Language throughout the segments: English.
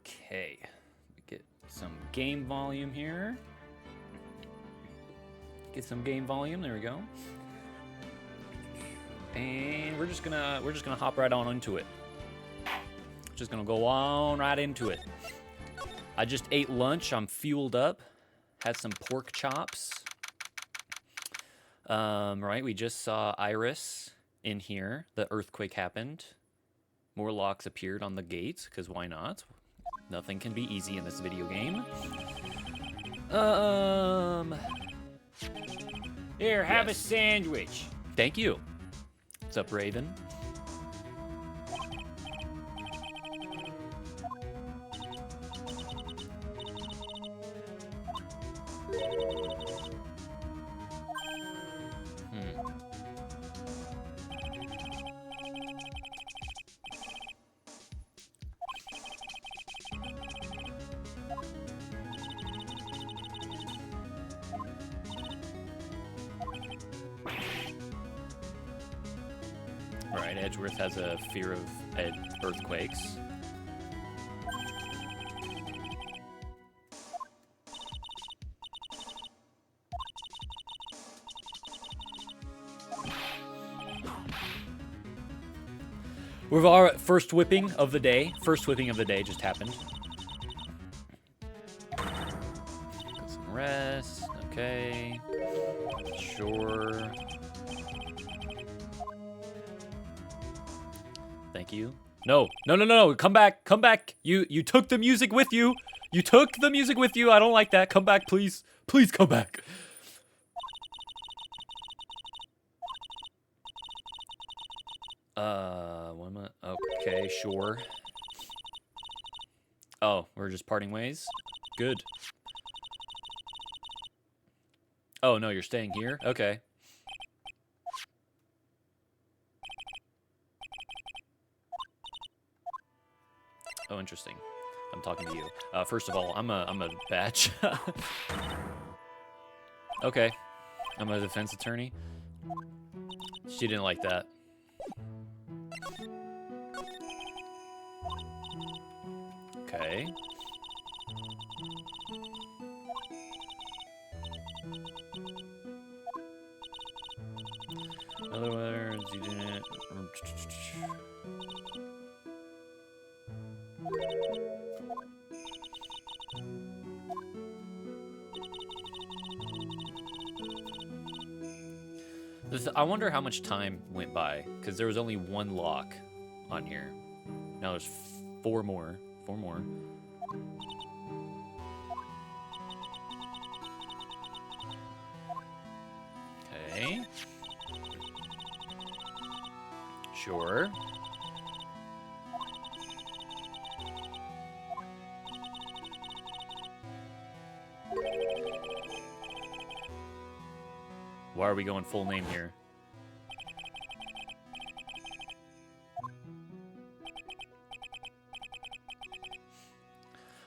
Okay. Get some game volume here. Get some game volume. There we go. And we're just gonna hop right on into it. Just gonna go on right into it. I just ate lunch. I'm fueled up. Had some pork chops. Right, we just saw Iris in here. The earthquake happened. More locks appeared on the gates, because why not? Nothing can be easy in this video game. Here, have a sandwich. Thank you. What's up, Raven? Right, Edgeworth has a fear of earthquakes. We've our first whipping of the day. First whipping of the day just happened. Get some rest. Okay. Sure. Thank you. No. No, no, no, no. Come back. Come back. You took the music with you. You took the music with you. I don't like that. Come back, please. Please come back. What am I? Okay, sure. Oh, we're just parting ways? Good. Oh, no, you're staying here? Okay. Oh, interesting. I'm talking to you. First of all, I'm a batch. Okay. I'm a defense attorney. She didn't like that. Okay. In other words, you didn't... I wonder how much time went by, because there was only one lock on here. Now there's four more. Four more. Okay. Sure. Why are we going full name here?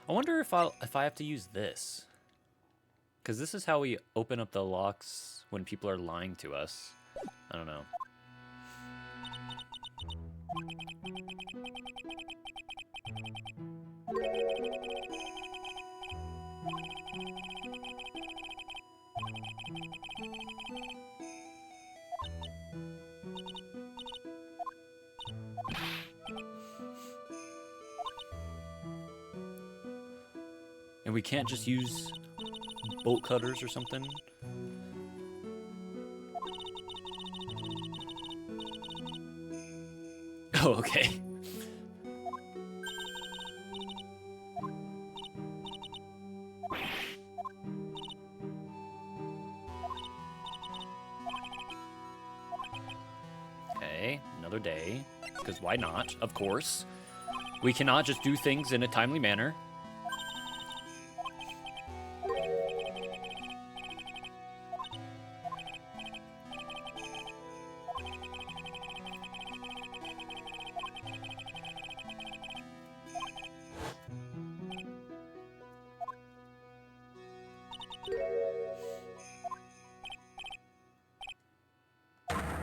I wonder if I have to use this. Because this is how we open up the locks when people are lying to us. I don't know. And we can't just use bolt cutters or something? Oh, okay. Okay, another day. Because why not? Of course. We cannot just do things in a timely manner.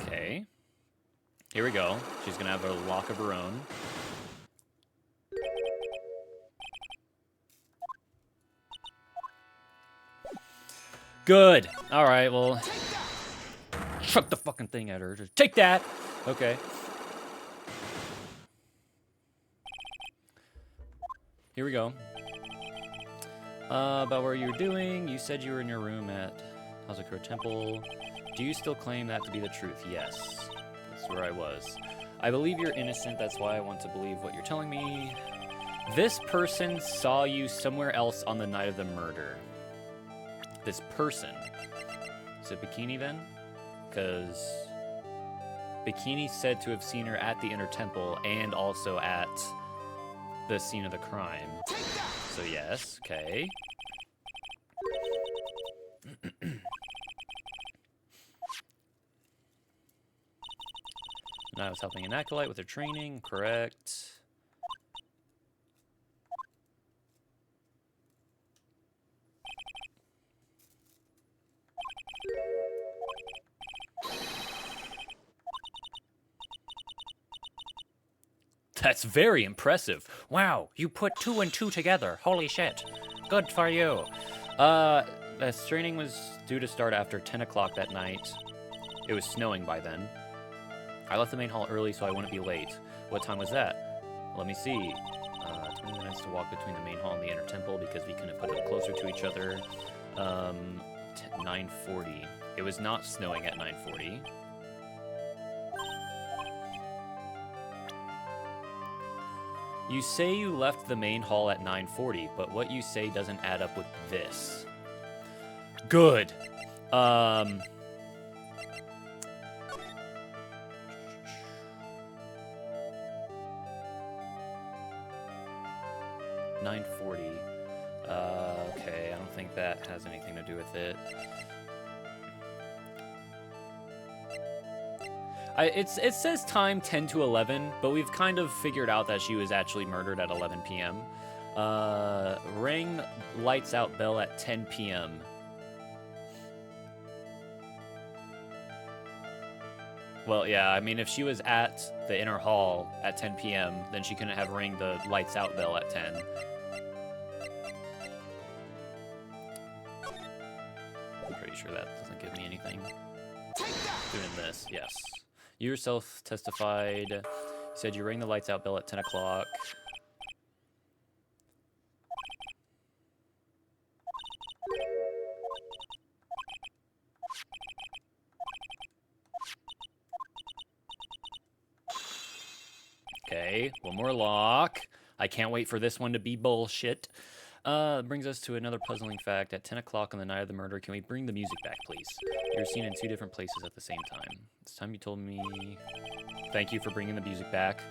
Okay. Here we go. She's gonna have a lock of her own. Good. All right, well, chuck the fucking thing at her. Just take that. Okay. Here we go. About what you were doing. You said you were in your room at Hazakura Temple. Do you still claim that to be the truth? Yes. That's where I was. I believe you're innocent. That's why I want to believe what you're telling me. This person saw you somewhere else on the night of the murder. This person. Is it Bikini then? Because Bikini said to have seen her at the Inner Temple and also at the scene of the crime. So yes, okay. And I was helping an acolyte with her training, correct. That's very impressive. Wow, you put 2 and 2 together. Holy shit. Good for you. This training was due to start after 10 o'clock that night. It was snowing by then. I left the main hall early so I wouldn't be late. What time was that? Let me see. 20 minutes to walk between the main hall and the inner temple because we couldn't put them closer to each other. 9:40. It was not snowing at 9:40. You say you left the main hall at 9:40, but what you say doesn't add up with this. Good. 9:40. Okay, I don't think that has anything to do with it. It says time 10 to 11, but we've kind of figured out that she was actually murdered at 11 p.m. Ring lights out bell at 10 p.m. Well, yeah, I mean, if she was at the inner hall at 10 p.m., then she couldn't have ring the lights out bell at 10. I'm pretty sure that doesn't give me anything. Doing this, yes. You yourself testified. You said you rang the lights out bell at 10 o'clock. Okay, one more lock. I can't wait for this one to be bullshit. Brings us to another puzzling fact. At 10 o'clock on the night of the murder, can we bring the music back, please? You were seen in 2 different places at the same time. This time you told me... Thank you for bringing the music back.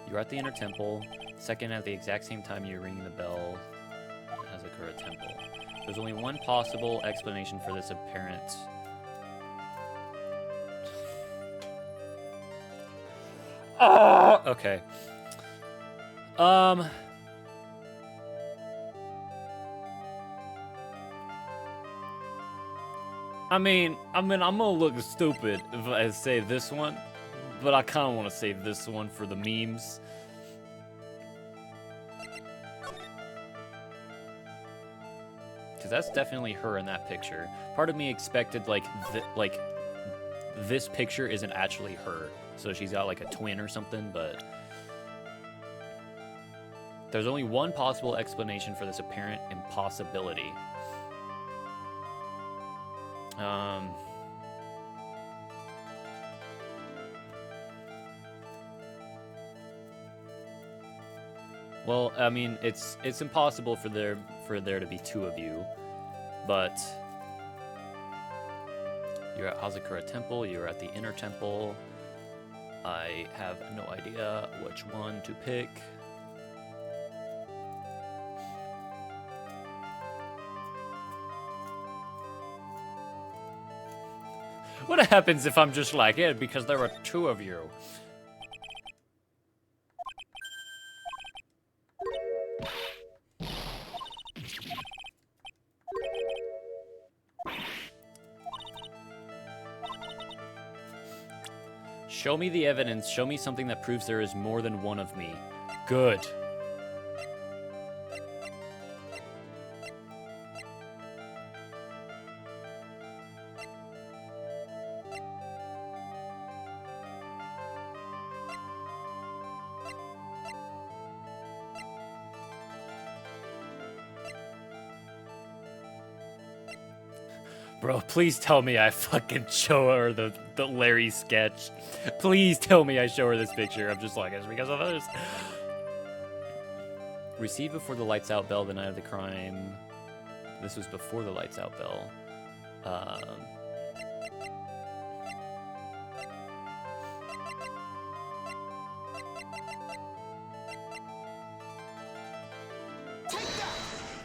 You were at the inner temple. Second, at the exact same time you were ringing the bell at Hazakura Temple. There's only one possible explanation for this apparent... Okay. I mean, I'm gonna look stupid if I say this one, but I kind of want to say this one for the memes. Because that's definitely her in that picture. Part of me expected, like this picture isn't actually her. So she's got, like, a twin or something, but... There's only one possible explanation for this apparent impossibility. Well, I mean, it's impossible for there to be 2 of you, but you're at Hazakura Temple, you're at the Inner Temple. I have no idea which one to pick. What happens if I'm just like, yeah, because there are 2 of you? Show me the evidence. Show me something that proves there is more than one of me. Good. Bro, please tell me I fucking show her the Larry sketch. Please tell me I show her this picture. I'm just like, it's because of this. Received before the lights out bell the night of the crime. This was before the lights out bell.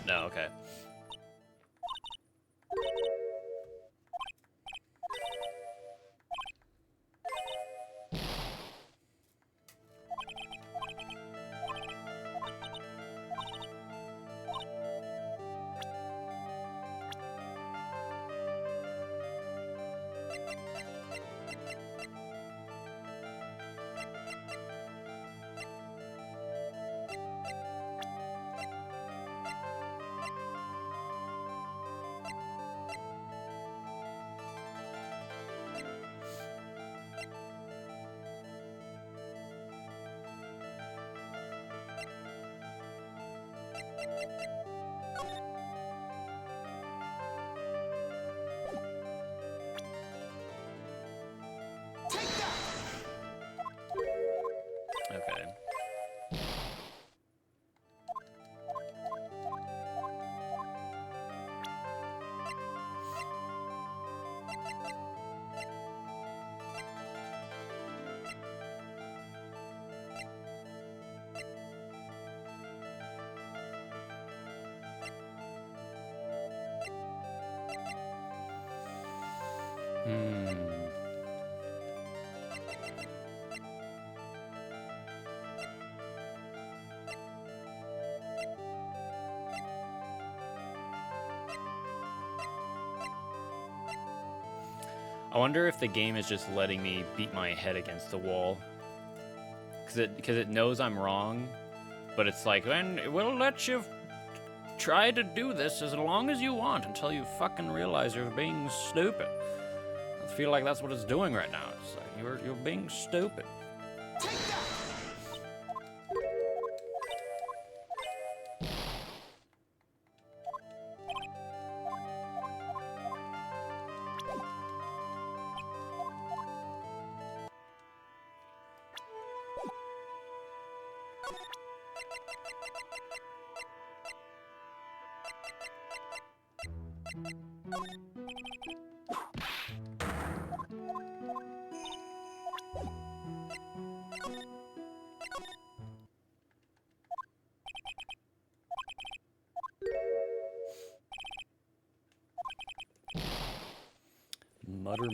No, okay. Okay. I wonder if the game is just letting me beat my head against the wall. Because it knows I'm wrong, but it's like, and we'll let you try to do this as long as you want until you fucking realize you're being stupid. I feel like that's what it's doing right now. It's like, you're being stupid.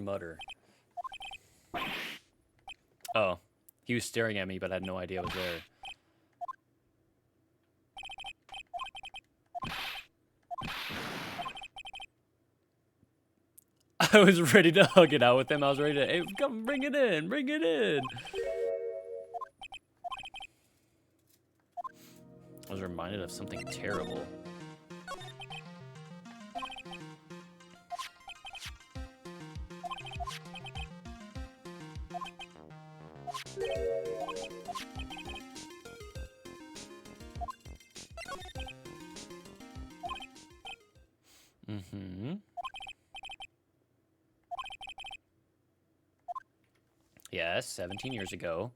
Mutter. Oh, he was staring at me, but I had no idea I was there. I was ready to hug it out with him. I was ready to, hey, come, bring it in, bring it in. I was reminded of something terrible. Yes, 17 years ago.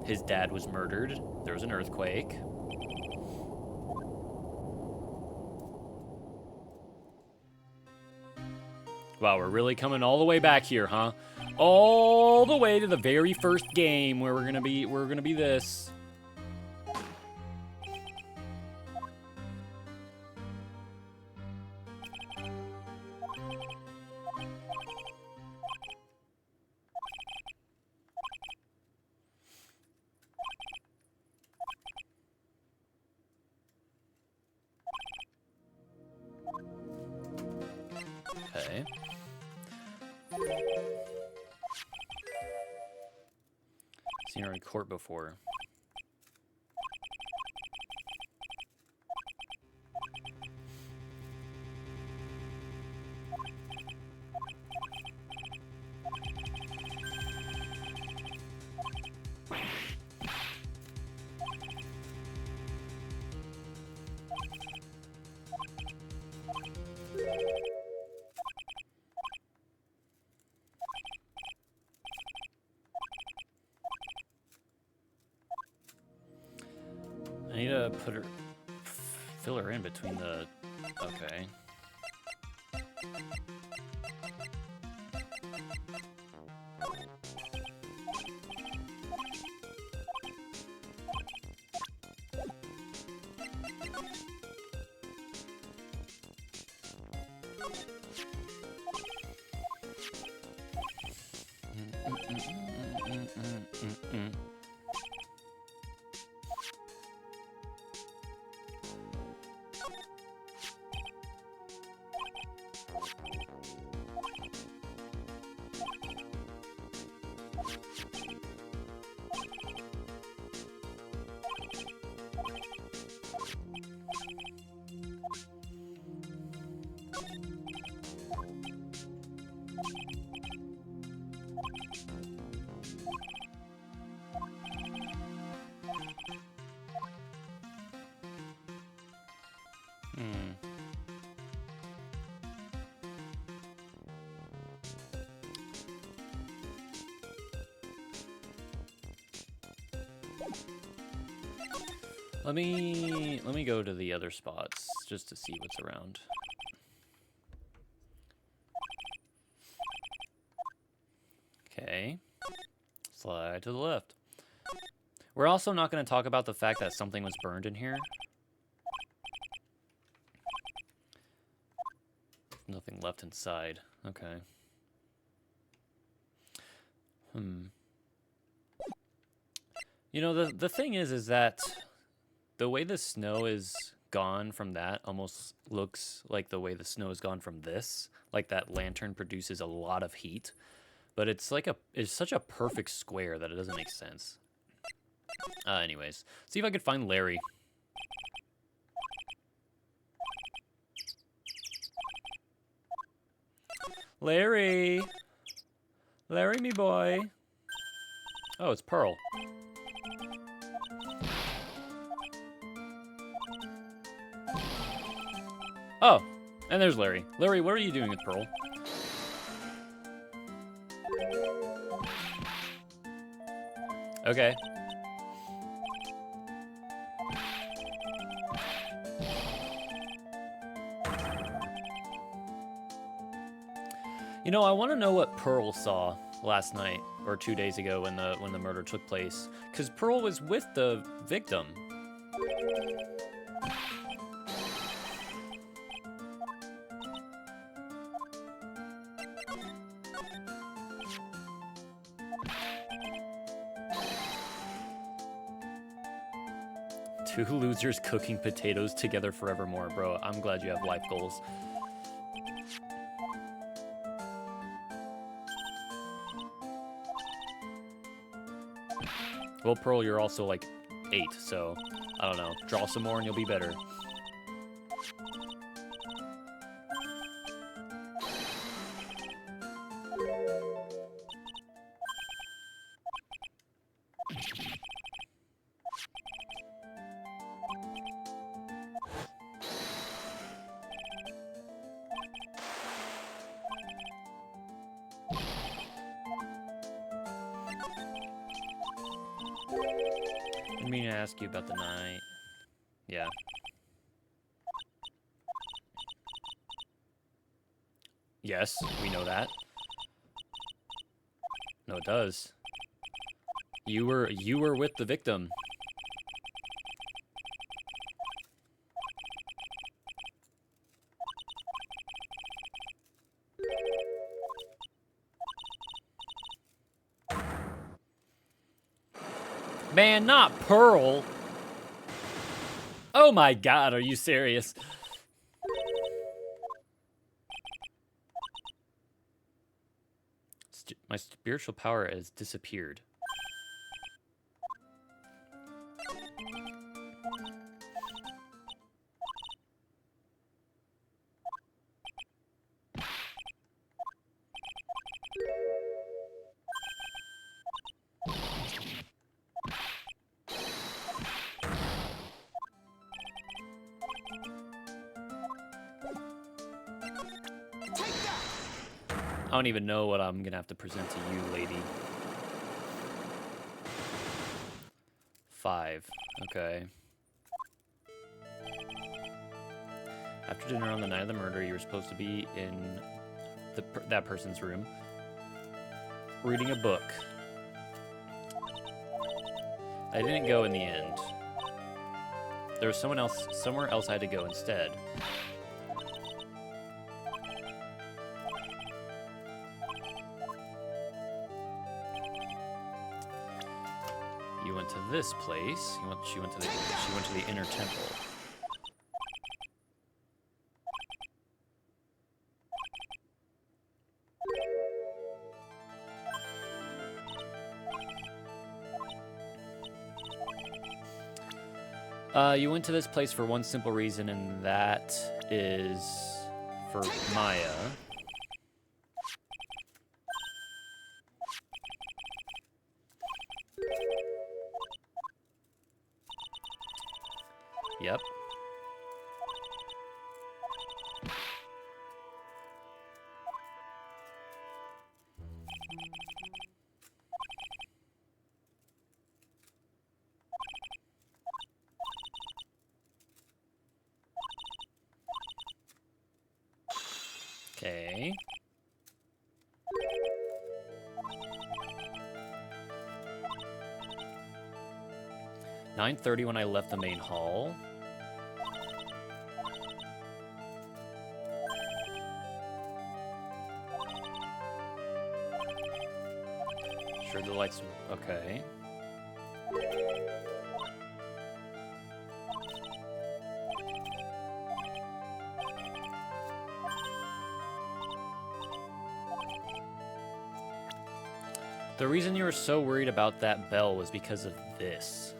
His dad was murdered. There was an earthquake. Wow, we're really coming all the way back here, huh? All the way to the very first game where we're gonna be this. Okay. Seen her in court before. I need to fill her in between the, okay. Let me go to the other spots just to see what's around. Okay. Slide to the left. We're also not going to talk about the fact that something was burned in here. Nothing left inside. Okay. You know, the thing is that the way the snow is gone from that almost looks like the way the snow is gone from this. Like that lantern produces a lot of heat, but it's like it's such a perfect square that it doesn't make sense. Anyways, see if I could find Larry. Larry! Larry, me boy. Oh, it's Pearl. Oh, and there's Larry. Larry, what are you doing with Pearl? Okay. You know, I want to know what Pearl saw last night or 2 days ago when the murder took place, because Pearl was with the victim. Two losers cooking potatoes together forevermore, bro. I'm glad you have life goals. Well, Pearl, you're also like 8, so I don't know. Draw some more and you'll be better. I mean to ask you about the night. Yeah. Yes, we know that. No, it does. You were with the victim. Man, not Pearl. Oh my god, are you serious? My spiritual power has disappeared. I don't even know what I'm gonna have to present to you, lady. 5. Okay. After dinner on the night of the murder, you were supposed to be in that person's room, reading a book. I didn't go in the end. There was somewhere else I had to go instead. You went to this place. She went to the inner temple. You went to this place for one simple reason, and that is for Maya. Yep. Okay. "9:30 when I left the main hall. Sure, the lights. Okay. The reason you were so worried about that bell was because of this.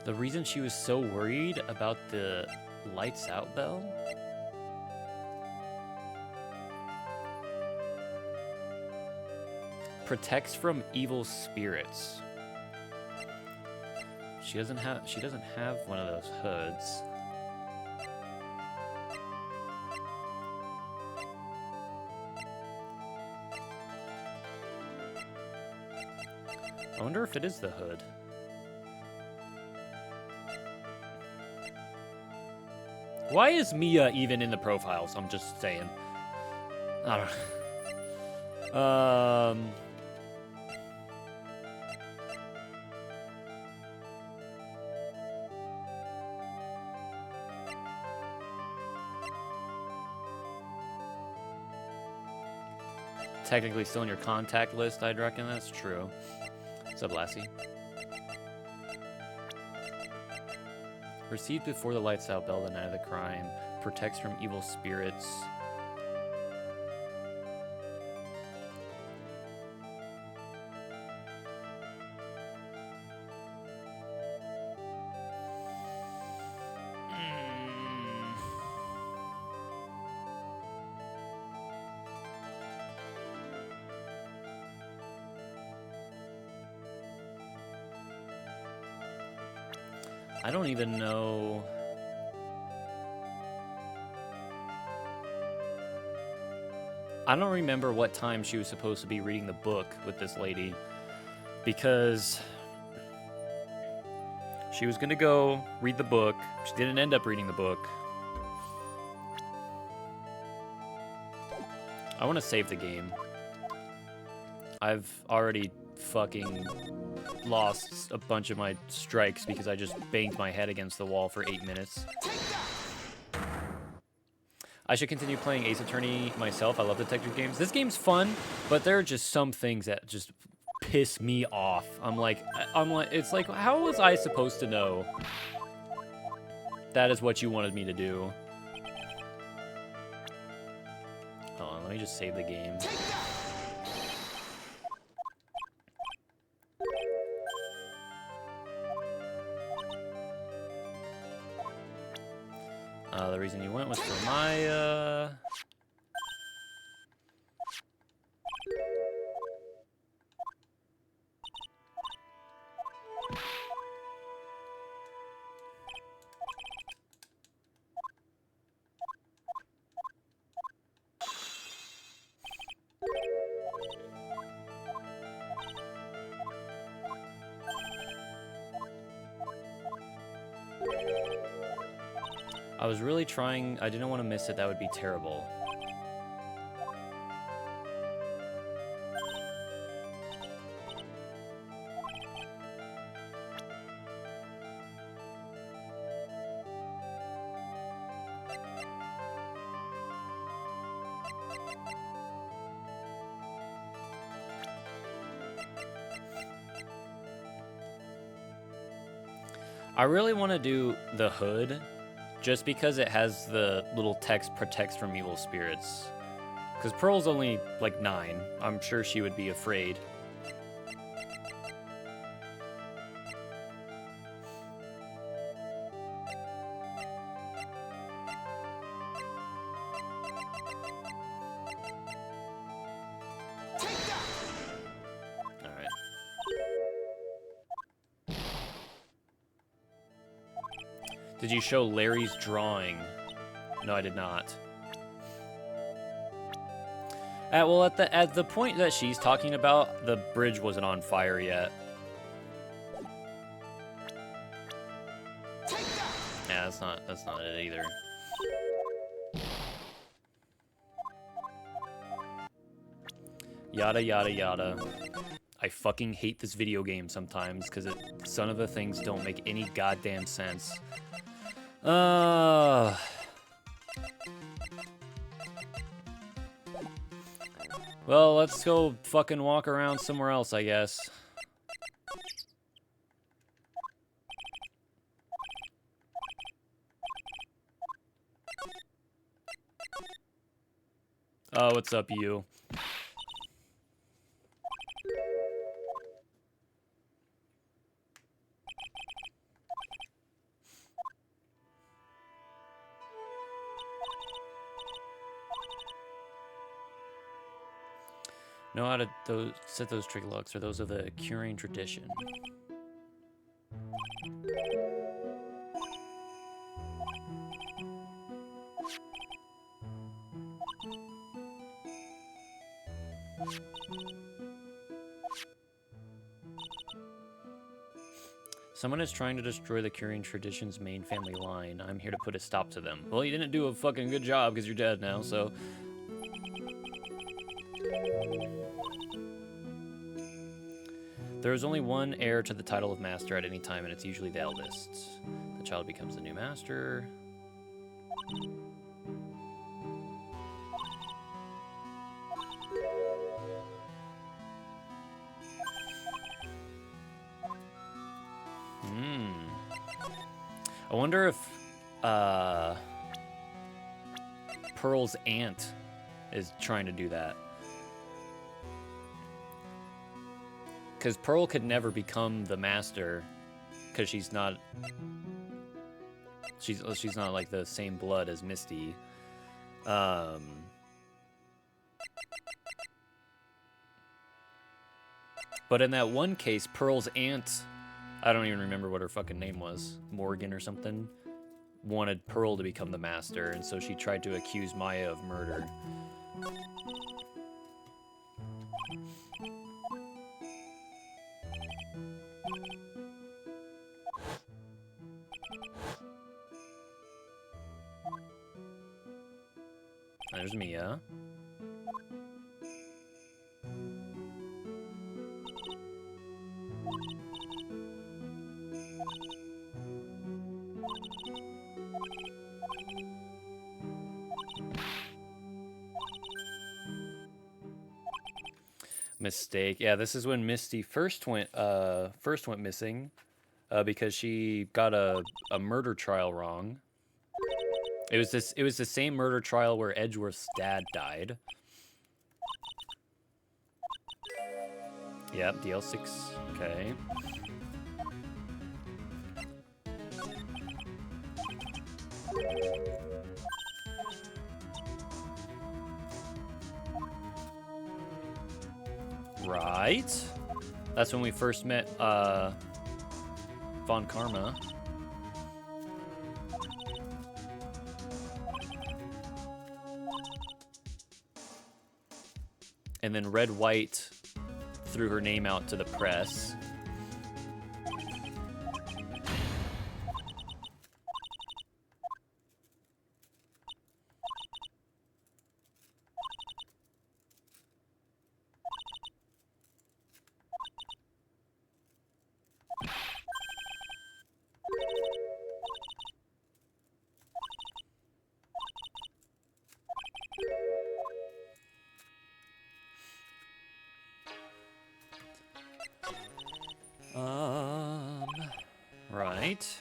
The reason she was so worried about the lights out bell? Protects from evil spirits. She doesn't have one of those hoods. I wonder if it is the hood. Why is Mia even in the profiles? I'm just saying. I don't know. Technically still in your contact list, I'd reckon. That's true. What's up, Lassie? Received before the lights out bell the night of the crime. Protects from evil spirits. I don't even know. I don't remember what time she was supposed to be reading the book with this lady, because she was gonna go read the book. She didn't end up reading the book. I want to save the game. I've already fucking lost a bunch of my strikes because I just banged my head against the wall for 8 minutes. I should continue playing Ace Attorney myself. I love detective games. This game's fun, but there are just some things that just piss me off. I'm like, it's like, how was I supposed to know that is what you wanted me to do? Hold on, let me just save the game. The reason you went was for Maya. I was really trying. I didn't want to miss it. That would be terrible. I really want to do the hood, just because it has the little text protects from evil spirits. Because Pearl's only like 9. I'm sure she would be afraid. Alright. Did you show Larry's drawing? No, I did not. Well, at the point that she's talking about, the bridge wasn't on fire yet. Yeah, that's not it either. Yada yada yada. I fucking hate this video game sometimes because some of the things don't make any goddamn sense. Well, let's go fucking walk around somewhere else, I guess. Oh, what's up, you? Know how to set those trick locks, or those are the curing tradition. Someone is trying to destroy the curing tradition's main family line. I'm here to put a stop to them. Well, you didn't do a fucking good job because you're dead now, so... There is only one heir to the title of master at any time, and it's usually the eldest. The child becomes the new master. I wonder if Pearl's aunt is trying to do that. Because Pearl could never become the master, because she's not like the same blood as Misty. But in that one case, Pearl's aunt, I don't even remember what her fucking name was, Morgan or something, wanted Pearl to become the master, and so she tried to accuse Maya of murder. There's Mia. Mistake. Yeah, this is when Misty first went missing, because she got a murder trial wrong. It was the same murder trial where Edgeworth's dad died. Yep, DL6. Okay. Right. That's when we first met Von Karma. And then Red White threw her name out to the press. night.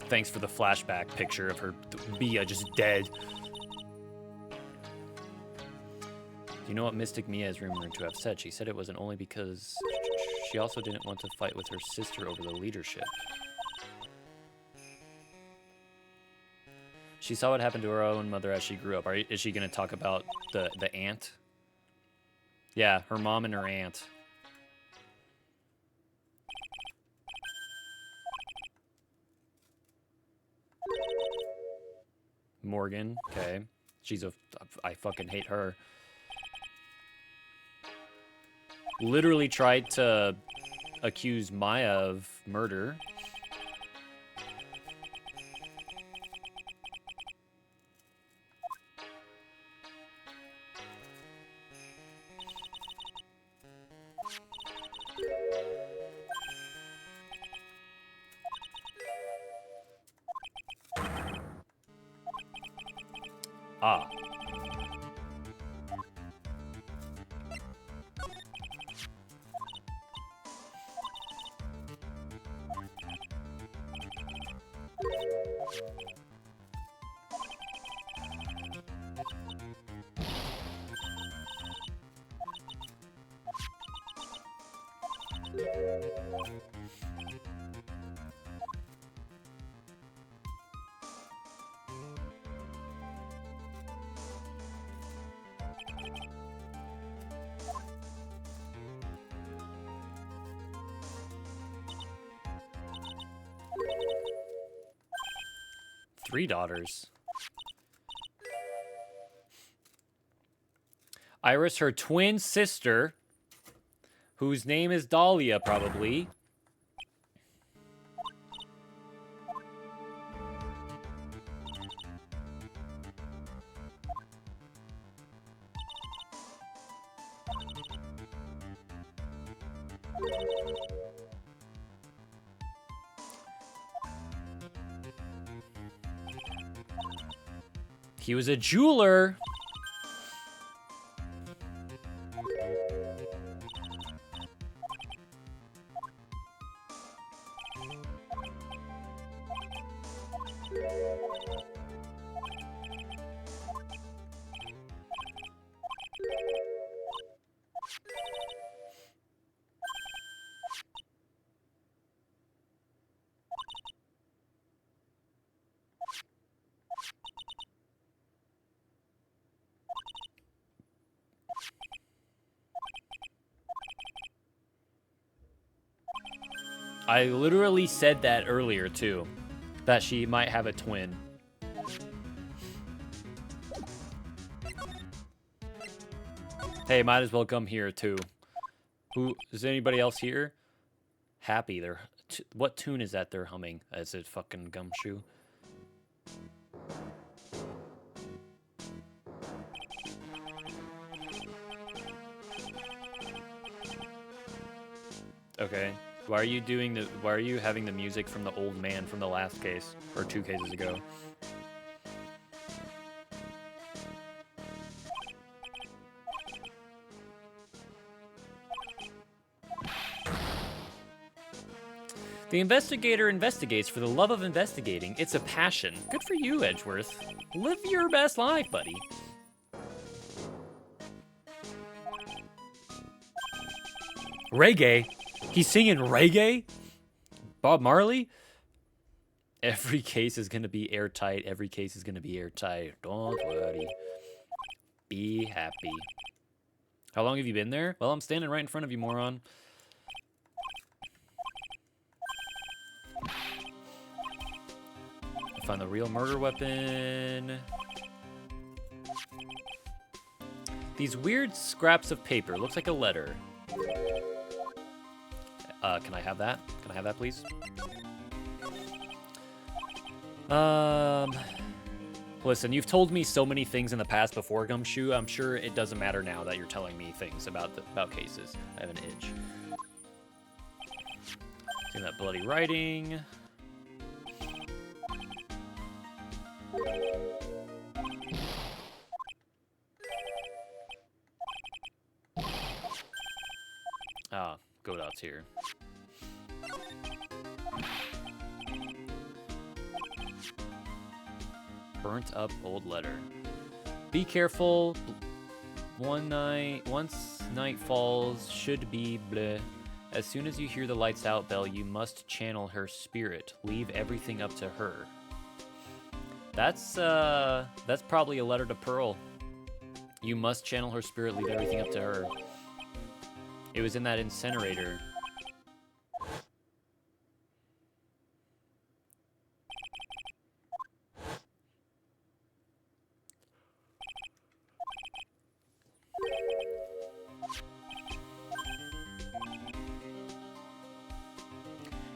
Thanks for the flashback picture of her Mia just dead. Do you know what Mystic Mia is rumored to have said? She said it wasn't only because she also didn't want to fight with her sister over the leadership. She saw what happened to her own mother as she grew up. Is she going to talk about the aunt? Yeah, her mom and her aunt. Morgan, okay. I fucking hate her. Literally tried to accuse Maya of murder. Ah. Three daughters. Iris, her twin sister, whose name is Dahlia, probably. He was a jeweler. I literally said that earlier, too. That she might have a twin. Hey, might as well come here, too. Is anybody else here? Happy. What tune is that they're humming? Is it fucking Gumshoe? Okay. Why are you having the music from the old man from the last case? Or 2 cases ago? The investigator investigates for the love of investigating. It's a passion. Good for you, Edgeworth. Live your best life, buddy. Reggae? He's singing reggae? Bob Marley? Every case is going to be airtight. Every case is going to be airtight. Don't worry. Be happy. How long have you been there? Well, I'm standing right in front of you, moron. Find the real murder weapon. These weird scraps of paper. Looks like a letter. Can I have that? Can I have that, please? Listen, you've told me so many things in the past before, Gumshoe. I'm sure it doesn't matter now that you're telling me things about cases. I have an itch. See that bloody writing. Ah, Godot's here. Burnt up old letter. Be careful. Once night falls, should be bleh. As soon as you hear the lights out bell, you must channel her spirit. Leave everything up to her. That's probably a letter to Pearl. You must channel her spirit, leave everything up to her. It was in that incinerator.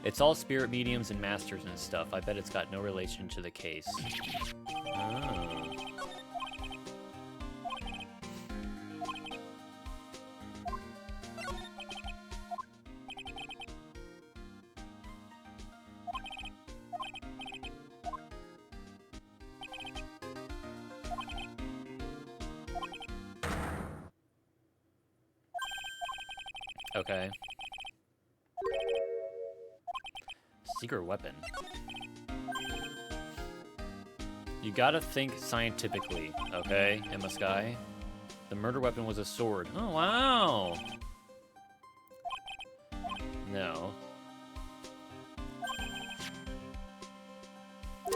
It's all spirit mediums and masters and stuff. I bet it's got no relation to the case. Oh. Okay. Secret weapon. You gotta think scientifically, okay, Emma Sky? The murder weapon was a sword. Oh, wow! No.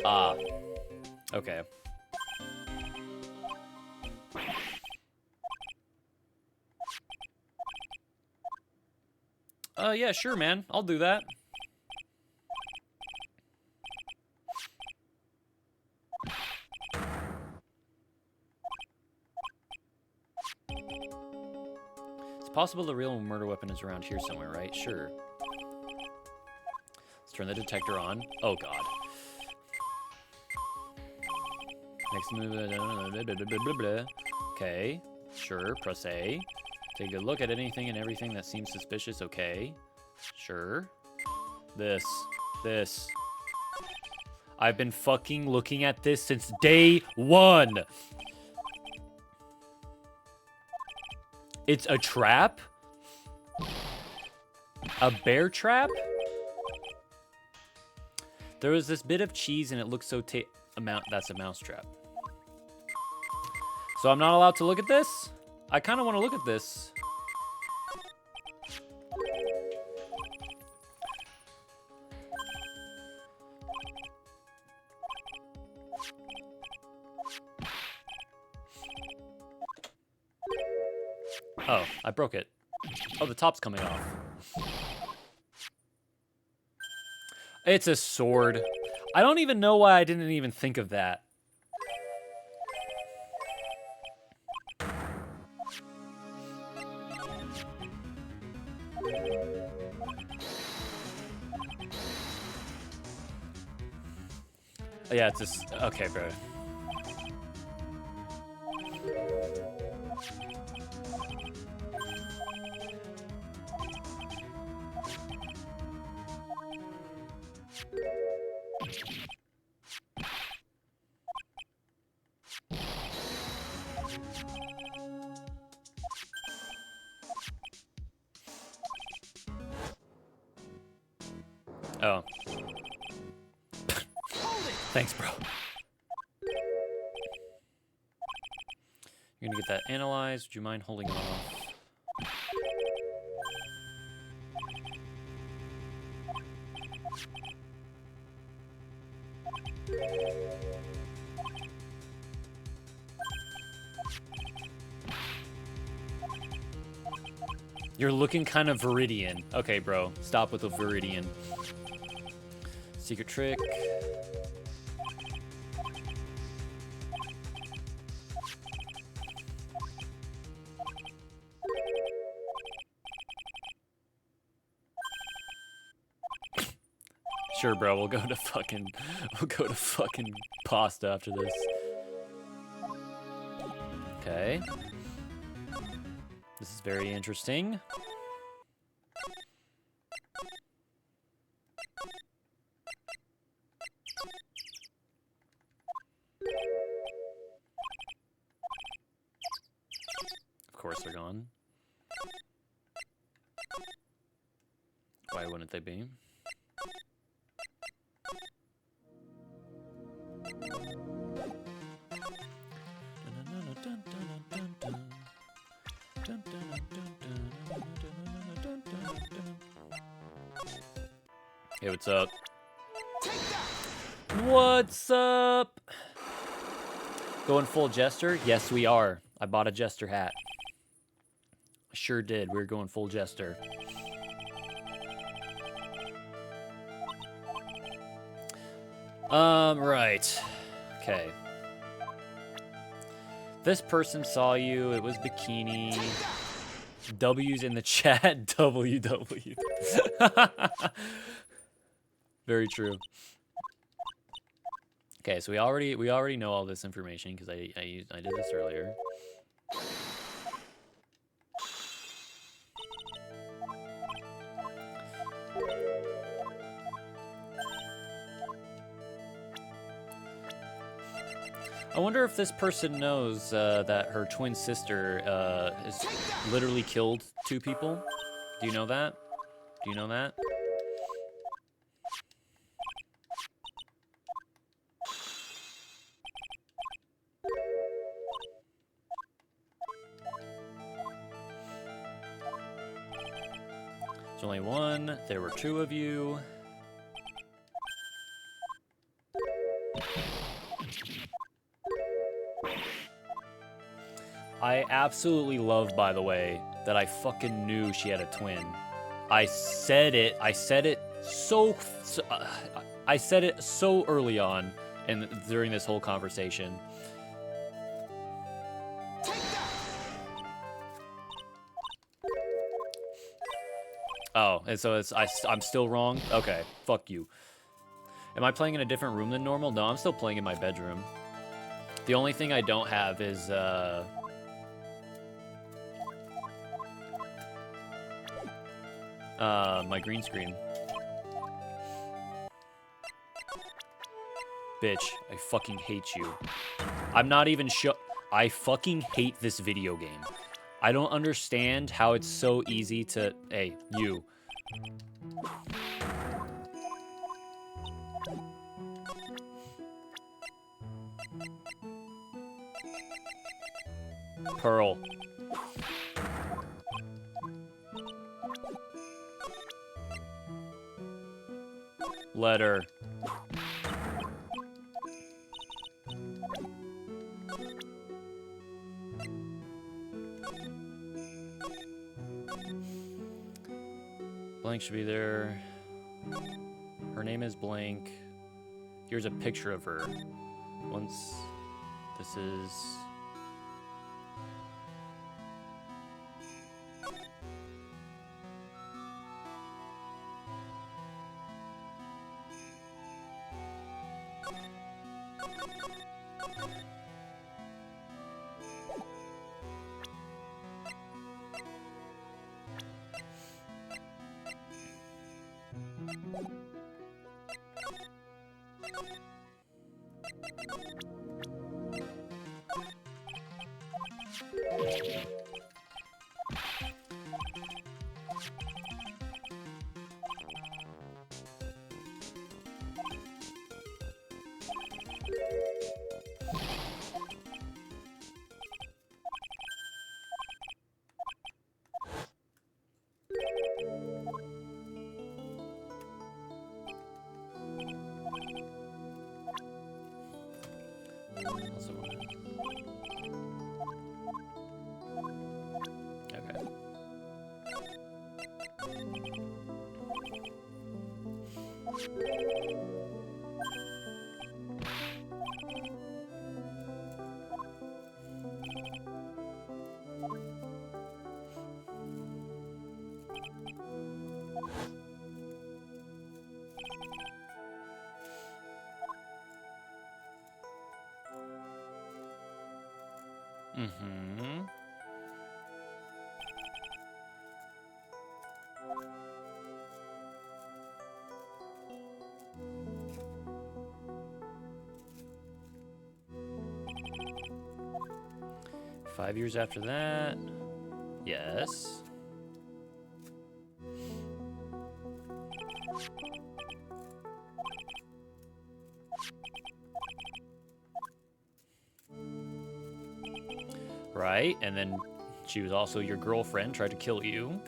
Ah. Okay. Yeah, sure, man. I'll do that. It's possible the real murder weapon is around here somewhere, right? Sure. Let's turn the detector on. Oh, God. Next move. Okay. Sure. Press A. Take a look at anything and everything that seems suspicious. Okay. Sure. This. I've been fucking looking at this since day one. It's a trap? A bear trap? There was this bit of cheese and it looks so that's a mouse trap. So I'm not allowed to look at this? I kind of want to look at this. Oh, I broke it. Oh, the top's coming off. It's a sword. I don't even know why I didn't even think of that. Yeah, it's just... Okay, bro. Oh. Thanks, bro. You're gonna get that analyzed. Would you mind holding it off? You're looking kind of Viridian. Okay, bro. Stop with the Viridian. Secret trick. Sure, bro. We'll go to fucking pasta after this. Okay. This is very interesting. Of course they're gone. Why wouldn't they be? Hey, what's up? What's up? Going full jester? Yes, we are. I bought a jester hat. I sure did. We're going full jester. Right. Okay. This person saw you. It was bikini. W's in the chat. WW. Very true. Okay, so we already know all this information because I did this earlier. I wonder if this person knows that her twin sister has literally killed 2 people. Do you know that? Do you know that? There's only 1. There were 2 of you. I absolutely love, by the way, that I fucking knew she had a twin. I said it so early on and during this whole conversation. Oh, and so I'm still wrong? Okay, fuck you. Am I playing in a different room than normal? No, I'm still playing in my bedroom. The only thing I don't have is my green screen. Bitch, I fucking hate you. I'm not even sure. I fucking hate this video game. I don't understand how it's so easy to... Hey, you. Pearl. Letter. Blank should be there. Her name is Blank. Here's a picture of her. Once this is... Mm-hmm. Five years after that. Yes. Right, and then she was also your girlfriend, tried to kill you.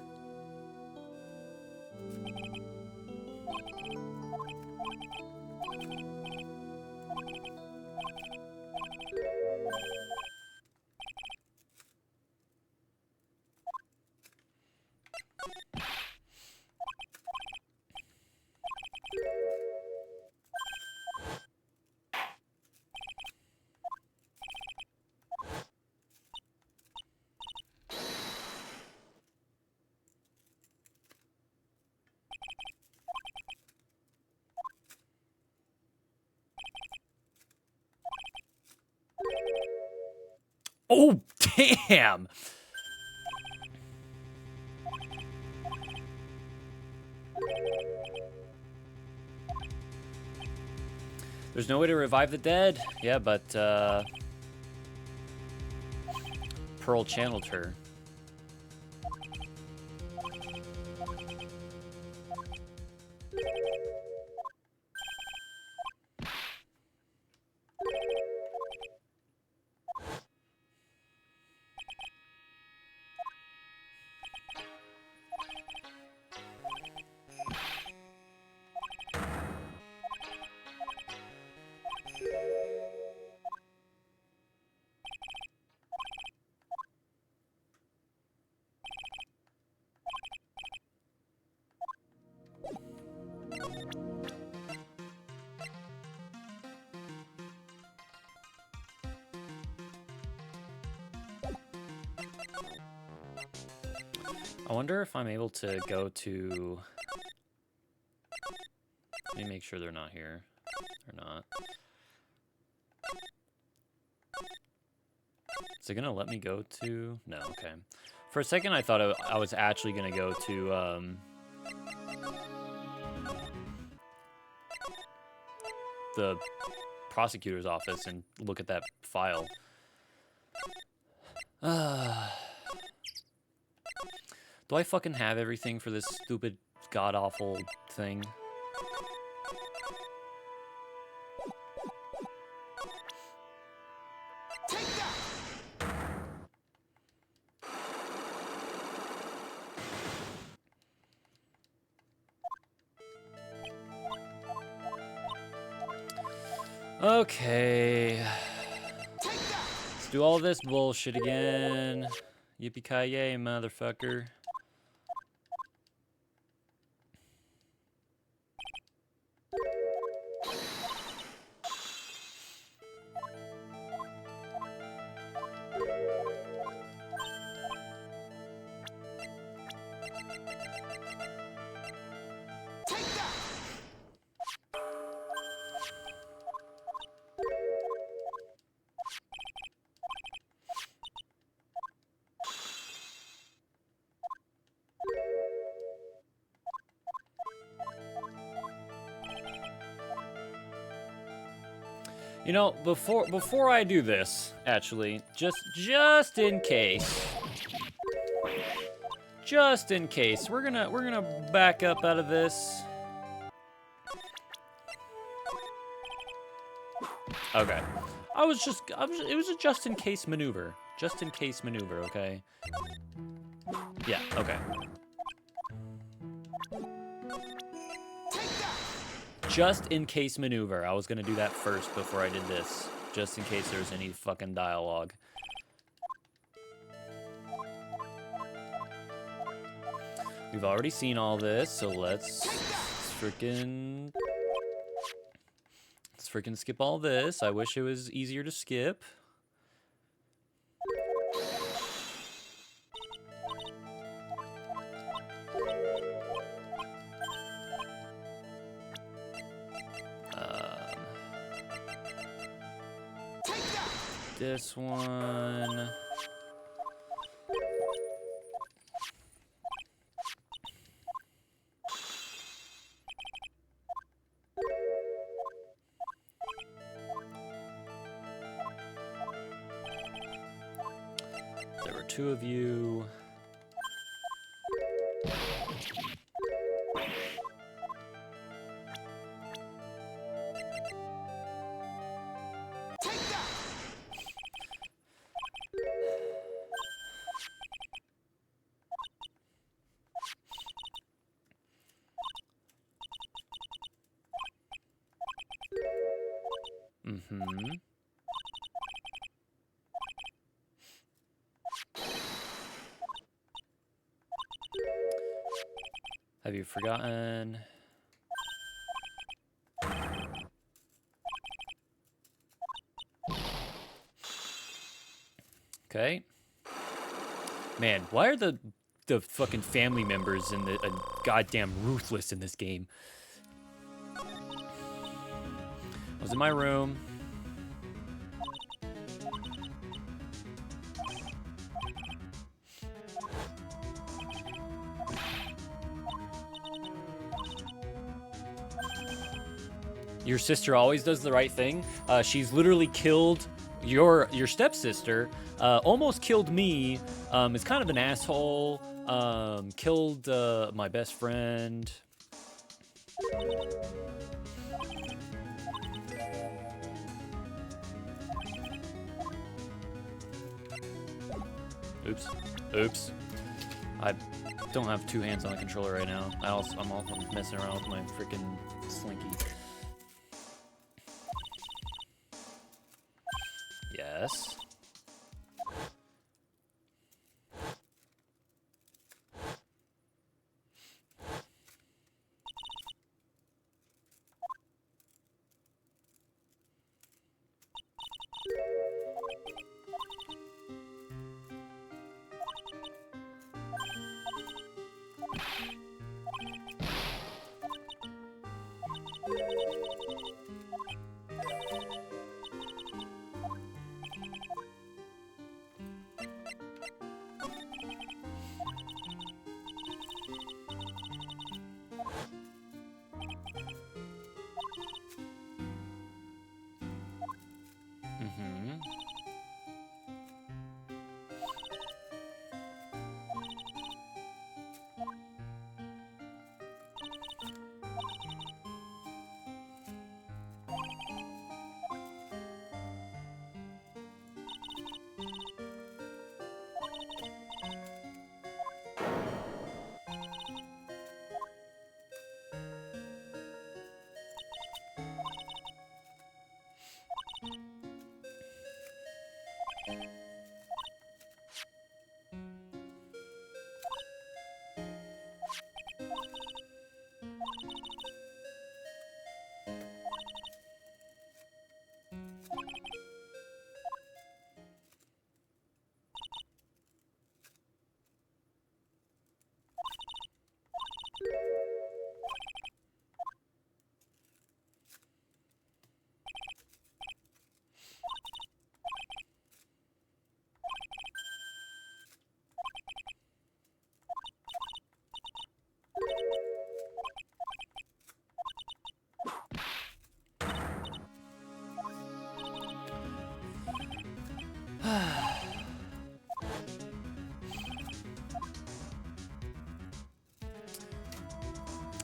Oh, damn! There's no way to revive the dead? Yeah, but, Pearl channeled her. I wonder if I'm able to go to... Let me make sure they're not here. They're not. Is it gonna let me go to... No, okay. For a second, I thought I was actually gonna go to, the prosecutor's office and look at that file. Do I fucking have everything for this stupid, god-awful thing? Okay. Let's do all this bullshit again. Yippee-ki-yay, motherfucker. You know, before I do this, actually, just in case, we're gonna back up out of this. Okay, it was a just in case maneuver, okay? Yeah, okay. Just in case maneuver. I was gonna do that first before I did this, just in case there was any fucking dialogue. We've already seen all this, so let's freaking skip all this. I wish it was easier to skip. this one. There were 2 of you. Mm-hmm. Have you forgotten? Okay. Man, why are the fucking family members in the goddamn ruthless in this game? I was in my room. Your sister always does the right thing. She's literally killed your stepsister. Almost killed me. Is kind of an asshole. Killed my best friend. Oops. Oops. I don't have 2 hands on the controller right now. I'm also messing around with my freaking slinky. Yes. Mm-hmm.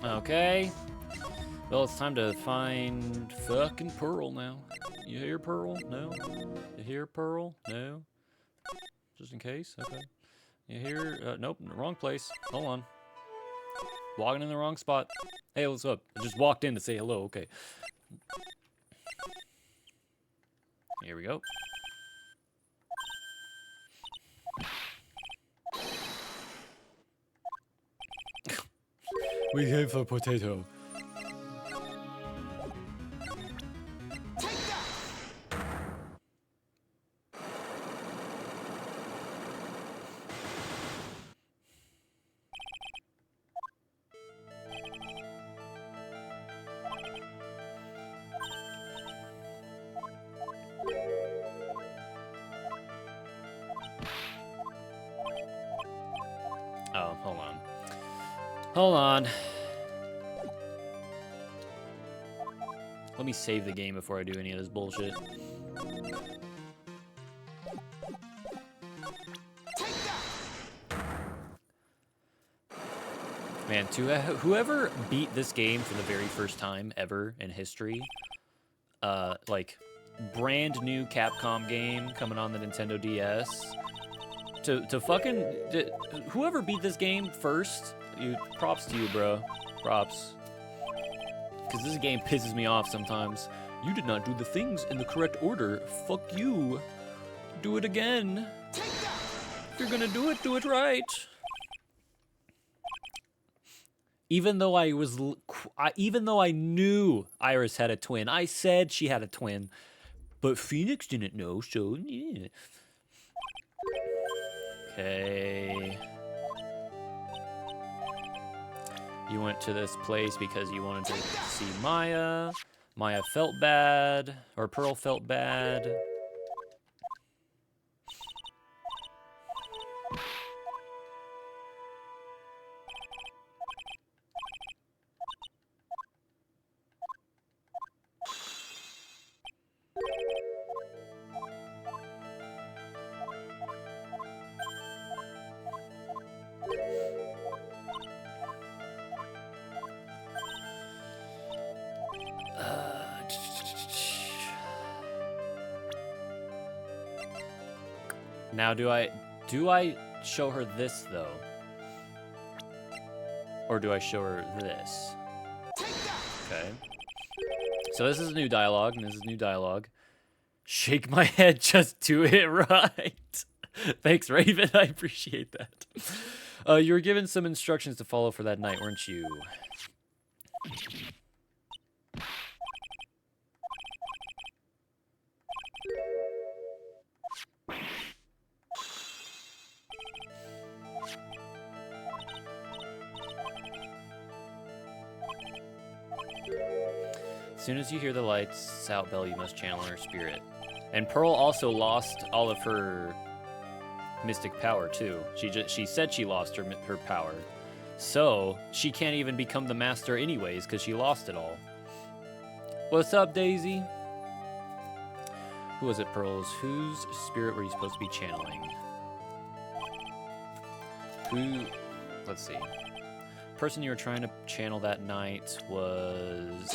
Okay. Well, it's time to find fucking Pearl now. You hear Pearl? No? You hear Pearl? No? Just in case? Okay. You hear? Nope, wrong place. Hold on. Walking in the wrong spot. Hey, what's up? I just walked in to say hello. Okay. Here we go. We have a potato. hold on. Hold on. Let me save the game before I do any of this bullshit. Man, whoever beat this game for the very first time ever in history, like, brand new Capcom game coming on the Nintendo DS, to fucking, whoever beat this game first, props to you, bro. Props. Because this game pisses me off sometimes. You did not do the things in the correct order. Fuck you. Do it again. If you're gonna do it right. Even though even though I knew Iris had a twin, I said she had a twin, but Phoenix didn't know, so yeah. Okay. You went to this place because you wanted to see Maya. Maya felt bad, or Pearl felt bad. Now, do I show her this, though? Or do I show her this? Okay. So this is new dialogue, and this is new dialogue. Shake my head, just do it right. Thanks, Raven. I appreciate that. You were given some instructions to follow for that night, weren't you? As soon as you hear the lights out bell, you must channel her spirit. And Pearl also lost all of her mystic power too. She said she lost her power, so she can't even become the master anyways because she lost it all. What's up, Daisy? Who was it, Pearls? Whose spirit were you supposed to be channeling? Who? Let's see. Person you were trying to channel that night was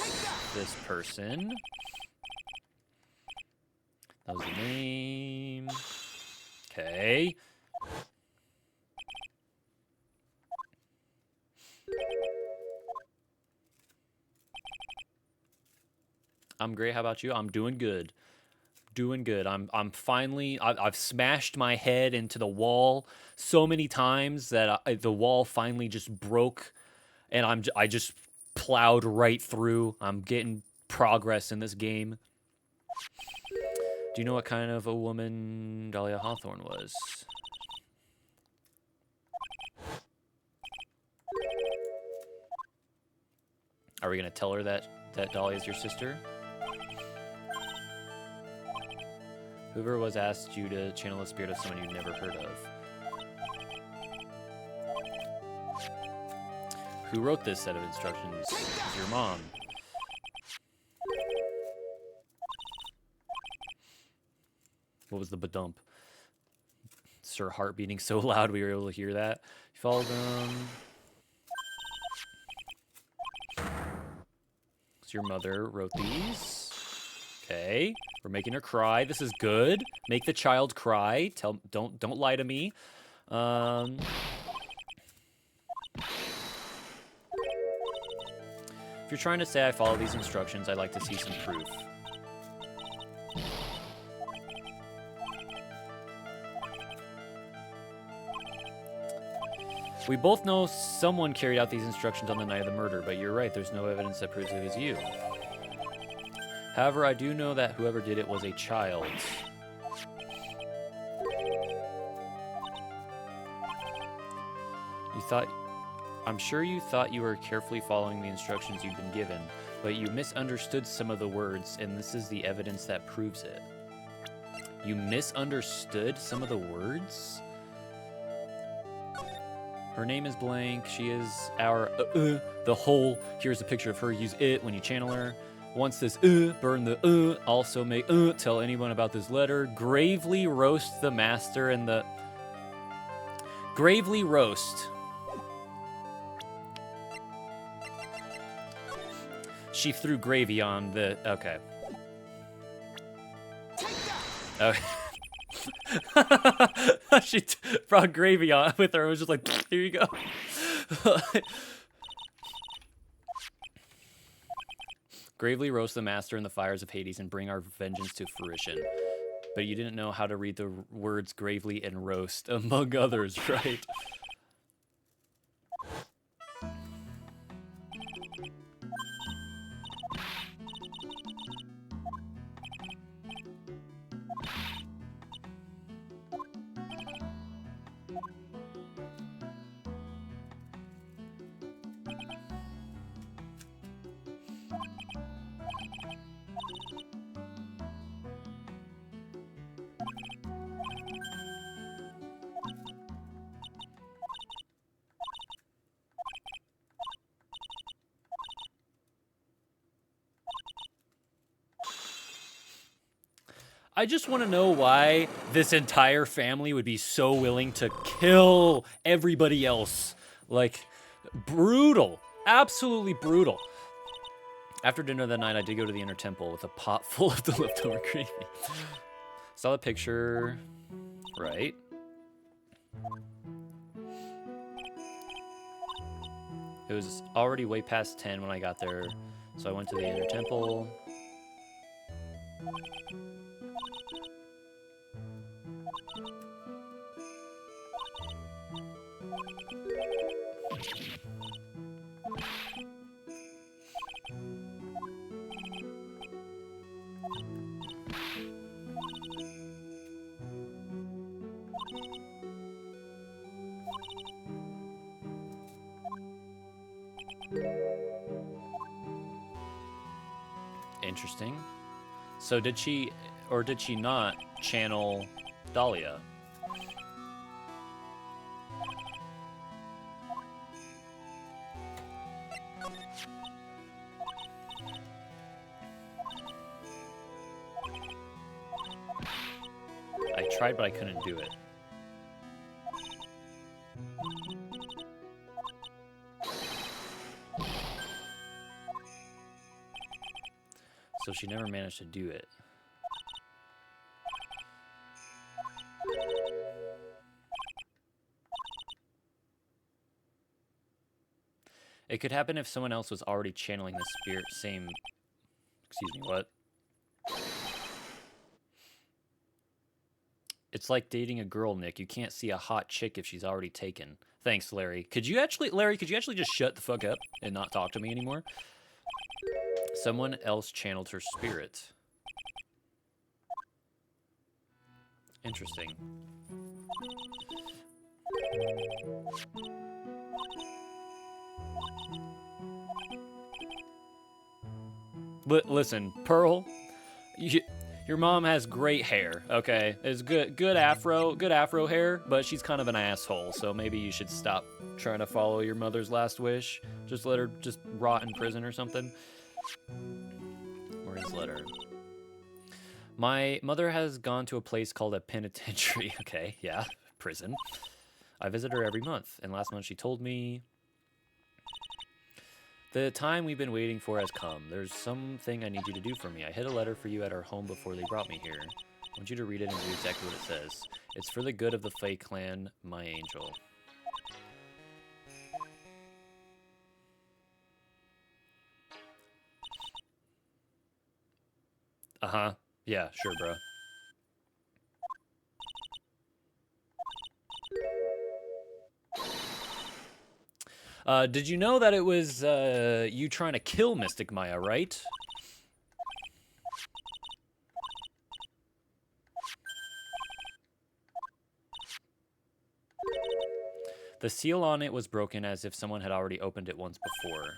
this person. That was the name. Okay. I'm great. How about you? I'm doing good. Doing good. I'm finally. I've smashed my head into the wall so many times that the wall finally just broke, and I just plowed right through. I'm getting progress in this game. Do you know what kind of a woman Dahlia Hawthorne was? Are we gonna tell her that Dahlia's your sister? Whoever was asked you to channel the spirit of someone you've never heard of. Who wrote this set of instructions? It's your mom. What was the badump? It's her heart beating so loud we were able to hear that. You followed them. So your mother wrote these. Okay, we're making her cry. This is good. Make the child cry. Don't lie to me. If you're trying to say I follow these instructions, I'd like to see some proof. We both know someone carried out these instructions on the night of the murder, but you're right, there's no evidence that proves it was you. However, I do know that whoever did it was a child. I'm sure you thought you were carefully following the instructions you'd been given, but you misunderstood some of the words, and this is the evidence that proves it. You misunderstood some of the words? Her name is blank. She is our the whole. Here's a picture of her. Use it when you channel her. Once this burn the also make tell anyone about this letter. Gravely roast the master and the gravely roast. She threw gravy on the okay. Okay. She brought gravy on with her. It was just like, here you go. Gravely roast the master in the fires of Hades and bring our vengeance to fruition. But you didn't know how to read the words gravely and roast, among others, right? I just want to know why this entire family would be so willing to kill everybody else. Like, brutal. Absolutely brutal. After dinner that night, I did go to the inner temple with a pot full of the leftover gravy. Saw the picture. Right. It was already way past 10 when I got there, so I went to the inner temple. Interesting. So did she, or did she not channel Dahlia? I tried, but I couldn't do it. So she never managed to do it. It could happen if someone else was already channeling the spirit, same... Excuse me, what? It's like dating a girl, Nick. You can't see a hot chick if she's already taken. Thanks, Larry. Larry, could you actually just shut the fuck up and not talk to me anymore? Someone else channeled her spirit. Interesting. Listen, Pearl, your mom has great hair, okay? It's good afro hair, but she's kind of an asshole, so maybe you should stop trying to follow your mother's last wish. Just let her just rot in prison or something. Where's his letter? My mother has gone to a place called a penitentiary. Okay, yeah, prison. I visit her every month, and last month she told me... The time we've been waiting for has come. There's something I need you to do for me. I hid a letter for you at our home before they brought me here. I want you to read it and do exactly what it says. It's for the good of the Fae clan, my angel. Uh-huh. Yeah, sure, bro. Did you know that it was you trying to kill Mystic Maya, right? The seal on it was broken as if someone had already opened it once before.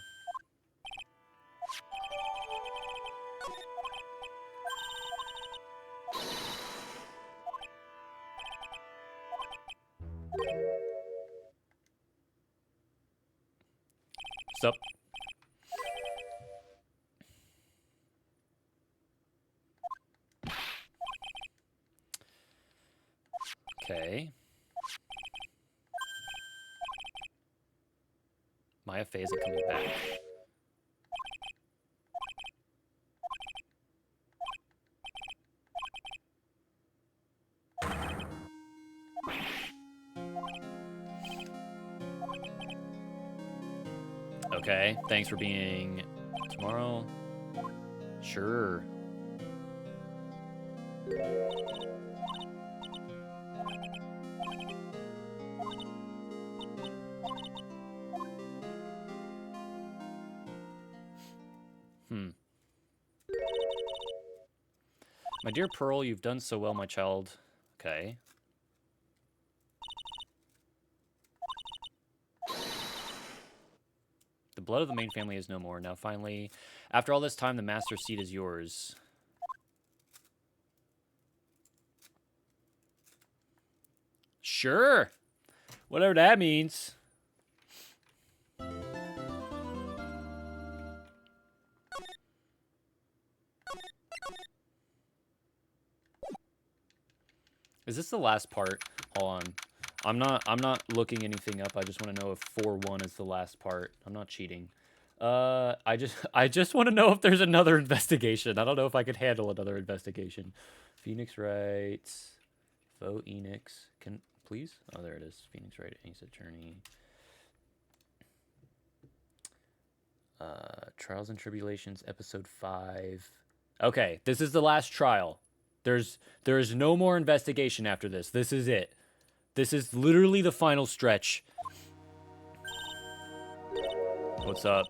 Sup? Okay. Maya Fey isn't coming back. Okay, thanks for being tomorrow. Sure. My dear Pearl, you've done so well, my child. Okay. The blood of the main family is no more. Now, finally, after all this time, the master seat is yours. Sure. Whatever that means. Is this the last part? Hold on. I'm not looking anything up. I just want to know if 4-1 is the last part. I'm not cheating. I just want to know if there's another investigation. I don't know if I could handle another investigation. Phoenix Wright. Faux Enix. Can please? Oh, there it is. Phoenix Wright, Ace Attorney. Trials and Tribulations, Episode 5. Okay, this is the last trial. There is no more investigation after this. This is it. This is literally the final stretch. What's up?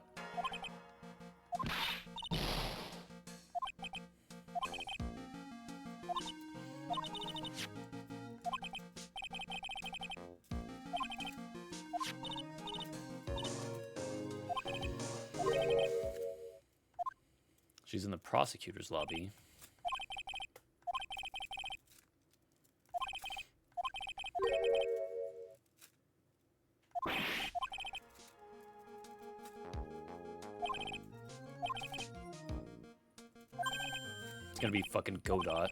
She's in the prosecutor's lobby. It's gonna be fucking Godot.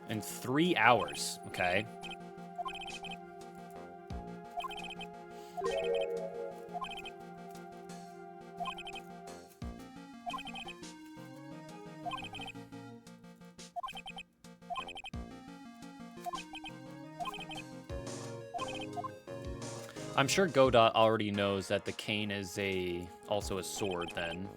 In 3 hours, okay. I'm sure Godot already knows that the cane is also a sword then.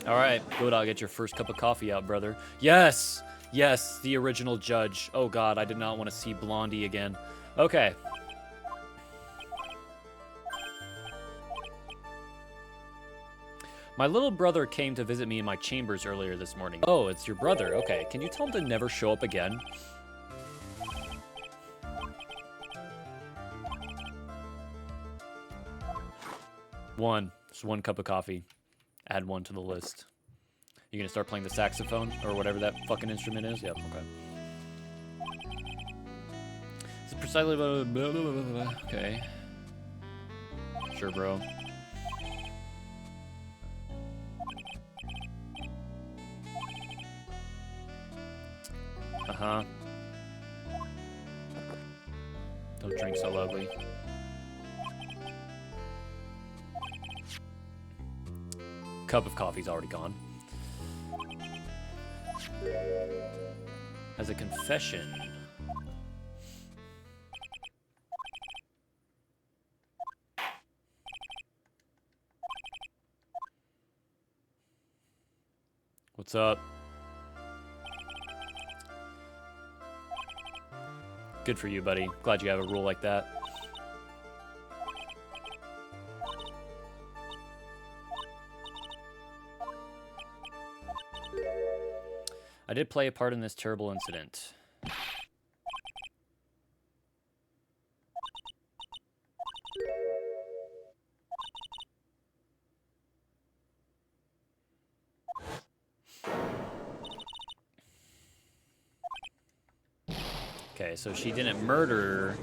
All right, Godot, get your first cup of coffee out, brother. Yes! Yes, the original judge. Oh god, I did not want to see Blondie again. Okay. My little brother came to visit me in my chambers earlier this morning. Oh, it's your brother. Okay, can you tell him to never show up again? Just one cup of coffee. Add one to the list. You gonna start playing the saxophone or whatever that fucking instrument is? Yep, okay. It's precisely blah, blah, blah, blah, blah. Okay. Sure, bro. Uh-huh. Don't drink so ugly. Cup of coffee's already gone. As a confession. What's up? Good for you, buddy. Glad you have a rule like that. I did play a part in this terrible incident. Okay, so she didn't murder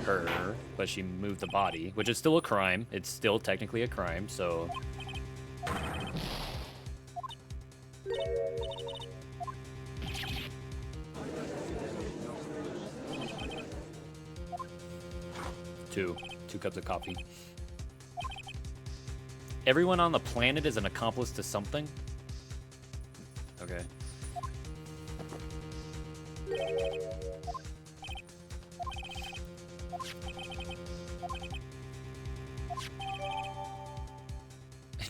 her, but she moved the body, which is still a crime. It's still technically a crime, so... Two cups of coffee. Everyone on the planet is an accomplice to something? Okay.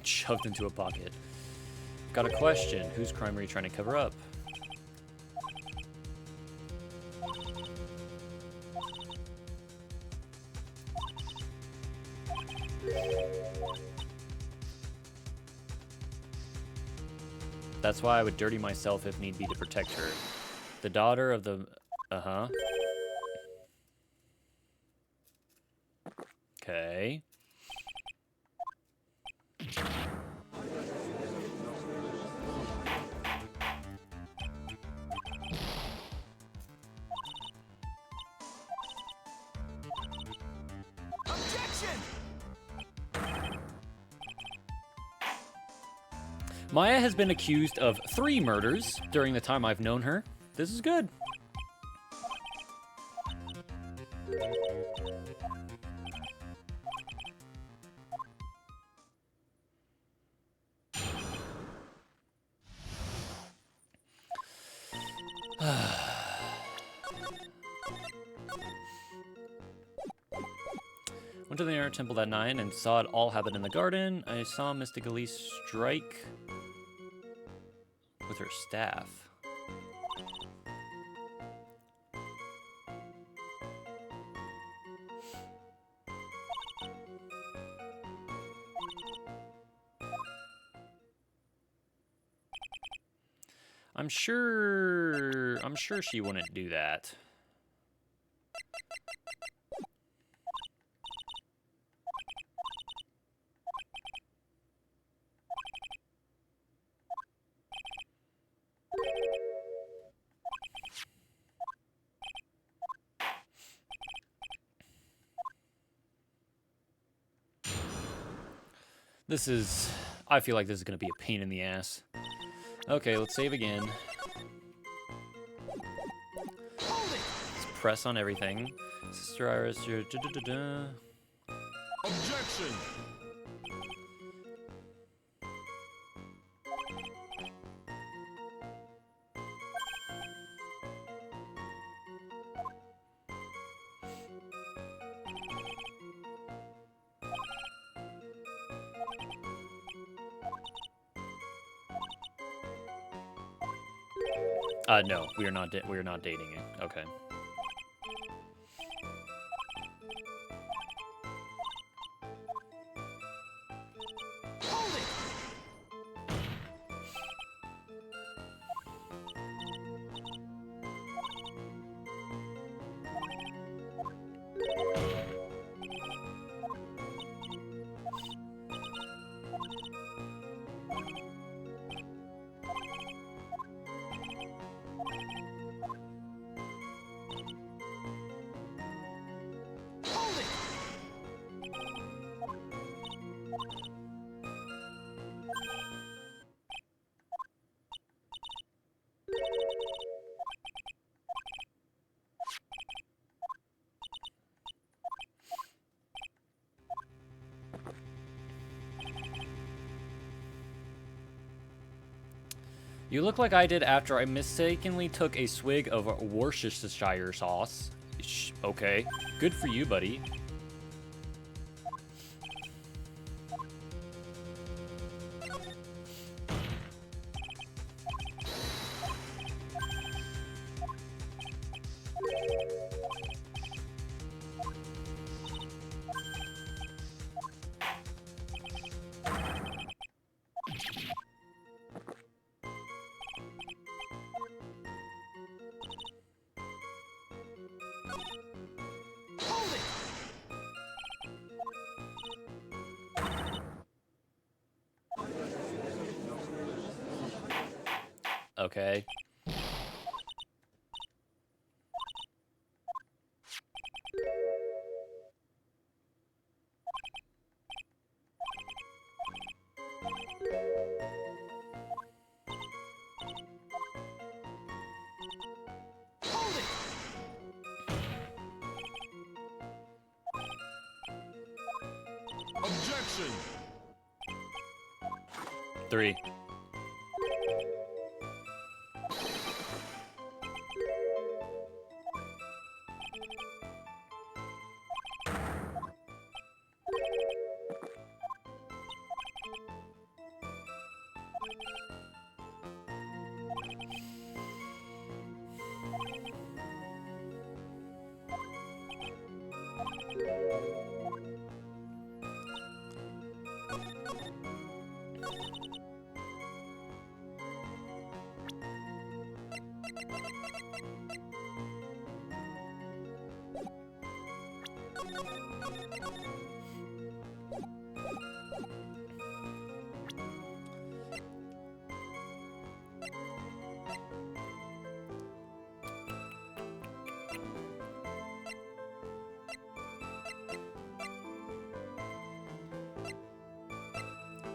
Shoved into a pocket. Got a question. Whose crime are you trying to cover up? That's why I would dirty myself if need be to protect her. The daughter of the... Uh-huh. Okay. Maya has been accused of 3 murders during the time I've known her. This is good. Went to the inner temple that night and saw it all happen in the garden. I saw Mystic Elise strike with her staff. I'm sure she wouldn't do that. I feel like this is going to be a pain in the ass. Okay, let's save again. Let's press on everything. Sister Iris, you're... Objection! No, we are not dating it. Okay. You look like I did after I mistakenly took a swig of Worcestershire sauce. Okay, good for you, buddy. Okay. Objection! 3.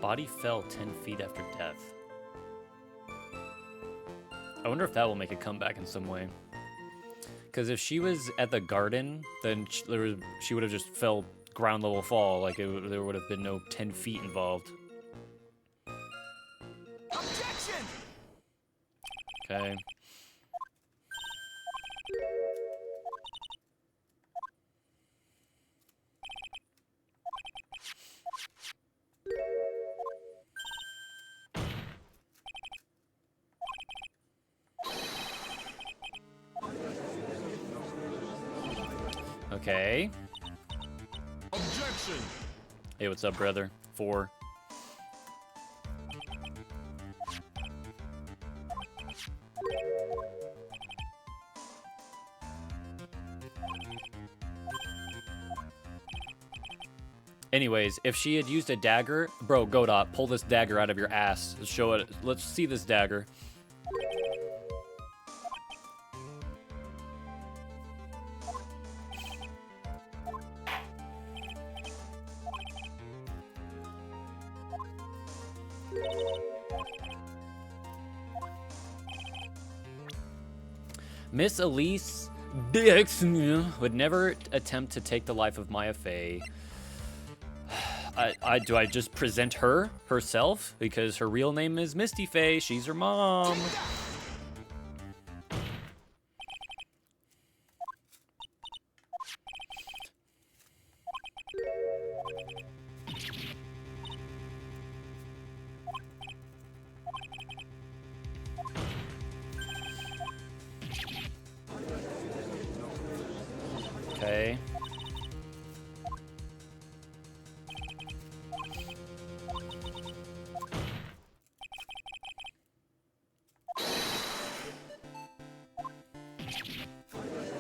Body fell 10 feet after death. I wonder if that will make a comeback in some way. Because if she was at the garden, then she would have just fell ground level fall. Like, there would have been no 10 feet involved. Objection! Okay. Okay. Objection! Hey, what's up, brother? 4. Anyways, if she had used a dagger, bro, Godot, pull this dagger out of your ass. Show it. Let's see this dagger. Miss Elise Dix would never attempt to take the life of Maya Fey. Do I just present her herself? Because her real name is Misty Fey. She's her mom. Okay.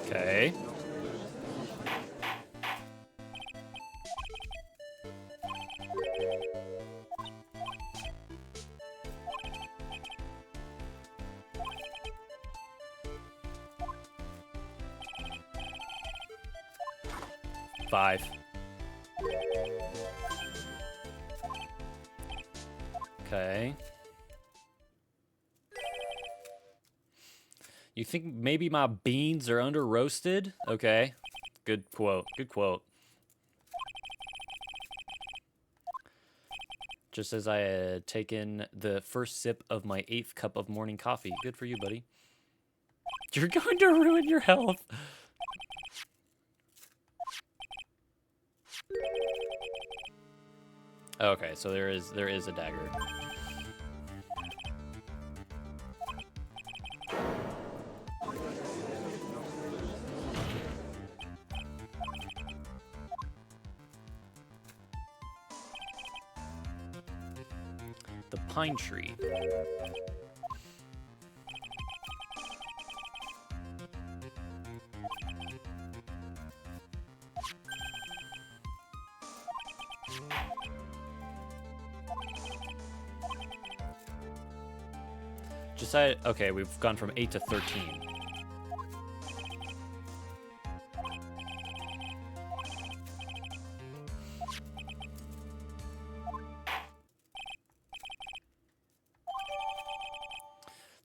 Okay. Five. Okay. You think maybe my beans are under roasted? Okay. Good quote. Good quote. Just as I had taken the first sip of my 8th cup of morning coffee. Good for you, buddy. You're going to ruin your health. Okay, so there is a dagger. The pine tree. Decided. Okay, we've gone from 8 to 13.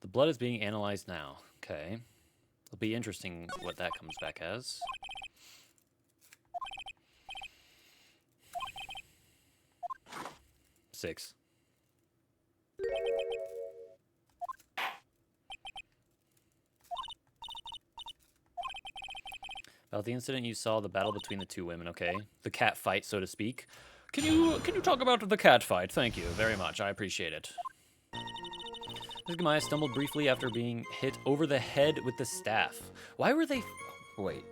The blood is being analyzed now. Okay. It'll be interesting what that comes back as. Six. About the incident you saw, the battle between the two women, okay? The cat fight, so to speak. Can you talk about the cat fight? Thank you very much. I appreciate it. Maya stumbled briefly after being hit over the head with the staff. Why were they... Wait.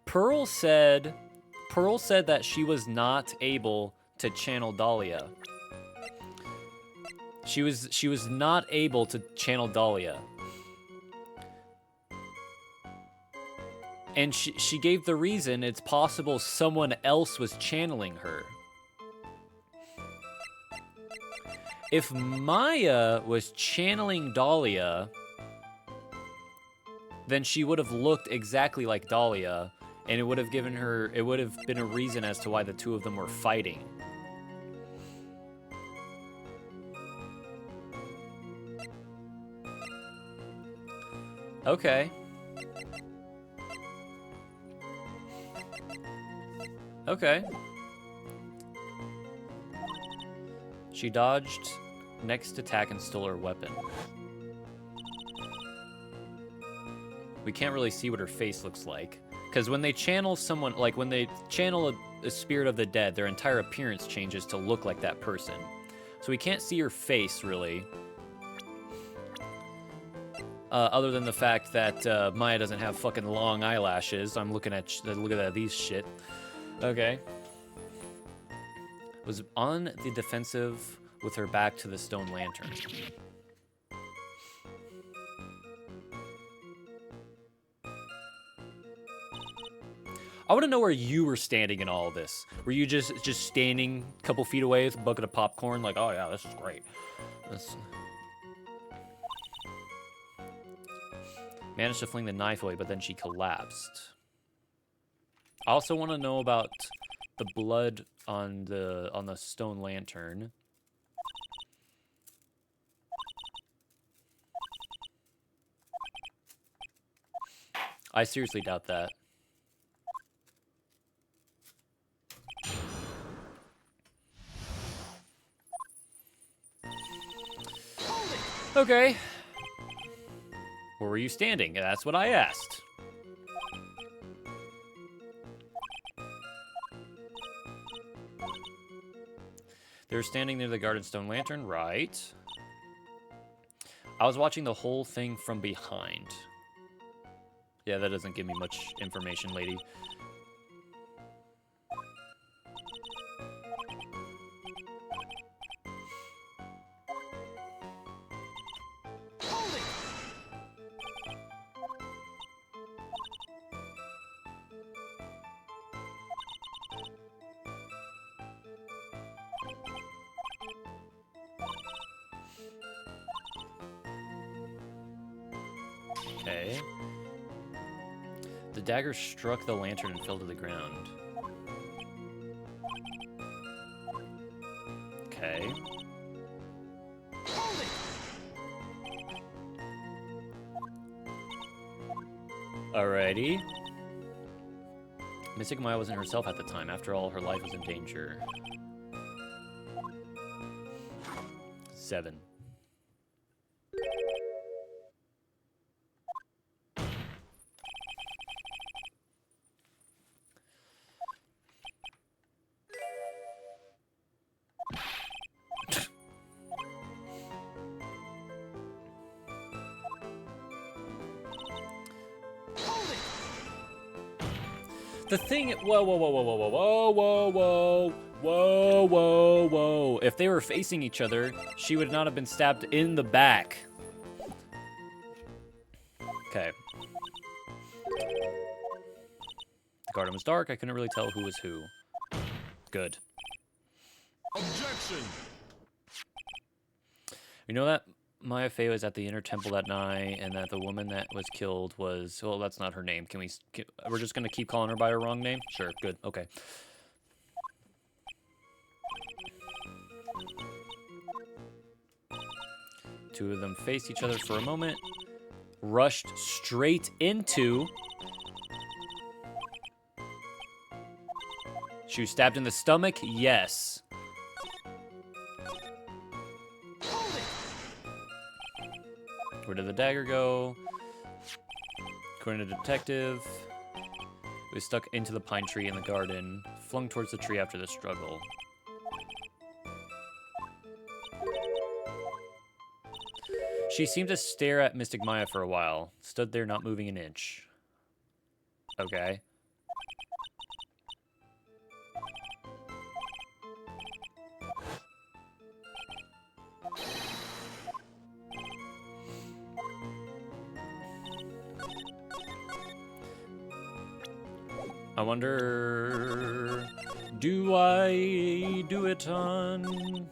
Pearl said that she was not able to channel Dahlia. She was not able to channel Dahlia. And she gave the reason it's possible someone else was channeling her. If Maya was channeling Dahlia, then she would have looked exactly like Dahlia, and it would have been a reason as to why the two of them were fighting. Okay. Okay. She dodged next attack and stole her weapon. We can't really see what her face looks like. Because when they channel someone, like when they channel a spirit of the dead, their entire appearance changes to look like that person. So we can't see her face, really. Other than the fact that Maya doesn't have fucking long eyelashes. I'm looking at these shit. Okay. Was on the defensive with her back to the stone lantern. I want to know where you were standing in all of this. Were you just standing a couple feet away with a bucket of popcorn, like, oh yeah, this is great. Managed to fling the knife away, but then she collapsed. I also want to know about the blood on the stone lantern. I seriously doubt that. Okay. Where were you standing? That's what I asked. They were standing near the garden stone lantern, right? I was watching the whole thing from behind. Yeah, that doesn't give me much information, lady. Okay. The dagger struck the lantern and fell to the ground. Okay. Alrighty. Mystic Maya wasn't herself at the time. After all, her life was in danger. 7. The thing, whoa, whoa, whoa, whoa, whoa, whoa, whoa, whoa, whoa, whoa, whoa. If they were facing each other, she would not have been stabbed in the back. Okay. The garden was dark. I couldn't really tell who was who. Good. Objection! We know that Maya Fey was at the inner temple that night, and that the woman that was killed was... Well, that's not her name. We're just going to keep calling her by her wrong name? Sure, good, okay. Two of them faced each other for a moment. Rushed straight into... She was stabbed in the stomach? Yes. Hold it! Where did the dagger go? According to the detective, it was stuck into the pine tree in the garden, flung towards the tree after the struggle. She seemed to stare at Mystic Maya for a while, stood there not moving an inch. Okay. I wonder, do I do it on...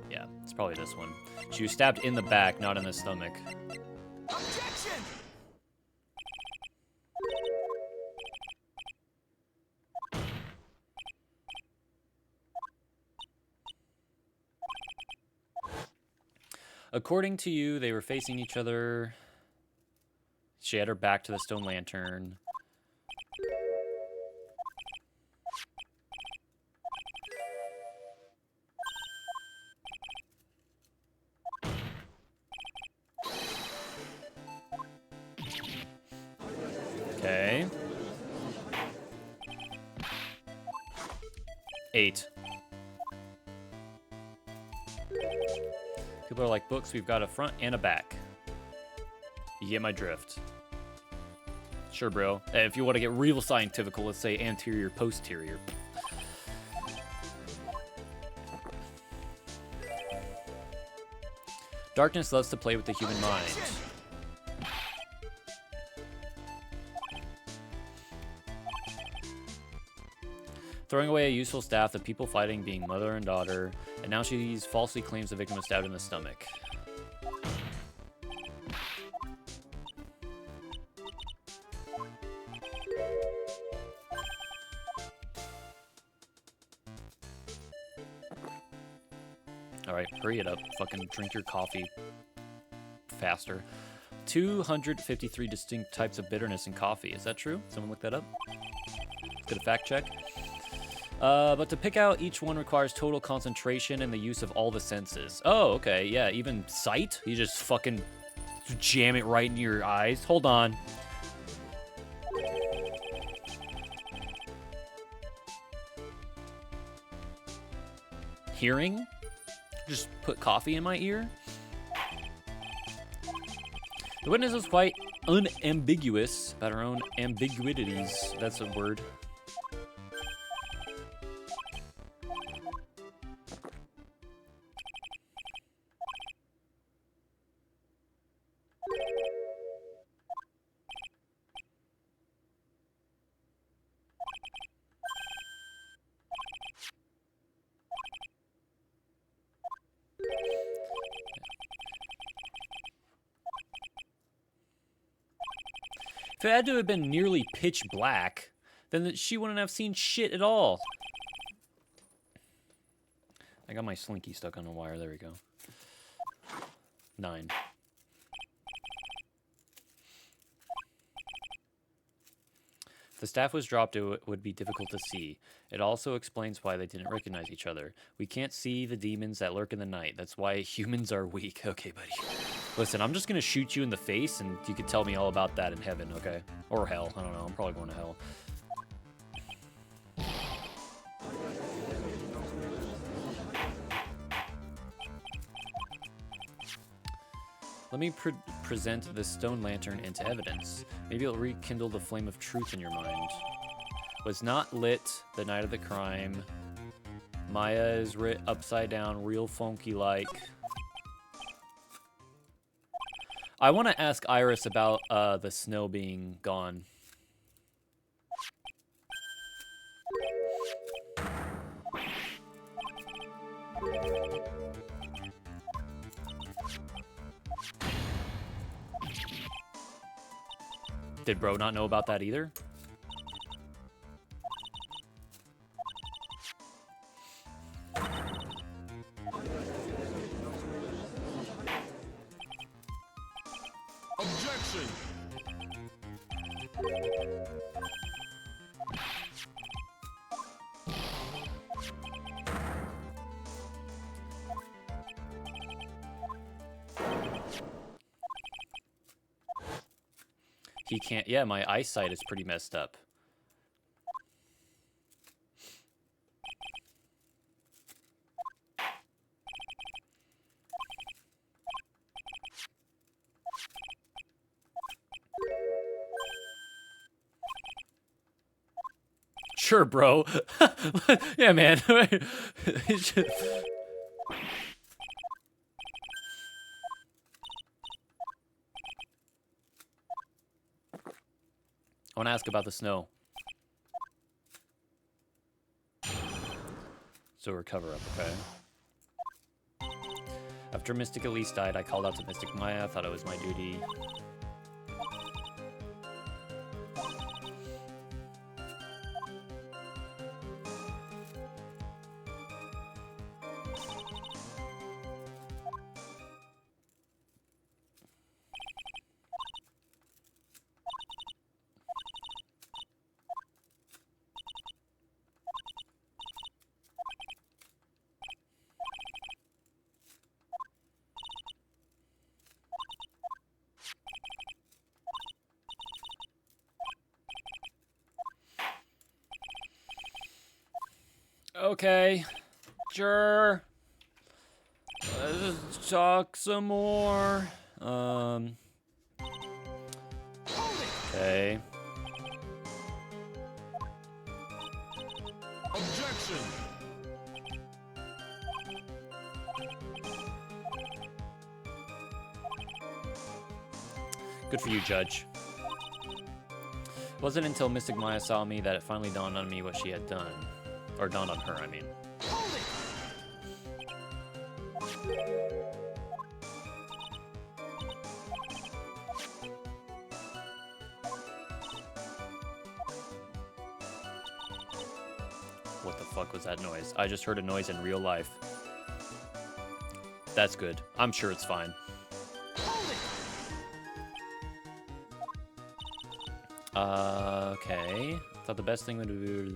Yeah, it's probably this one. She was stabbed in the back, not in the stomach. Objection! According to you, they were facing each other. She had her back to the stone lantern. Okay. 8. People are like, books, we've got a front and a back. You get my drift. Sure, bro. If you want to get real scientific, let's say anterior, posterior. Darkness loves to play with the human mind. Throwing away a useful staff, the people fighting being mother and daughter, and now she falsely claims the victim was stabbed in the stomach. Alright, hurry it up. Fucking drink your coffee faster. 253 distinct types of bitterness in coffee. Is that true? Someone look that up? Let's get a fact check. But to pick out each one requires total concentration and the use of all the senses. Oh, okay, yeah, even sight? You just fucking jam it right into your eyes. Hold on. Hearing? Just put coffee in my ear? The witness was quite unambiguous about her own ambiguities. That's a word. If it had to have been nearly pitch black, then she wouldn't have seen shit at all. I got my slinky stuck on a wire. There we go. 9. If the staff was dropped, it would be difficult to see. It also explains why they didn't recognize each other. We can't see the demons that lurk in the night. That's why humans are weak. Okay, buddy. Listen, I'm just going to shoot you in the face, and you can tell me all about that in heaven, okay? Or hell. I don't know. I'm probably going to hell. Let me present this stone lantern into evidence. Maybe it'll rekindle the flame of truth in your mind. Was not lit the night of the crime. Maya is writ upside down, real funky like. I want to ask Iris about the snow being gone. Did bro not know about that either? Objection! He can't. Yeah, my eyesight is pretty messed up. Sure, bro. Yeah, man. I want to ask about the snow. So recover up, okay? After Mystic Elise died, I called out to Mystic Maya. I thought it was my duty. Okay, sure. Let's talk some more. Okay. Objection! Good for you, Judge. It wasn't until Mystic Maya saw me that it finally dawned on me what she had done. Or dawned on her, I mean. What the fuck was that noise? I just heard a noise in real life. That's good. I'm sure it's fine. Okay. Thought the best thing would be...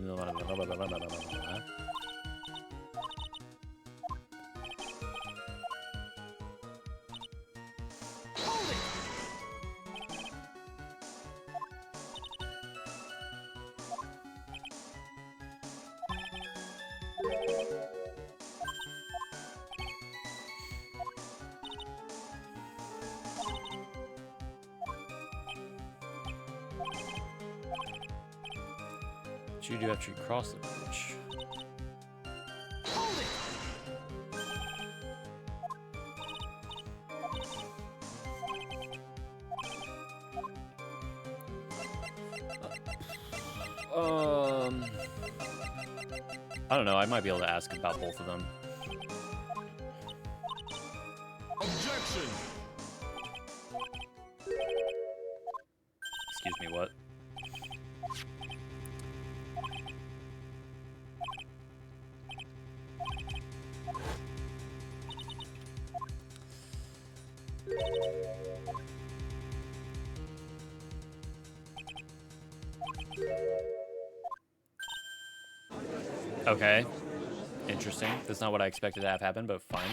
What you do after you cross the bridge? I don't know. I might be able to ask about both of them. Objection! Excuse me, what? Okay. Interesting. That's not what I expected to have happen, but fine.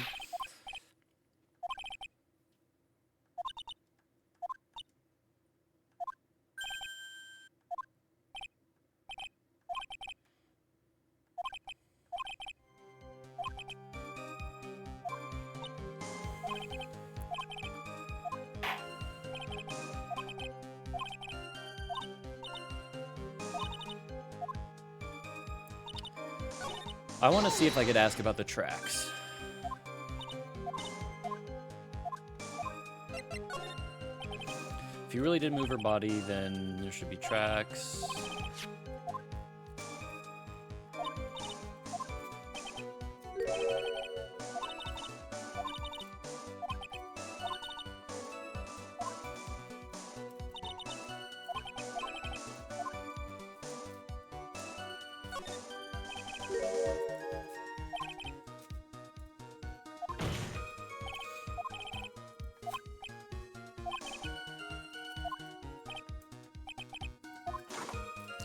I want to see if I could ask about the tracks. you really did move her body, then there should be tracks.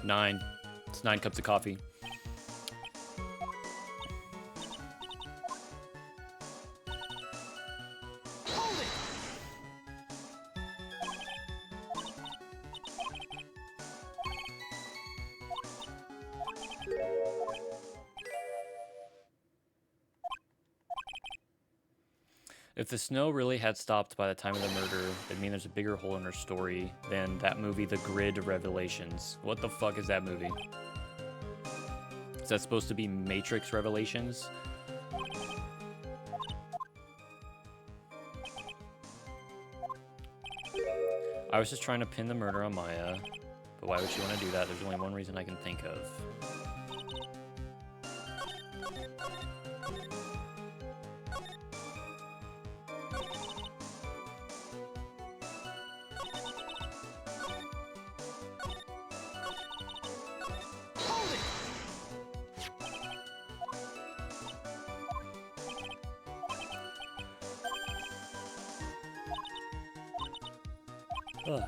Nine. It's 9 cups of coffee. Hold it! If the snow really had stopped by the time of the murder, it'd mean there's a bigger hole in her story than that movie, The Grid Revelations. What the fuck is that movie? Is that supposed to be Matrix Revelations? I was just trying to pin the murder on Maya, but why would she want to do that? There's only one reason I can think of. Ugh.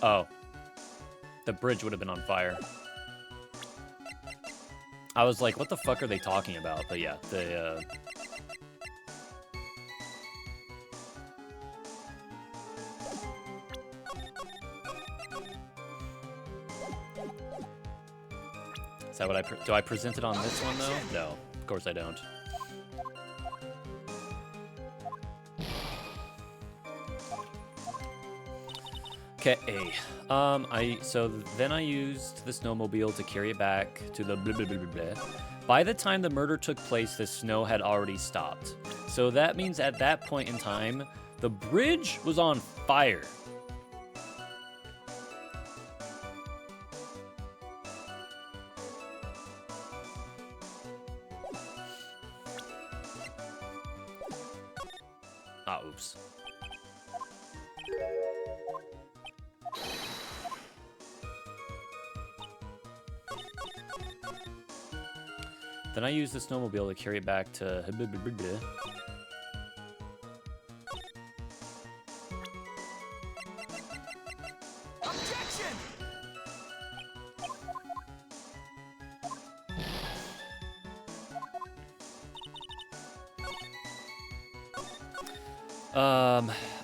Oh. The bridge would have been on fire. I was like, what the fuck are they talking about? But yeah, the, Is that what do I present it on this one, though? No, of course I don't. Okay, so then I used the snowmobile to carry it back to the blah, blah, blah, blah, blah. By the time the murder took place, the snow had already stopped. So that means at that point in time, the bridge was on fire. Ah, oops. Then I used the snowmobile to carry it back to... Objection!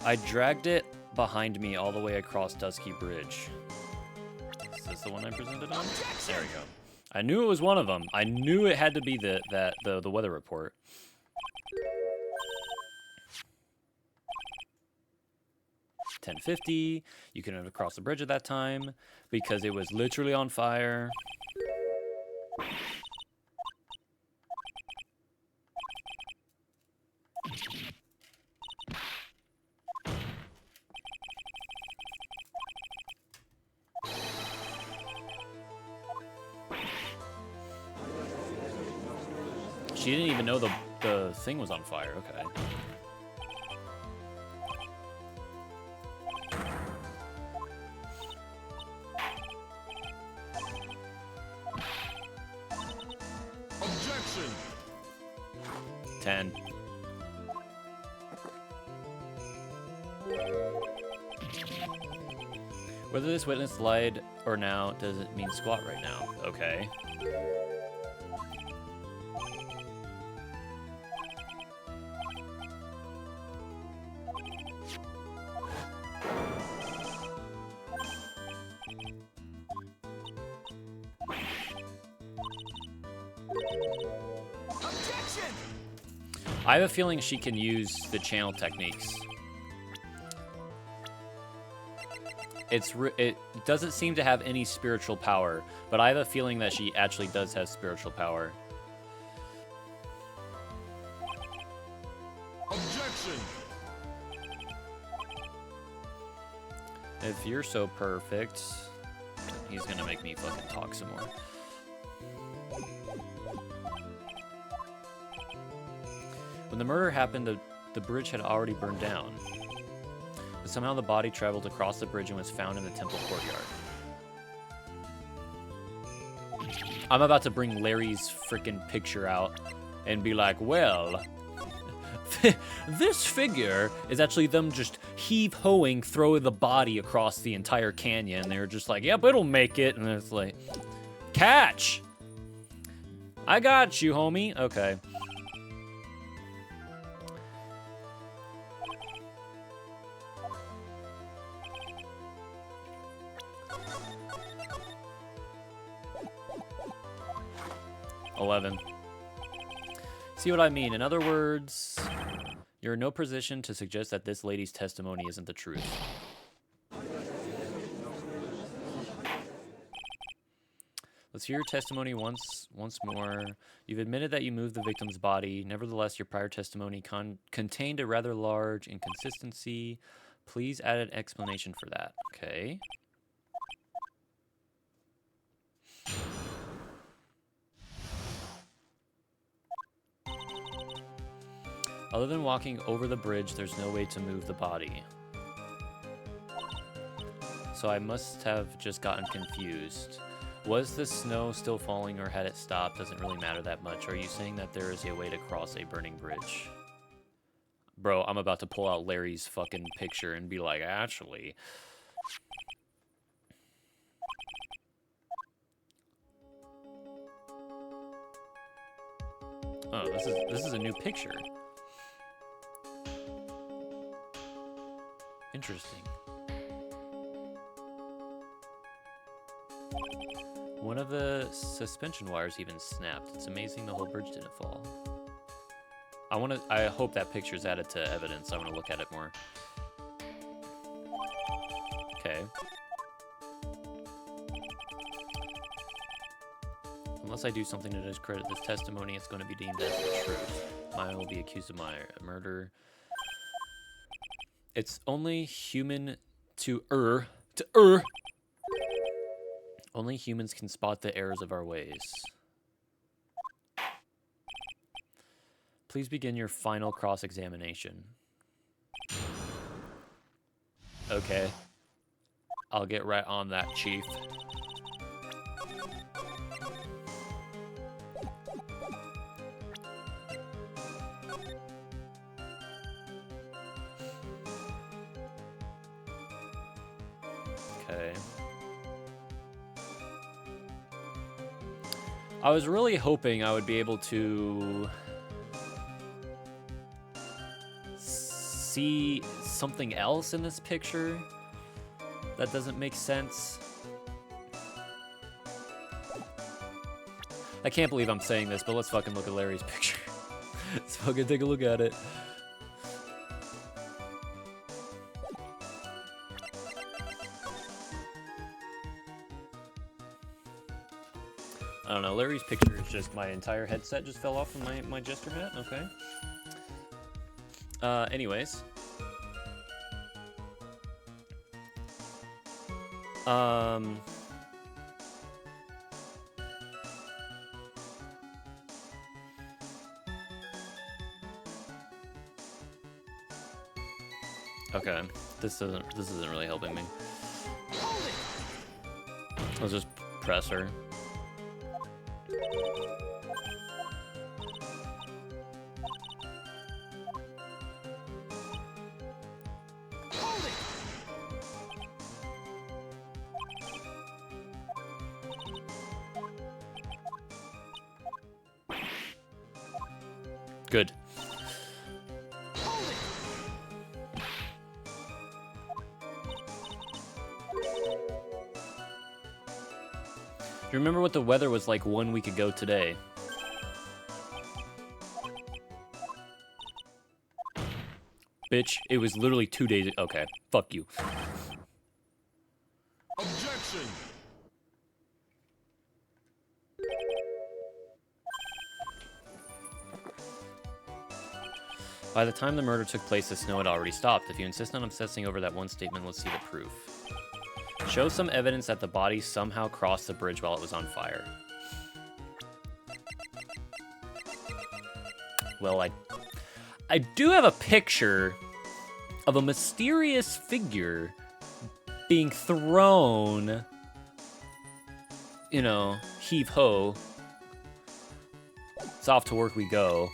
I dragged it behind me all the way across Dusky Bridge. Is this the one I presented on? There we go. I knew it was one of them. I knew it had to be the weather report. $10.50. You couldn't have crossed the bridge at that time because it was literally on fire. She didn't even know the thing was on fire. Okay. Objection! 10. Whether this witness lied or now doesn't mean squat right now. Okay. Objection! I have a feeling she can use the channel techniques. it doesn't seem to have any spiritual power, but I have a feeling that she actually does have spiritual power. Objection! If you're so perfect, he's gonna make me fucking talk some more. When the murder happened, the bridge had already burned down. But somehow the body traveled across the bridge and was found in the temple courtyard. I'm about to bring Larry's freaking picture out and be like, well, this figure is actually them just heave-hoing, throw the body across the entire canyon. They're just like, yep, it'll make it. And it's like, catch! I got you, homie. Okay. See what I mean? In other words, you're in no position to suggest that this lady's testimony isn't the truth. Let's hear your testimony once more. You've admitted that you moved the victim's body. Nevertheless, your prior testimony contained a rather large inconsistency. Please add an explanation for that. Okay. Other than walking over the bridge, there's no way to move the body. So I must have just gotten confused. Was the snow still falling or had it stopped? Doesn't really matter that much. Are you saying that there is a way to cross a burning bridge? Bro, I'm about to pull out Larry's fucking picture and be like, actually... Oh, this is a new picture. Interesting. One of the suspension wires even snapped. It's amazing the whole bridge didn't fall. I hope that picture's added to evidence. I want to look at it more. Okay. Unless I do something to discredit this testimony, it's going to be deemed as the truth. Maya will be accused of my murder. It's only human to err. Only humans can spot the errors of our ways. Please begin your final cross-examination. Okay. I'll get right on that, Chief. Okay. I was really hoping I would be able to see something else in this picture that doesn't make sense. I can't believe I'm saying this, but let's fucking look at Larry's picture. Let's fucking take a look at it. I don't know, Larry's picture is just my entire headset just fell off from my jester hat, okay. Anyways. Okay, this isn't really helping me. I'll just press her. Good. Do you remember what the weather was like 1 week ago today? Bitch, it was literally 2 days. Okay, fuck you. By the time the murder took place, the snow had already stopped. If you insist on obsessing over that one statement, let's see the proof. Show some evidence that the body somehow crossed the bridge while it was on fire. Well, I do have a picture of a mysterious figure being thrown, you know, heave-ho. It's off to work we go.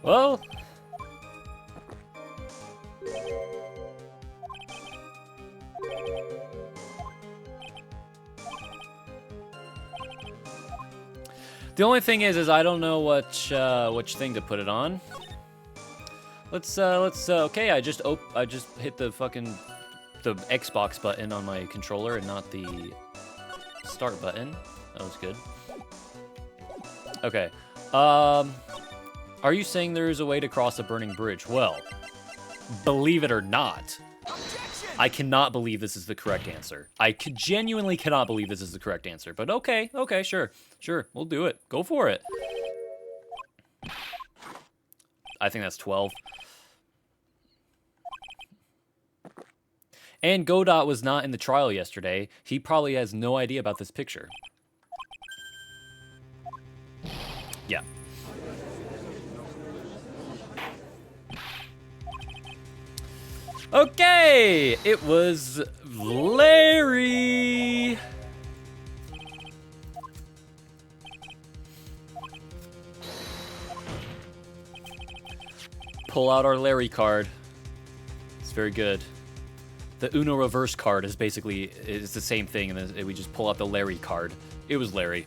Well, the only thing is I don't know which thing to put it on. Let's okay, I just hit the Xbox button on my controller and not the start button. That was good. Okay. Are you saying there is a way to cross a burning bridge? Well, believe it or not, I cannot believe this is the correct answer. I genuinely cannot believe this is the correct answer. But okay, sure, we'll do it. Go for it. I think that's 12. And Godot was not in the trial yesterday. He probably has no idea about this picture. Yeah. Okay, it was Larry. Pull out our Larry card. It's very good. The Uno reverse card is basically it's the same thing, and then we just pull out the Larry card. It was Larry.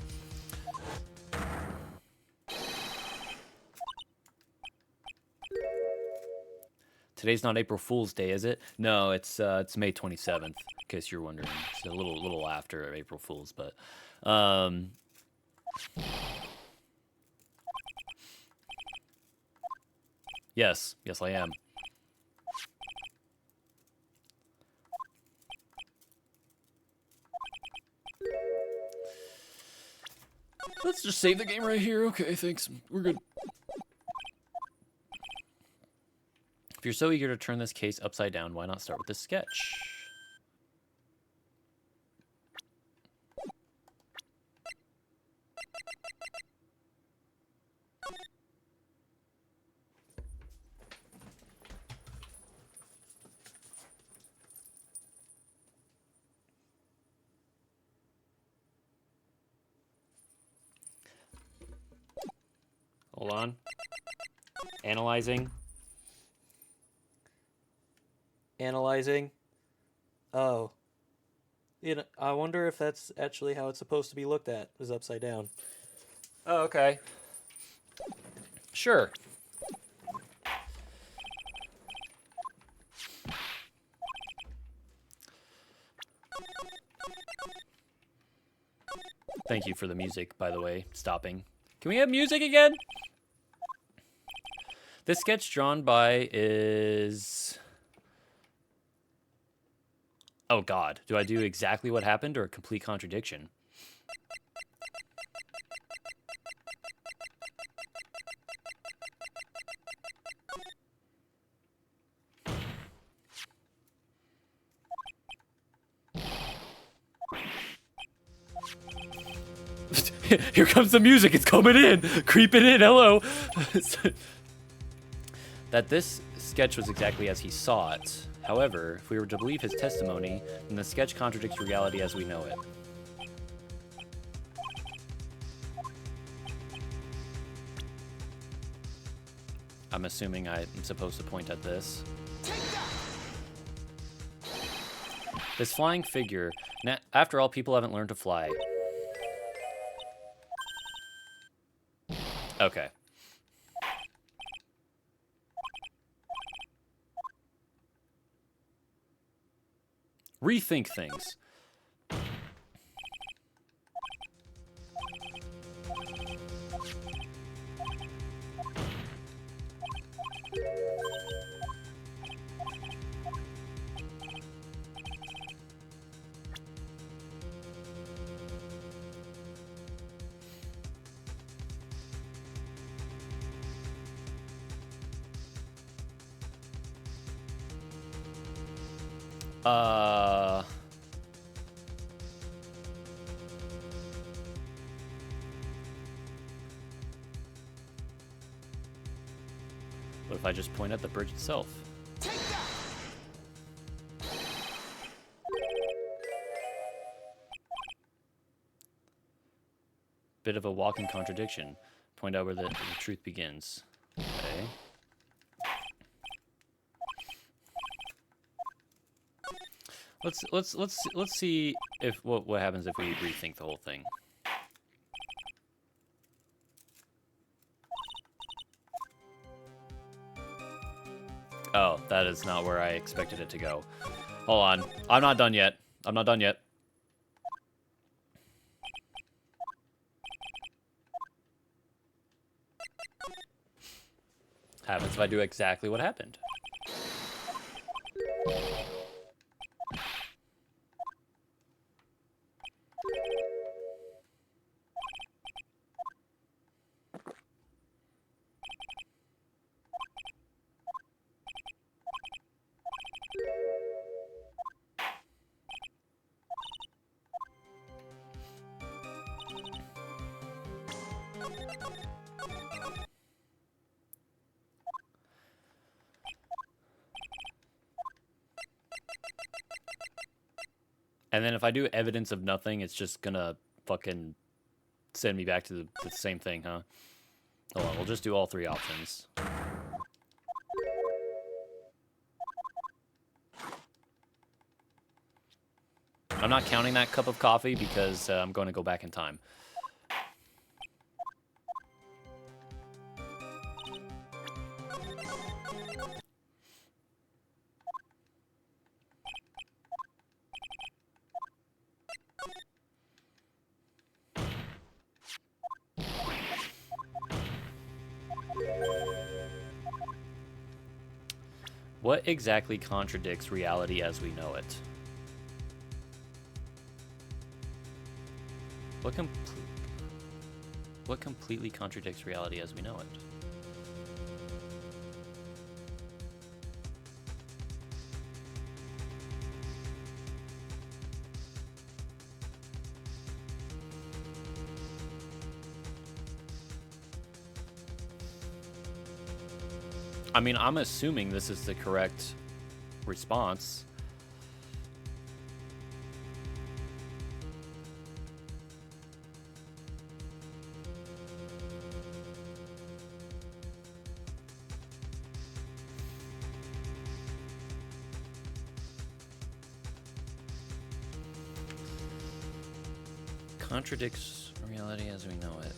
Today's not April Fool's Day, is it? No, it's May 27th, in case you're wondering. It's a little after April Fool's, but yes, I am. Let's just save the game right here. Okay, thanks. We're good. If you're so eager to turn this case upside down, why not start with this sketch? Hold on. Analyzing. Oh. You know, I wonder if that's actually how it's supposed to be looked at, is upside down. Oh, okay. Sure. Thank you for the music, by the way, stopping. Can we have music again? This sketch drawn by is... Oh god, do I do exactly what happened or a complete contradiction? Here comes the music, it's coming in! Creeping in, hello! That this sketch was exactly as he saw it. However, if we were to believe his testimony, then the sketch contradicts reality as we know it. I'm assuming I'm supposed to point at this. This flying figure. After all, people haven't learned to fly. Okay. Rethink things. What if I just point at the bridge itself? Take that! Bit of a walking contradiction. Point out where the truth begins. Okay. Let's see if what happens if we rethink the whole thing. Oh, that is not where I expected it to go. Hold on. I'm not done yet. I'm not done yet. Happens if I do exactly what happened. And then if I do evidence of nothing, it's just gonna fucking send me back to the same thing, huh? Hold on, we'll just do all three options. I'm not counting that cup of coffee because I'm going to go back in time. What exactly contradicts reality as we know it? What completely contradicts reality as we know it? I mean, I'm assuming this is the correct response. Contradicts reality as we know it.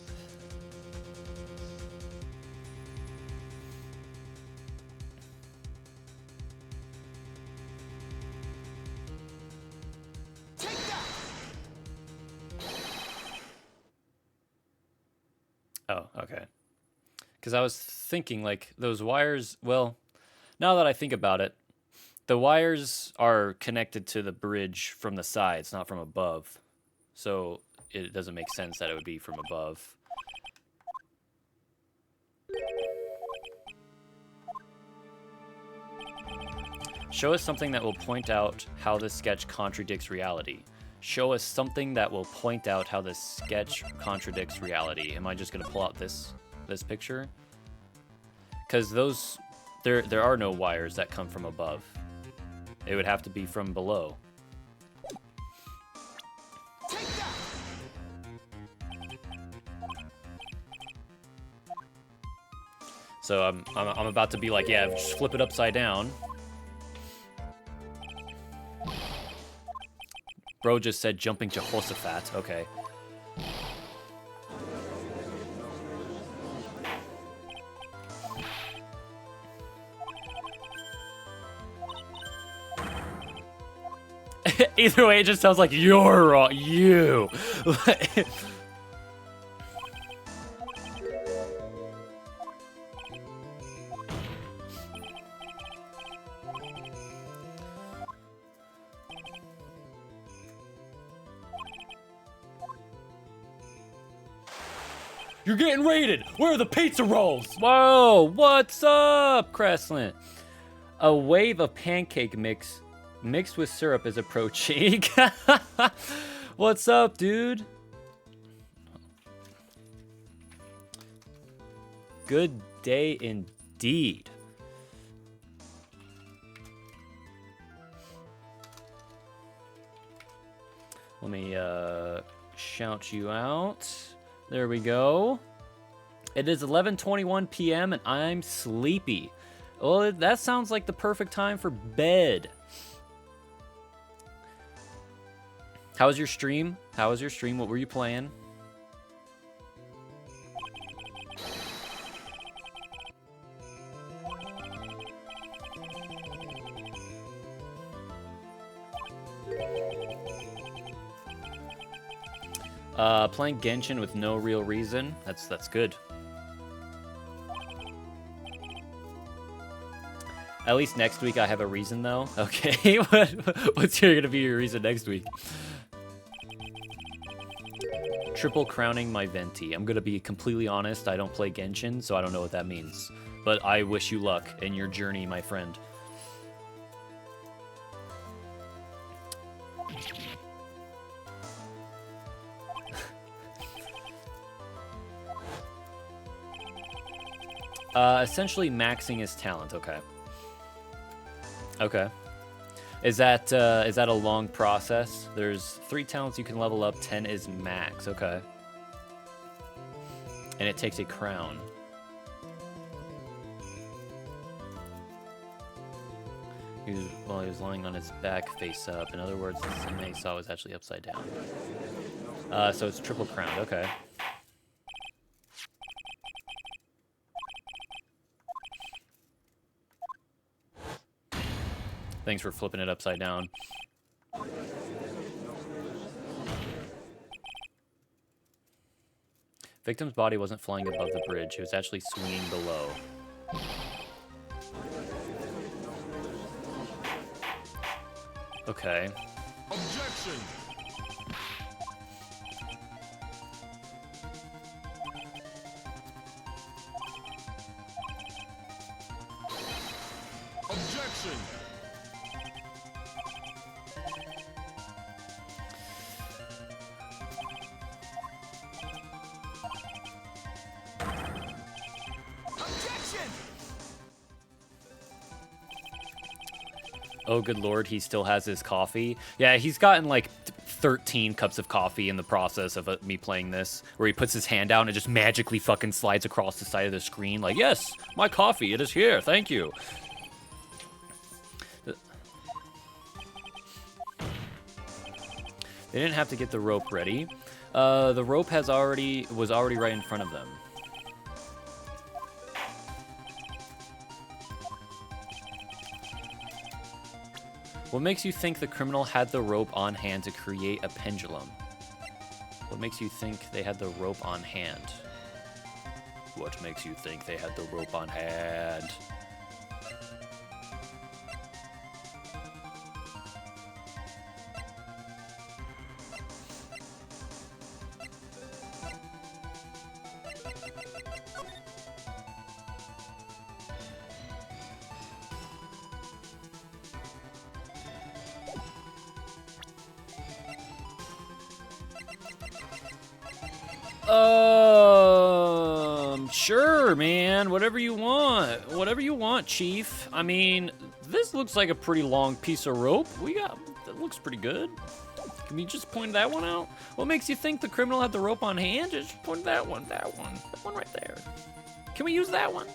Oh, okay. Because I was thinking, like, those wires, well, now that I think about it, the wires are connected to the bridge from the sides, not from above. So it doesn't make sense that it would be from above. Show us something that will point out how this sketch contradicts reality. Show us something that will point out how this sketch contradicts reality. Am I just going to pull out this picture? Because those, there are no wires that come from above. It would have to be from below. So I'm about to be like, yeah, just flip it upside down. Bro just said jumping Jehoshaphat. Okay. Either way, it just sounds like you're wrong. You. You're getting raided! Where are the pizza rolls? Whoa, what's up, Crescent? A wave of pancake mix Mixed with syrup is a pro cheek. What's up, dude? Good day indeed. Let me shout you out. There we go. It is 11:21 p.m. and I'm sleepy. Well, that sounds like the perfect time for bed. How was your stream? How was your stream? What were you playing? Playing Genshin with no real reason. That's good. At least next week I have a reason though. Okay, what's gonna be your reason next week? Triple crowning my venti. I'm gonna be completely honest. I don't play Genshin, so I don't know what that means. But I wish you luck in your journey, my friend. Essentially maxing his talent. Okay. Okay. Is that a long process? There's 3 talents you can level up. 10 is max. Okay. And it takes a crown. He was lying on his back, face up. In other words, the thing he saw was actually upside down. So it's triple crowned. Okay. Thanks for flipping it upside down. Victim's body wasn't flying above the bridge. It was actually swinging below. Okay. Objection! Objection! Oh, good lord, he still has his coffee. Yeah, he's gotten like 13 cups of coffee in the process of me playing this, where he puts his hand out and it just magically fucking slides across the side of the screen like, yes, my coffee, it is here, thank you. They didn't have to get the rope ready. The rope was already right in front of them. What makes you think the criminal had the rope on hand to create a pendulum? What makes you think they had the rope on hand? What makes you think they had the rope on hand? Sure, man. Whatever you want. Whatever you want, Chief. I mean, this looks like a pretty long piece of rope. That looks pretty good. Can we just point that one out? What makes you think the criminal had the rope on hand? Just point that one right there. Can we use that one?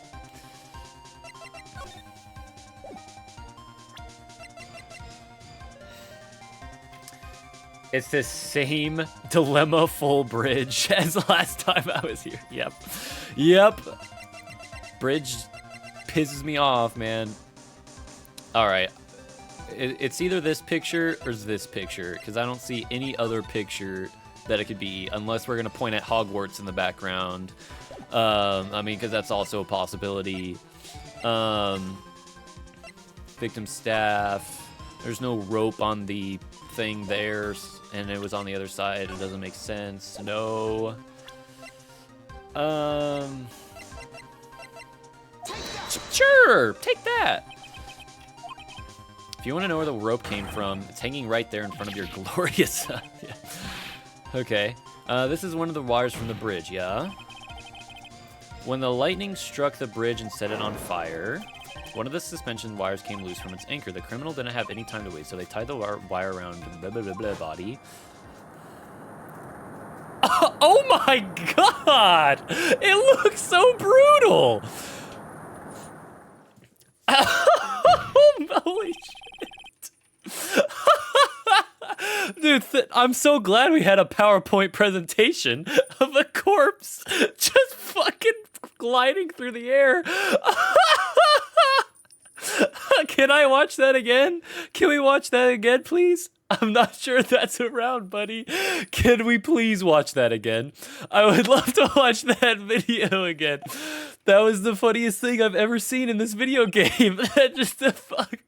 It's the same dilemma full bridge as the last time I was here. Yep. Yep. Bridge pisses me off, man. Alright. It's either this picture or this picture, because I don't see any other picture that it could be, unless we're going to point at Hogwarts in the background. I mean, because that's also a possibility. Victim staff. There's no rope on the thing there, and it was on the other side. It doesn't make sense. No. Sure, take that. If you want to know where the rope came from, it's hanging right there in front of your glorious... yeah. Okay. This is one of the wires from the bridge, yeah? When the lightning struck the bridge and set it on fire, one of the suspension wires came loose from its anchor. The criminal didn't have any time to wait, so they tied the wire around blah, blah, blah, blah, body. Oh my god! It looks so brutal! Holy shit. Dude, I'm so glad we had a PowerPoint presentation of a corpse just fucking gliding through the air. Can I watch that again? Can we watch that again, please? I'm not sure that's around, buddy. Can we please watch that again? I would love to watch that video again. That was the funniest thing I've ever seen in this video game. Just the fuck.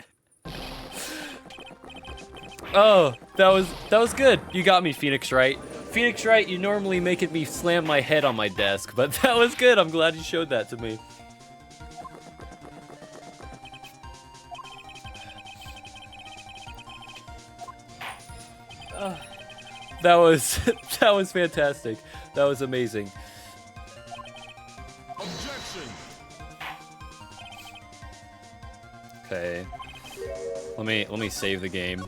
Oh, that was good. You got me, Phoenix Wright. Phoenix Wright, you normally make me slam my head on my desk, but that was good. I'm glad you showed that to me. That was fantastic. That was amazing. Objection. Okay. Let me save the game.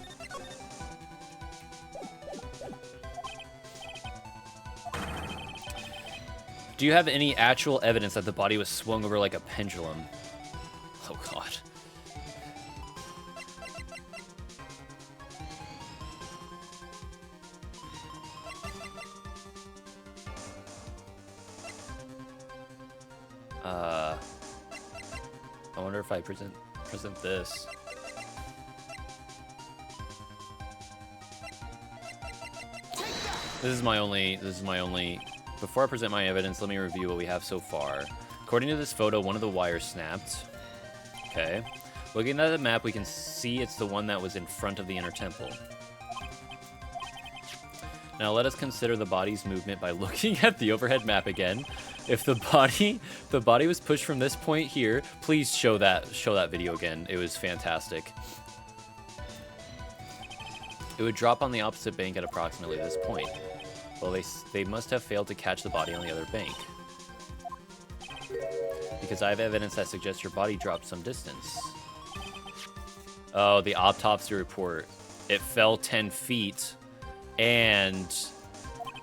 Do you have any actual evidence that the body was swung over like a pendulum? Oh god. I wonder if I present this. This is my only, before I present my evidence, let me review what we have so far. According to this photo, one of the wires snapped. Okay. Looking at the map, we can see it's the one that was in front of the inner temple. Now let us consider the body's movement by looking at the overhead map again. If the body was pushed from this point here, please show that video again. It was fantastic. It would drop on the opposite bank at approximately this point. Well, they must have failed to catch the body on the other bank. Because I have evidence that suggests your body dropped some distance. Oh, the autopsy report. It fell 10 feet. And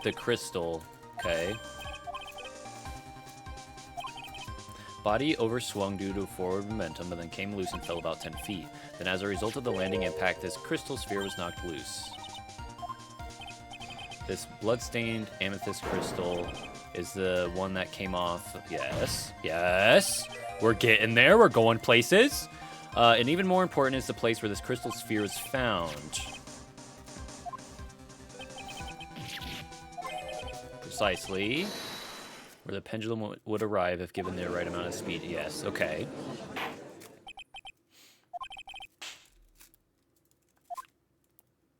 the crystal. Okay. Body overswung due to forward momentum, and then came loose and fell about 10 feet. Then as a result of the landing impact, this crystal sphere was knocked loose. This blood-stained amethyst crystal is the one that came off. Yes, yes. We're getting there. We're going places. And even more important is the place where this crystal sphere was found. Precisely. Where the pendulum would arrive if given the right amount of speed. Yes, okay.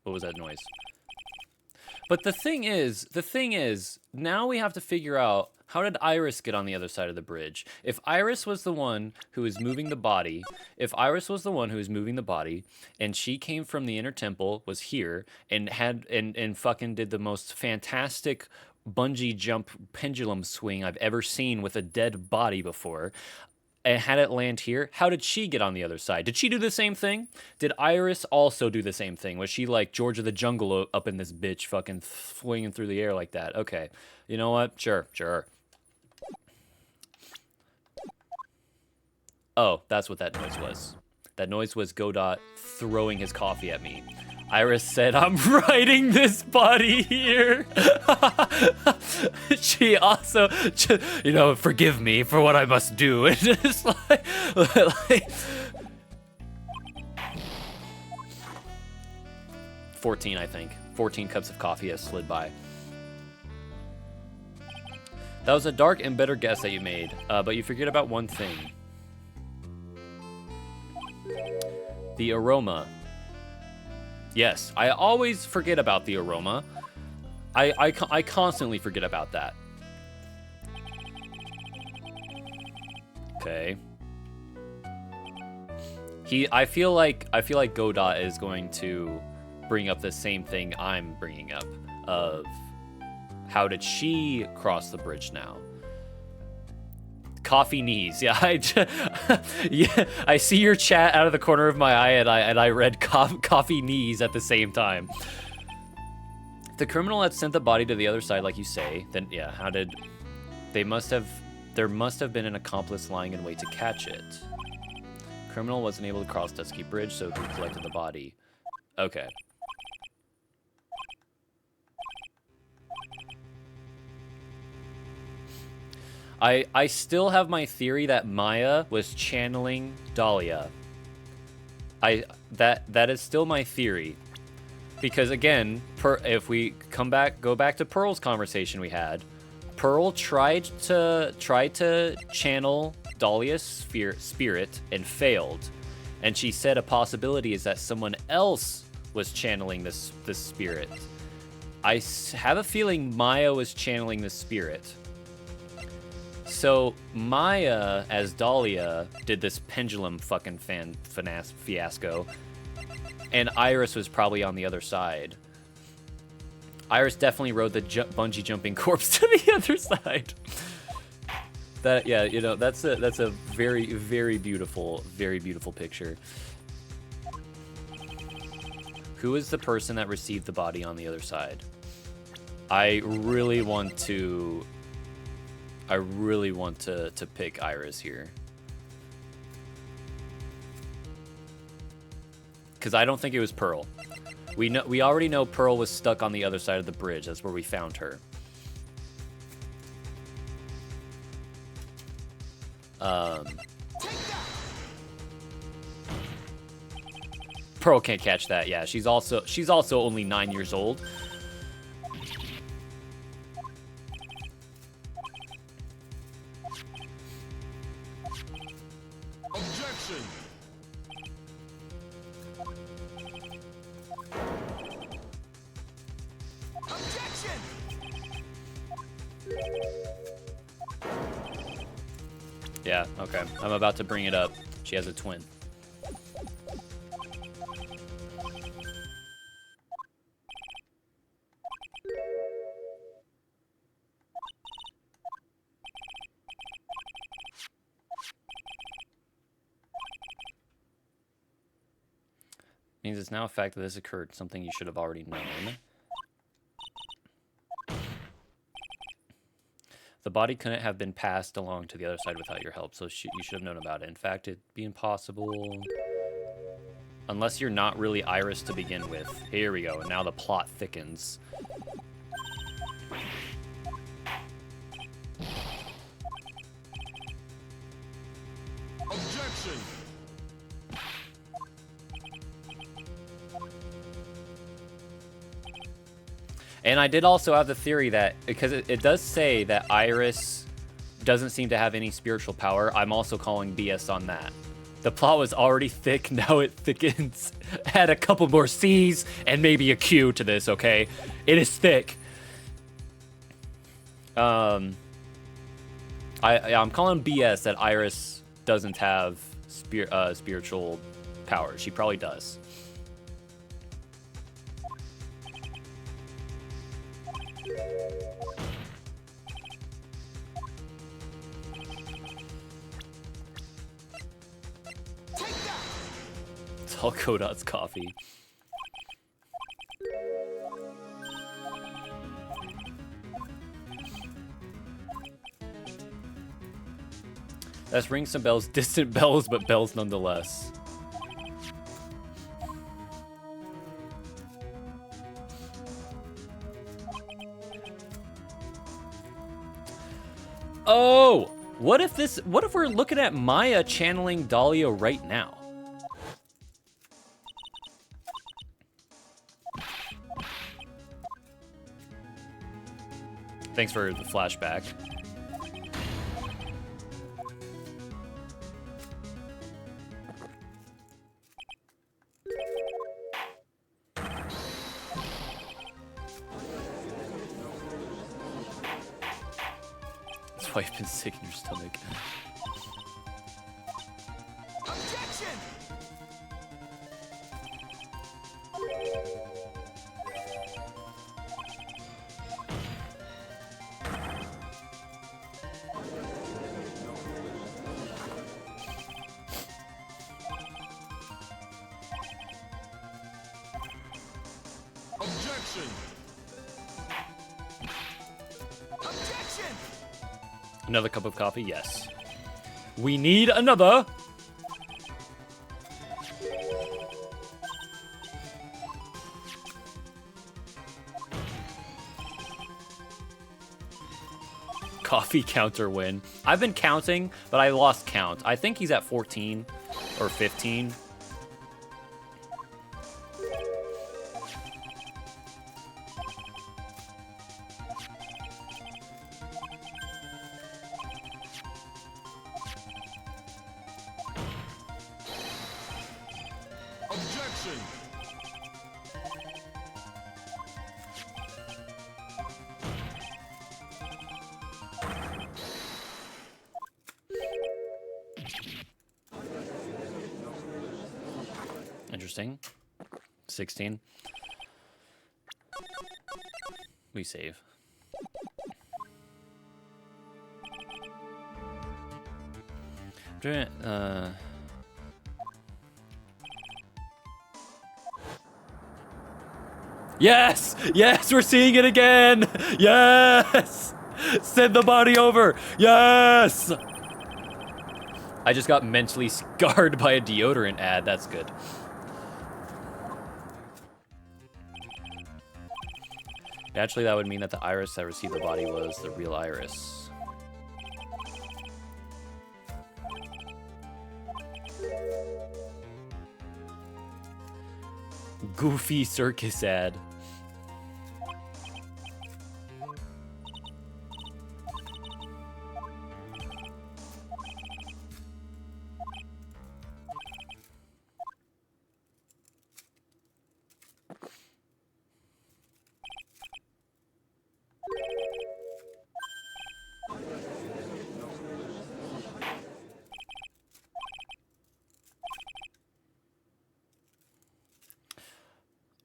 What was that noise? But the thing is, now we have to figure out, how did Iris get on the other side of the bridge? If Iris was the one who was moving the body, and she came from the inner temple, was here, and fucking did the most fantastic bungee jump pendulum swing I've ever seen with a dead body before, and had it land here, how did she get on the other side? Did she do the same thing? Did Iris also do the same thing? Was she like George of the Jungle up in this bitch fucking swinging through the air like that? Okay. You know what? Sure. Oh, that's what that noise was. That noise was Godot throwing his coffee at me. Iris said, I'm riding this body here. She also, you know, forgive me for what I must do. It's just like 14, I think. 14 cups of coffee has slid by. That was a dark and bitter guess that you made, but you forget about one thing. The aroma. Yes, I always forget about the aroma. I constantly forget about that. Okay. I feel like Godot is going to bring up the same thing I'm bringing up of how did she cross the bridge now? Coffee knees. Yeah, yeah, I see your chat out of the corner of my eye, and I read coffee knees at the same time. If the criminal had sent the body to the other side, like you say, then yeah, how did there must have been an accomplice lying in wait to catch it. Criminal wasn't able to cross Dusky Bridge, so he collected the body. Okay. I still have my theory that Maya was channeling Dahlia. That is still my theory. Because again, if we go back to Pearl's conversation we had, Pearl tried to channel Dahlia's spirit and failed. And she said a possibility is that someone else was channeling this spirit. I have a feeling Maya was channeling the spirit. So Maya, as Dahlia, did this pendulum fucking fiasco, and Iris was probably on the other side. Iris definitely rode the bungee jumping corpse to the other side. That, yeah, you know, that's a very, very beautiful picture. Who is the person that received the body on the other side? I really want to pick Iris here. Because I don't think it was Pearl. We already know Pearl was stuck on the other side of the bridge. That's where we found her. Pearl can't catch that. Yeah, she's also only 9 years old. Objection. Objection! Yeah, okay. I'm about to bring it up. She has a twin. Means it's now a fact that this occurred, something you should have already known. The body couldn't have been passed along to the other side without your help, so you should have known about it. In fact, it'd be impossible. Unless you're not really Iris to begin with. Here we go, and now the plot thickens. Objection. And I did also have the theory that, because it does say that Iris doesn't seem to have any spiritual power, I'm also calling BS on that. The plot was already thick, now it thickens. Add a couple more C's and maybe a Q to this, okay? It is thick. I'm calling BS that Iris doesn't have spiritual power. She probably does. It's all Kodot's coffee. That's ring some bells, distant bells, but bells nonetheless. Oh, what if we're looking at Maya channeling Dahlia right now? Thanks for the flashback. That's why you've been sick in your stomach. Objection! Objection! Objection! Another cup of coffee? Yes. We need another. Coffee counter win. I've been counting, but I lost count. I think he's at 14 or 15. Objection! Interesting. 16. We save. Yes! Yes, we're seeing it again! Yes! Send the body over! Yes! I just got mentally scarred by a deodorant ad. That's good. Naturally, that would mean that the iris that received the body was the real iris. Goofy circus ad.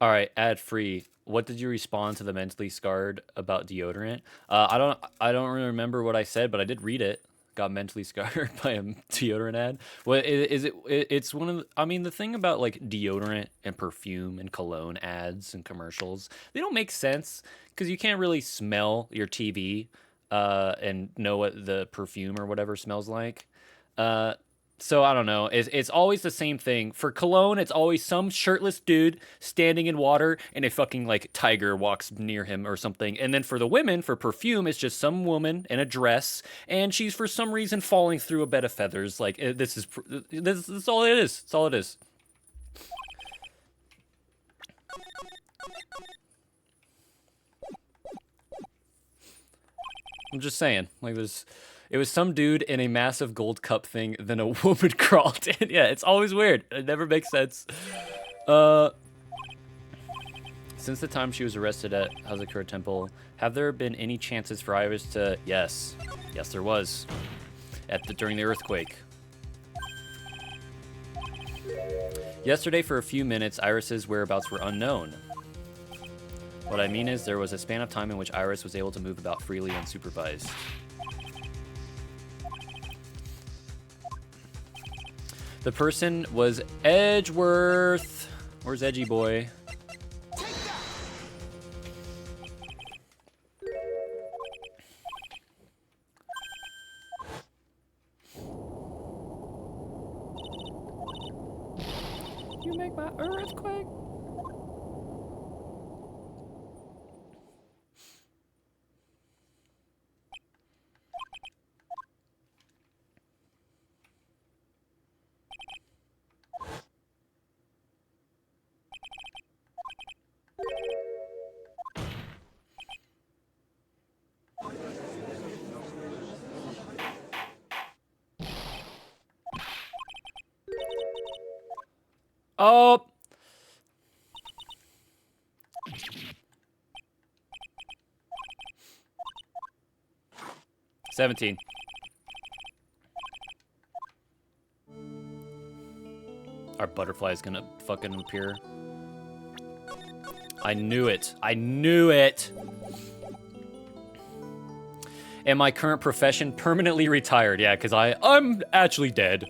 All right, ad free. What did you respond to the mentally scarred about deodorant? I don't really remember what I said, but I did read it. Got mentally scarred by a deodorant ad. What is it? It's one of the, I mean, the thing about like deodorant and perfume and cologne ads and commercials, they don't make sense because you can't really smell your TV and know what the perfume or whatever smells like. So I don't know. It's always the same thing. For cologne, it's always some shirtless dude standing in water and a fucking like tiger walks near him or something. And then for the women, for perfume, it's just some woman in a dress and she's for some reason falling through a bed of feathers. Like this is all it is. That's all it is. I'm just saying. Like it was some dude in a massive gold cup thing, then a woman crawled in. Yeah, it's always weird. It never makes sense. Since the time she was arrested at Hazakura Temple, have there been any chances for Iris to... Yes. Yes, there was. During the earthquake. Yesterday, for a few minutes, Iris's whereabouts were unknown. What I mean is, there was a span of time in which Iris was able to move about freely unsupervised. The person was Edgeworth. Where's Edgy Boy? You make my earthquake. Oh. $17. Our butterfly is gonna fucking appear. I knew it. I knew it. And my current profession permanently retired. Yeah, because I'm actually dead.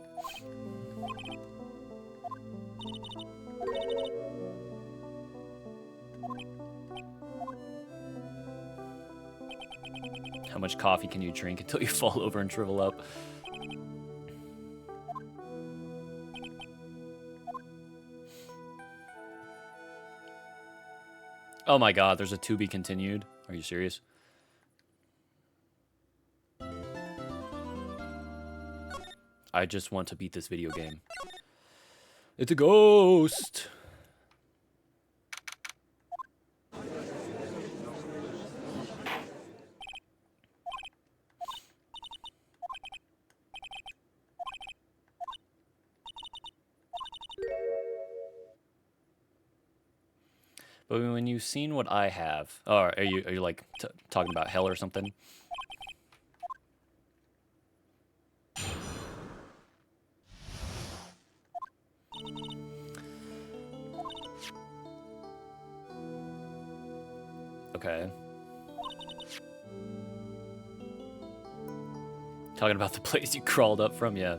How much coffee can you drink until you fall over and shrivel up? Oh my god, there's a to be continued. Are you serious? I just want to beat this video game. It's a ghost! But when you've seen what I have, or are you like talking about hell or something? Okay. Talking about the place you crawled up from, yeah.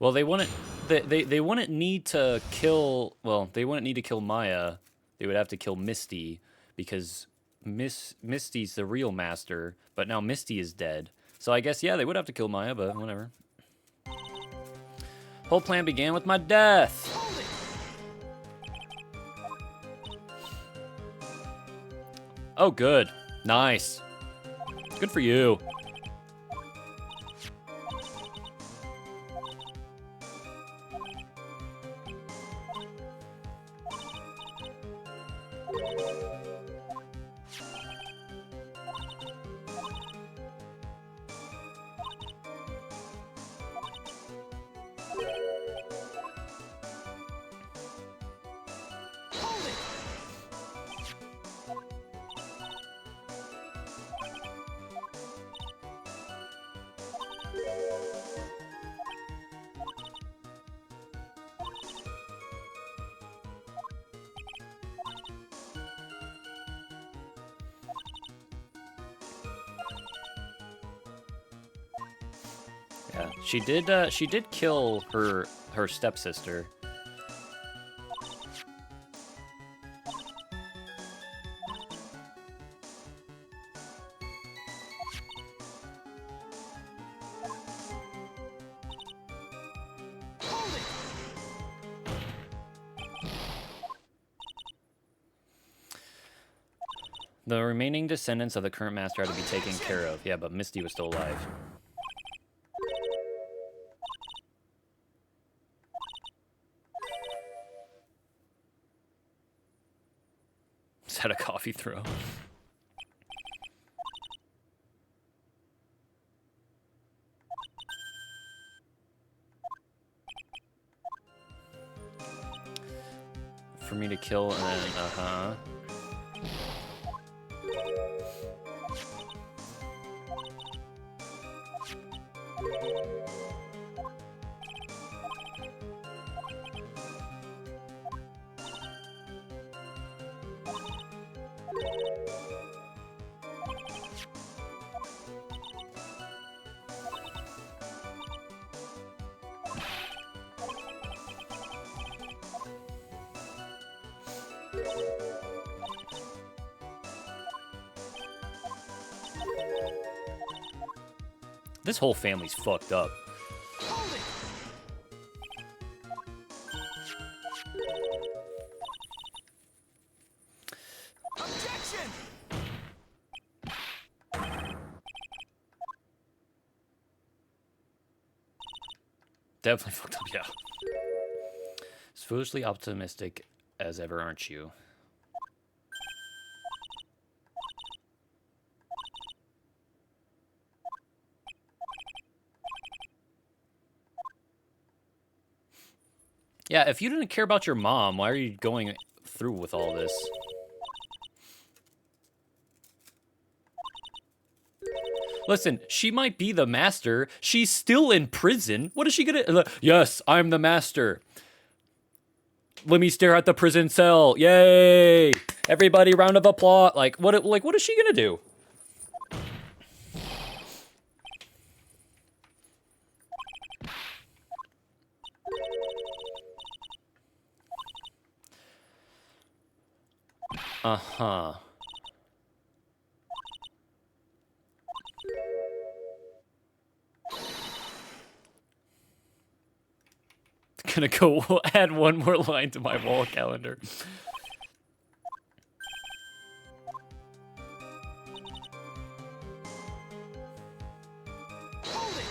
Well, they wouldn't. They wouldn't need to kill. Well, they wouldn't need to kill Maya. They would have to kill Misty because Misty's the real master. But now Misty is dead. So I guess yeah, they would have to kill Maya. But whatever. Whole plan began with my death. Oh, good. Nice. Good for you. Yeah, she did kill her stepsister. The remaining descendants of the current master had to be taken care of. Yeah, but Misty was still alive. Is that a coffee throw? For me to kill and then, uh-huh. This whole family's fucked up. Objection! Definitely fucked up, yeah. As foolishly optimistic as ever, aren't you? Yeah, if you didn't care about your mom, why are you going through with all this? Listen, she might be the master. She's still in prison. What is she gonna... Yes, I'm the master. Let me stare at the prison cell. Yay! Everybody, round of applause. Like, what is she gonna do? Uh-huh. Gonna go add one more line to my wall calendar. Hold it!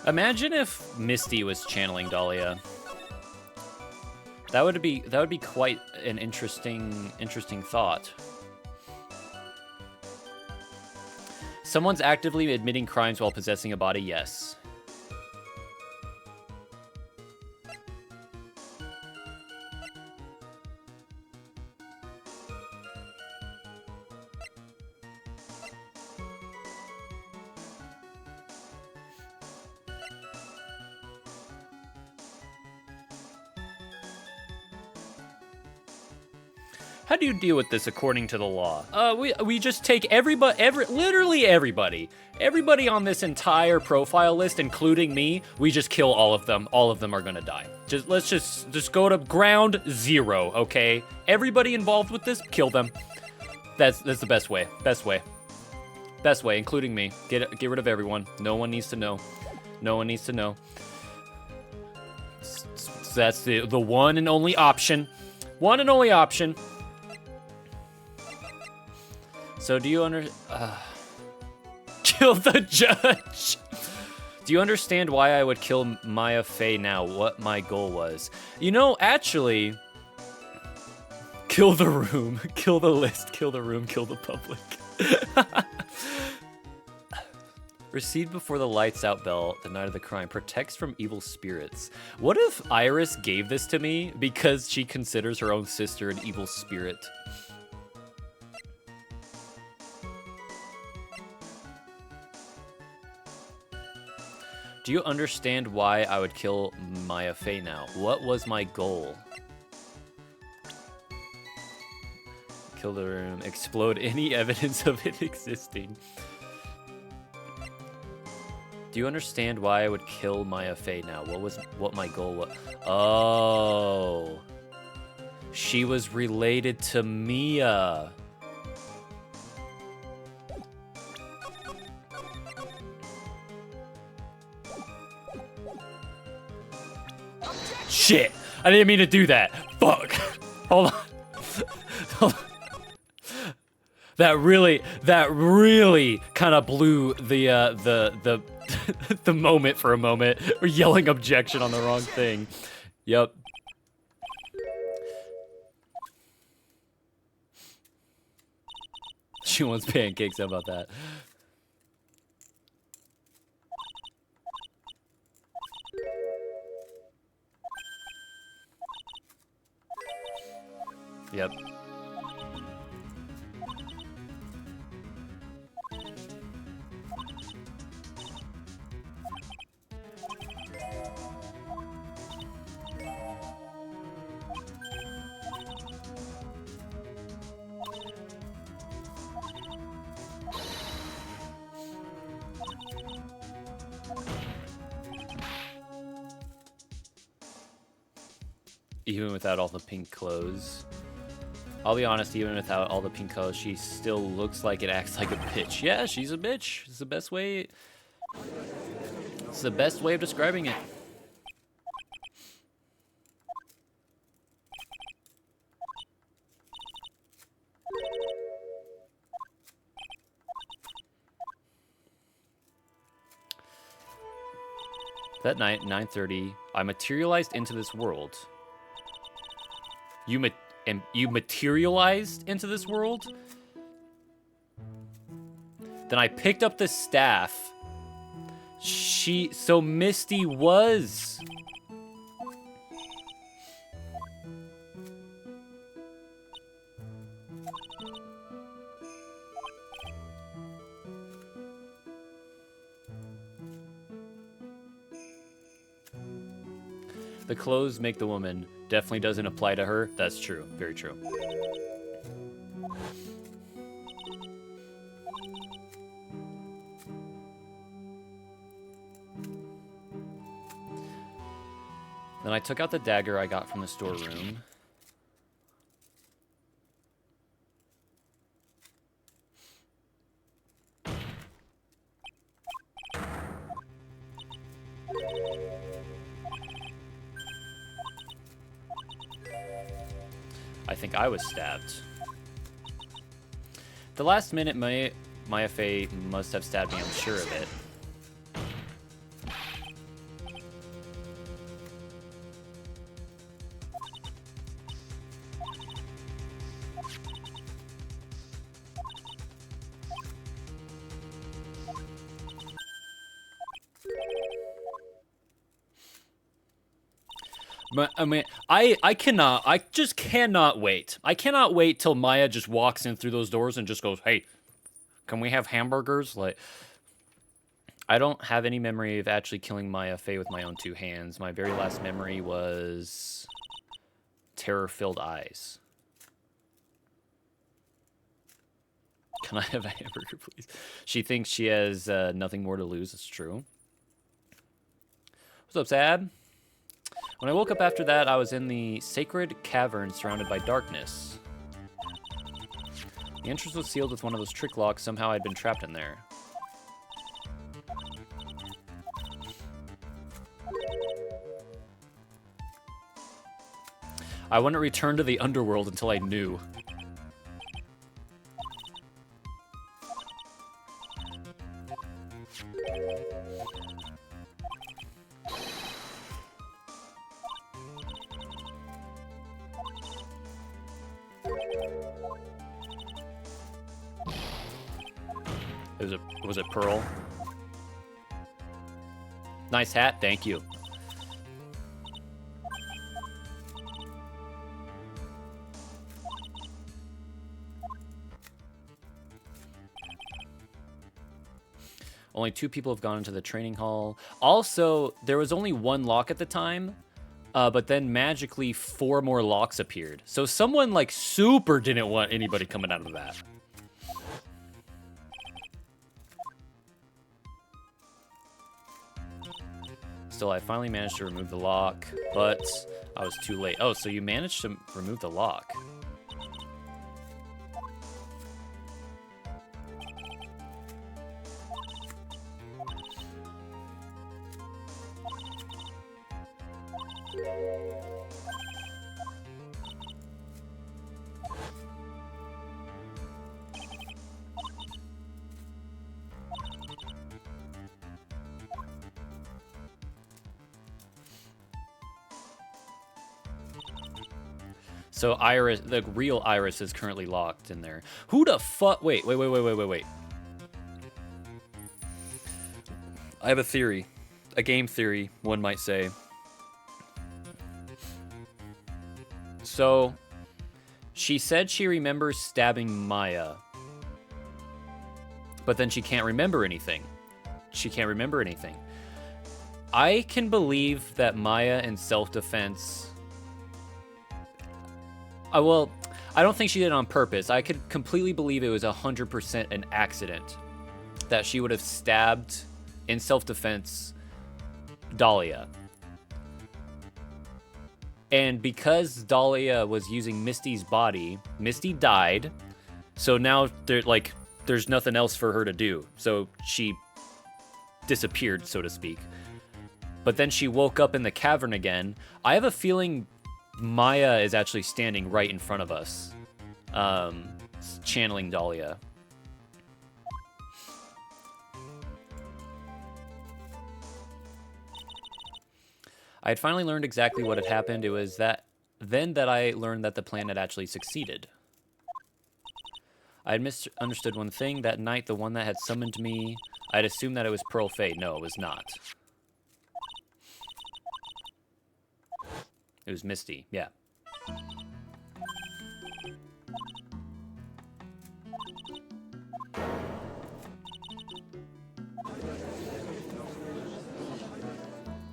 Imagine if Misty was channeling Dahlia. That would be quite an interesting thought. Someone's actively admitting crimes while possessing a body, yes. How do you deal with this according to the law? We just take literally everybody on this entire profile list, including me. We just kill all of them. All of them are gonna die. Let's just go to ground zero, okay? Everybody involved with this, kill them. That's the best way. Best way, including me. Get rid of everyone. No one needs to know. No one needs to know. That's the one and only option. One and only option. So do you kill the judge? Do you understand why I would kill Maya Fey now? What my goal was? You know, actually, kill the room, kill the list, kill the room, kill the public. Receive before the lights out bell the night of the crime. Protects from evil spirits. What if Iris gave this to me because she considers her own sister an evil spirit? Do you understand why I would kill Maya Fey now? What was my goal? Kill the room. Explode any evidence of it existing. Do you understand why I would kill Maya Fey now? What my goal was? Oh. She was related to Mia. Shit! I didn't mean to do that. Fuck. Hold on. Hold on. That really kind of blew the the moment for a moment. We're yelling objection on the wrong thing. Yep. She wants pancakes. How about that? Yep. Even without all the pink clothes. I'll be honest, even without all the pink clothes, she still looks like it acts like a bitch. Yeah, she's a bitch. It's the best way. It's the best way of describing it. That night, 9:30, I materialized into this world. You materialized into this world? Then I picked up the staff. So Misty was. The clothes make the woman. Definitely doesn't apply to her. That's true. Very true. Then I took out the dagger I got from the storeroom. I think I was stabbed. The last minute, Maya Fey must have stabbed me, I'm sure of it. I mean, I just cannot wait. I cannot wait till Maya just walks in through those doors and just goes, hey, can we have hamburgers? Like, I don't have any memory of actually killing Maya Fey with my own two hands. My very last memory was terror-filled eyes. Can I have a hamburger, please? She thinks she has nothing more to lose. It's true. What's up, Sad? When I woke up after that, I was in the sacred cavern surrounded by darkness. The entrance was sealed with one of those trick locks. Somehow I'd been trapped in there. I wouldn't return to the underworld until I knew. Was it Pearl? Nice hat, thank you. Only 2 people have gone into the training hall. Also, there was only 1 lock at the time, but then magically 4 more locks appeared. So someone like super didn't want anybody coming out of that. Still, I finally managed to remove the lock, but I was too late. Oh, so you managed to remove the lock. So Iris, the real Iris, is currently locked in there. Who the fuck? Wait. I have a theory. A game theory, one might say. So, she said she remembers stabbing Maya. But then she can't remember anything. I can believe that Maya in self-defense... well, I don't think she did it on purpose. I could completely believe it was 100% an accident. That she would have stabbed, in self-defense, Dahlia. And because Dahlia was using Misty's body, Misty died. So now there's nothing else for her to do. So she disappeared, so to speak. But then she woke up in the cavern again. I have a feeling Maya is actually standing right in front of us, channeling Dahlia. I had finally learned exactly what had happened. It was then that I learned that the plan had actually succeeded. I had misunderstood one thing. That night, the one that had summoned me, I had assumed that it was Pearl Fade. No, it was not. It was Misty, yeah.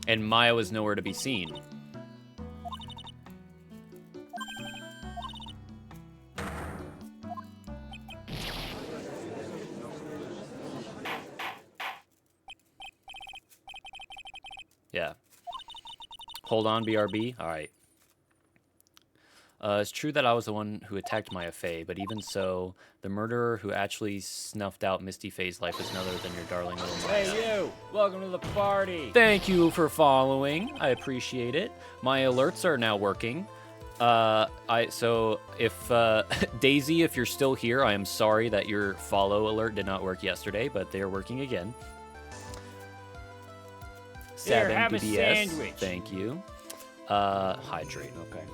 And Maya was nowhere to be seen. Yeah. Hold on, BRB. All right. It's true that I was the one who attacked Maya Fey, but even so, the murderer who actually snuffed out Misty Fey's life is none other than your darling little Maya. Hey, you! Welcome to the party! Thank you for following. I appreciate it. My alerts are now working. So if Daisy, if you're still here, I am sorry that your follow alert did not work yesterday, but they are working again. Here, have a BBS, sandwich. thank you. Hydrate. Okay.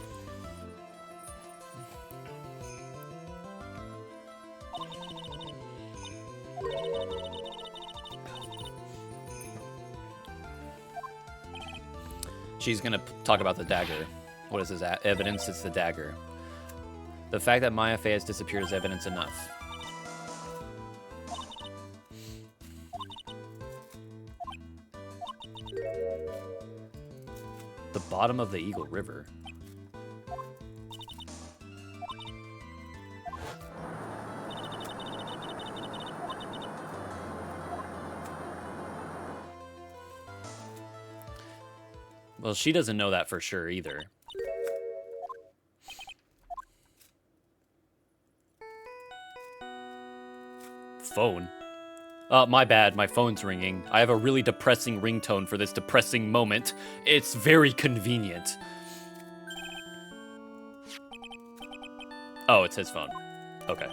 She's gonna talk about the dagger. What is this evidence? It's the dagger. The fact that Maya Fey has disappeared is evidence enough. The bottom of the Eagle River. Well, she doesn't know that for sure either. Phone? My bad, my phone's ringing. I have a really depressing ringtone for this depressing moment. It's very convenient. Oh, it's his phone. Okay.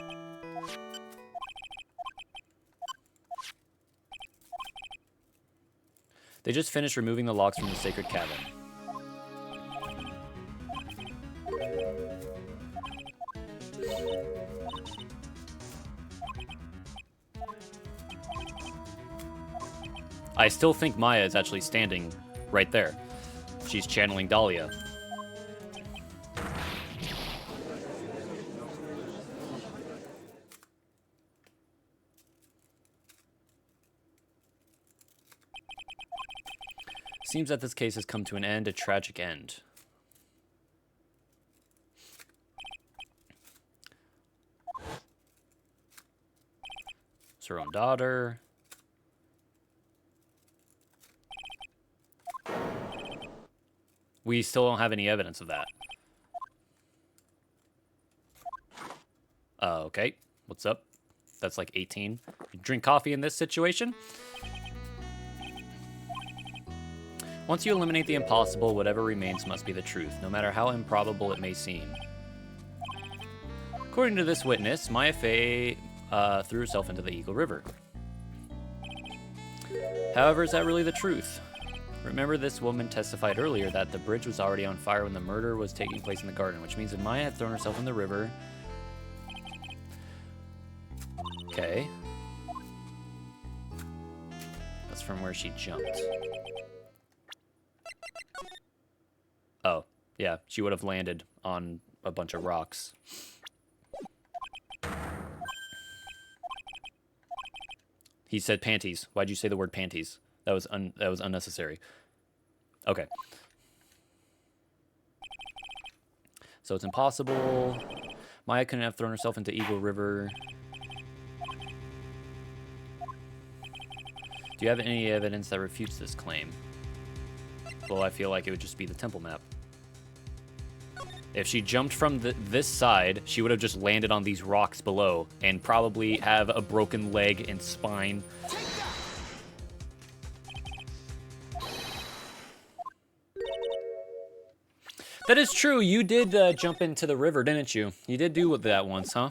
They just finished removing the locks from the sacred cabin. I still think Maya is actually standing right there. She's channeling Dahlia. Seems that this case has come to an end, a tragic end. It's her own daughter. We still don't have any evidence of that. Okay. What's up? That's like 18. You drink coffee in this situation? Once you eliminate the impossible, whatever remains must be the truth, no matter how improbable it may seem. According to this witness, Maya Fey threw herself into the Eagle River. However, is that really the truth? Remember, this woman testified earlier that the bridge was already on fire when the murder was taking place in the garden, which means that Maya had thrown herself in the river. Okay. That's from where she jumped. Oh, yeah, she would have landed on a bunch of rocks. He said panties. Why'd you say the word panties? That was unnecessary. Okay. So it's impossible. Maya couldn't have thrown herself into Eagle River. Do you have any evidence that refutes this claim? Well, I feel like it would just be the temple map. If she jumped from this side, she would have just landed on these rocks below and probably have a broken leg and spine. That is true. You did jump into the river, didn't you? You did do that once, huh?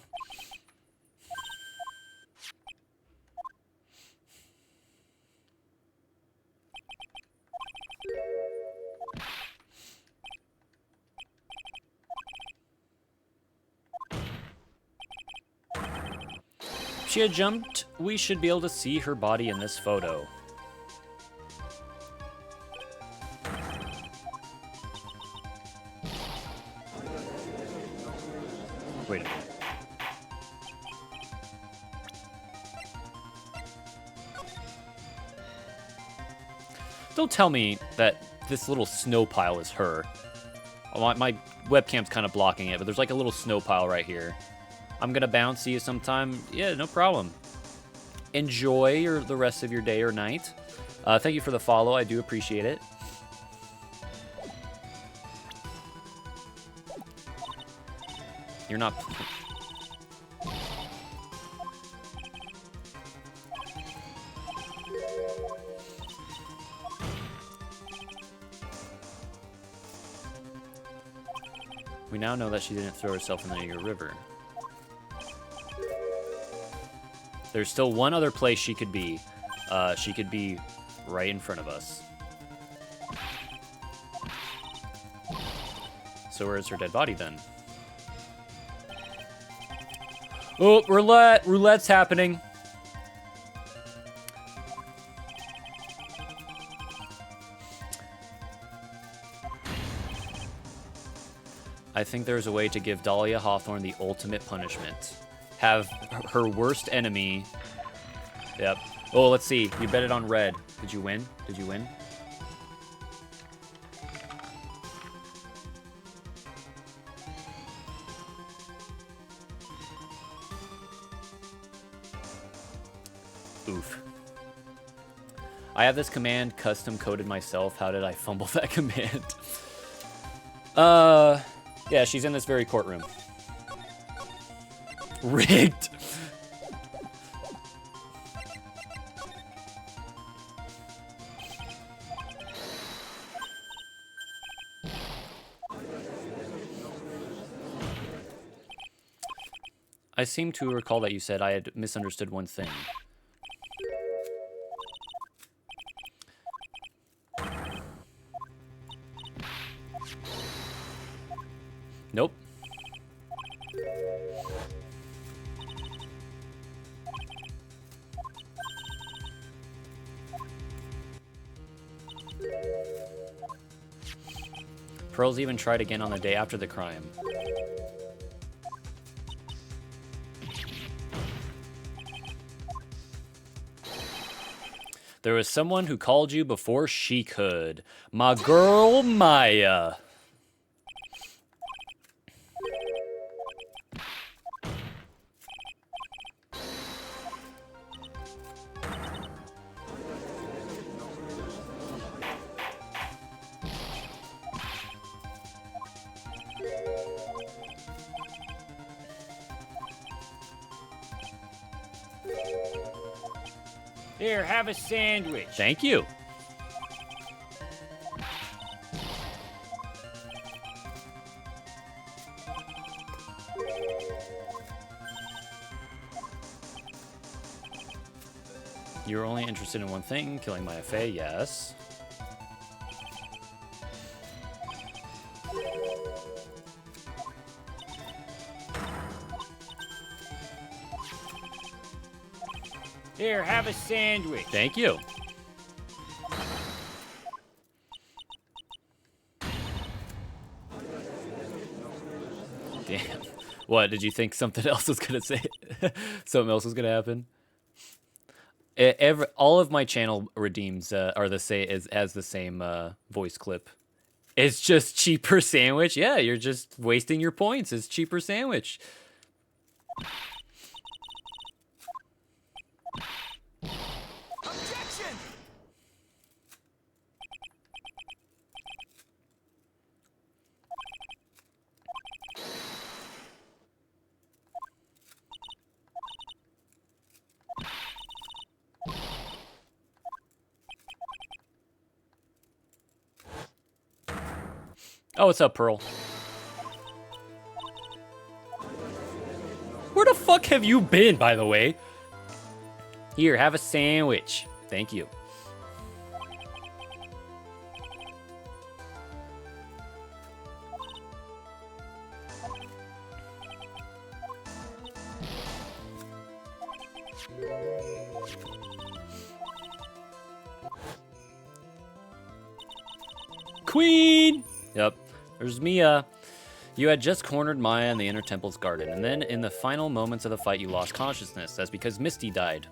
she had jumped, we should be able to see her body in this photo. Wait a minute. Don't tell me that this little snow pile is her. Oh, my webcam's kind of blocking it, but there's like a little snow pile right here. I'm gonna bounce, see you sometime. Yeah, no problem. Enjoy the rest of your day or night. Thank you for the follow. I do appreciate it. You're not... We now know that she didn't throw herself in the Niagara River. There's still one other place she could be. She could be right in front of us. So where is her dead body then? Oh, roulette! Roulette's happening. I think there's a way to give Dahlia Hawthorne the ultimate punishment. Have her worst enemy... Yep. Oh, let's see. You bet it on red. Did you win? Did you win? Oof. I have this command custom coded myself. How did I fumble that command? Yeah, she's in this very courtroom. Rigged. I seem to recall that you said I had misunderstood one thing. Nope. Pearls even tried again on the day after the crime. There was someone who called you before she could. My girl, Maya. Here, have a sandwich. Thank you. You're only interested in one thing, killing my FA, yes. Here, have a sandwich. Thank you. Damn. What, did you think something else was gonna say? Something else was gonna happen? All of my channel redeems are the same, has the same voice clip. It's just cheaper sandwich. Yeah, you're just wasting your points. It's cheaper sandwich. Objection! Oh, what's up, Pearl? Where the fuck have you been, by the way? Here, have a sandwich. Thank you. Queen! Yep. There's Mia. You had just cornered Maya in the inner temple's garden, and then in the final moments of the fight, you lost consciousness. That's because Misty died.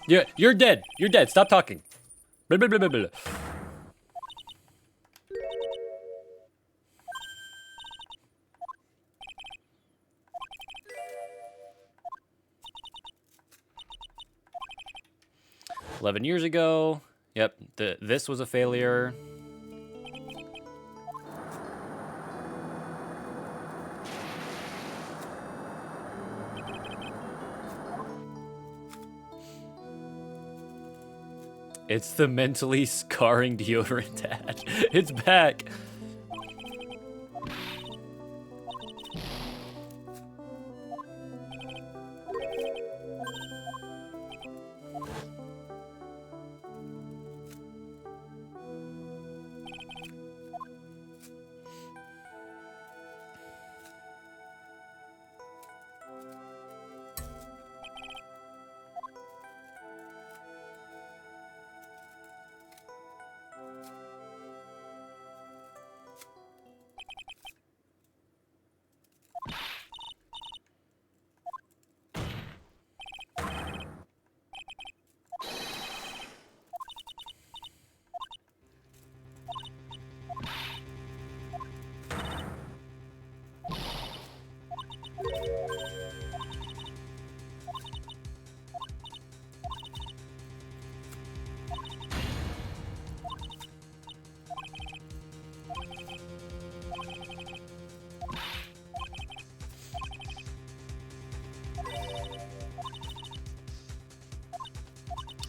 Yeah, you're dead. You're dead. Stop talking. Blah, blah, blah, blah, blah. 11 years ago. Yep, this was a failure. It's the mentally scarring deodorant ad. It's back.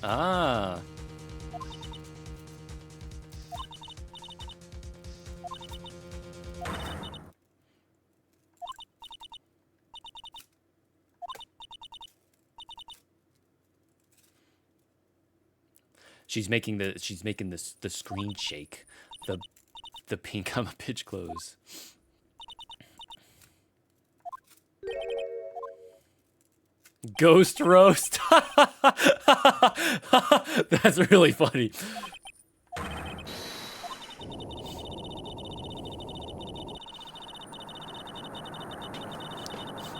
Ah. She's making the screen shake. The pink on the pitch clothes. Ghost roast. That's really funny.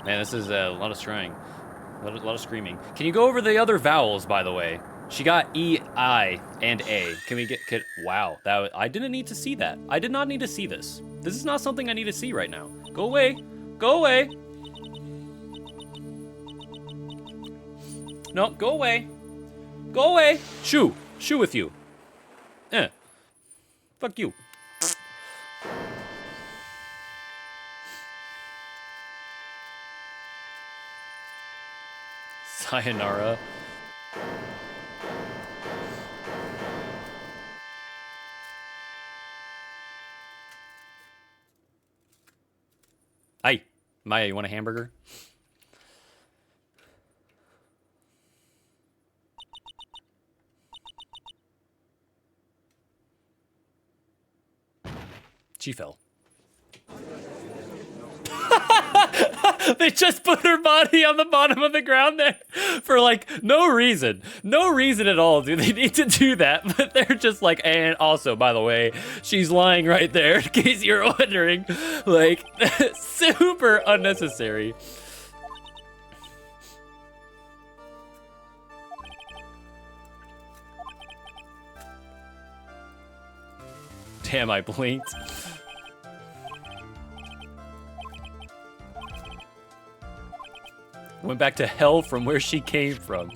Man, this is a lot of screaming. A lot of screaming. Can you go over the other vowels, by the way? She got E, I, and A. Can we get... wow, I didn't need to see that. I did not need to see this. This is not something I need to see right now. Go away. Go away. No, go away. Go away. Shoo. Shoo with you. Fuck you. Sayonara. Hi. Maya, you want a hamburger? She fell. They just put her body on the bottom of the ground there for like no reason. No reason at all do they need to do that. But they're just like, and also, by the way, she's lying right there in case you're wondering. Like, super unnecessary. Damn, I blinked. Went back to hell from where she came from.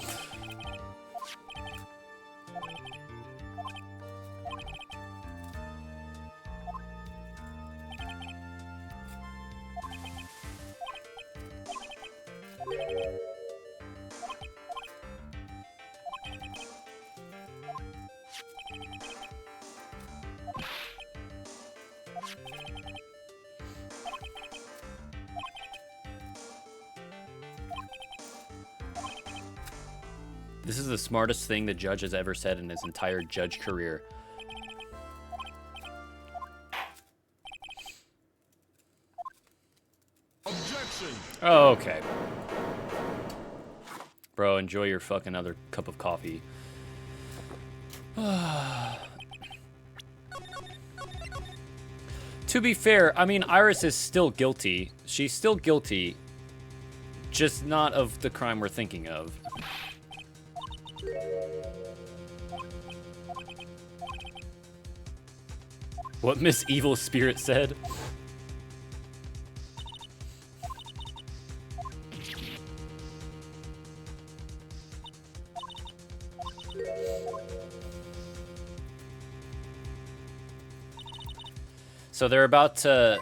This is the smartest thing the judge has ever said in his entire judge career. Objection. Oh, okay. Bro, enjoy your fucking other cup of coffee. To be fair, I mean, Iris is still guilty. She's still guilty. Just not of the crime we're thinking of. What Miss Evil Spirit said? So they're about to...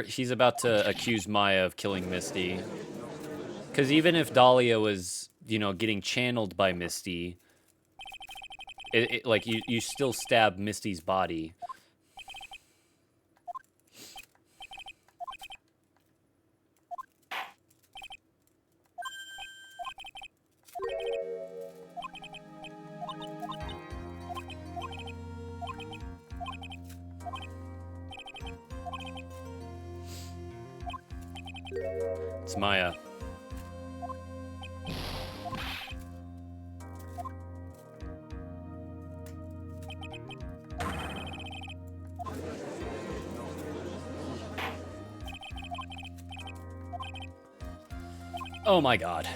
he's about to accuse Maya of killing Misty. Because even if Dahlia was, you know, getting channeled by Misty, like, you still stab Misty's body. It's Maya. Oh my god.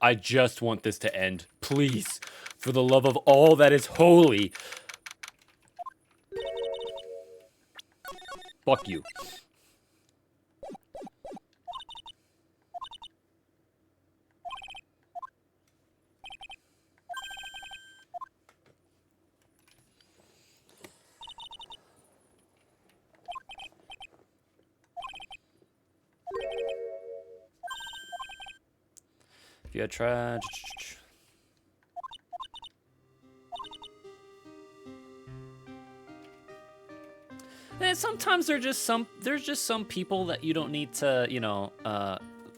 I just want this to end. Please. For the love of all that is holy. Fuck you. If you had tried... And sometimes there's just some people that you don't need to, you know,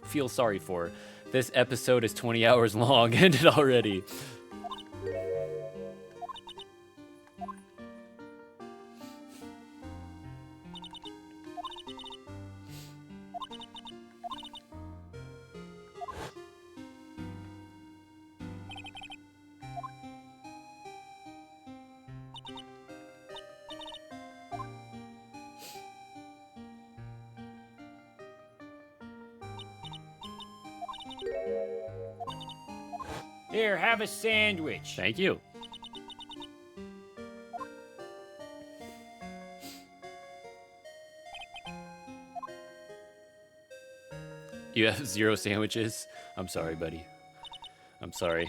feel sorry for. This episode is 20 hours long, ended already. Here, have a sandwich. Thank you. You have 0 sandwiches? I'm sorry, buddy. I'm sorry.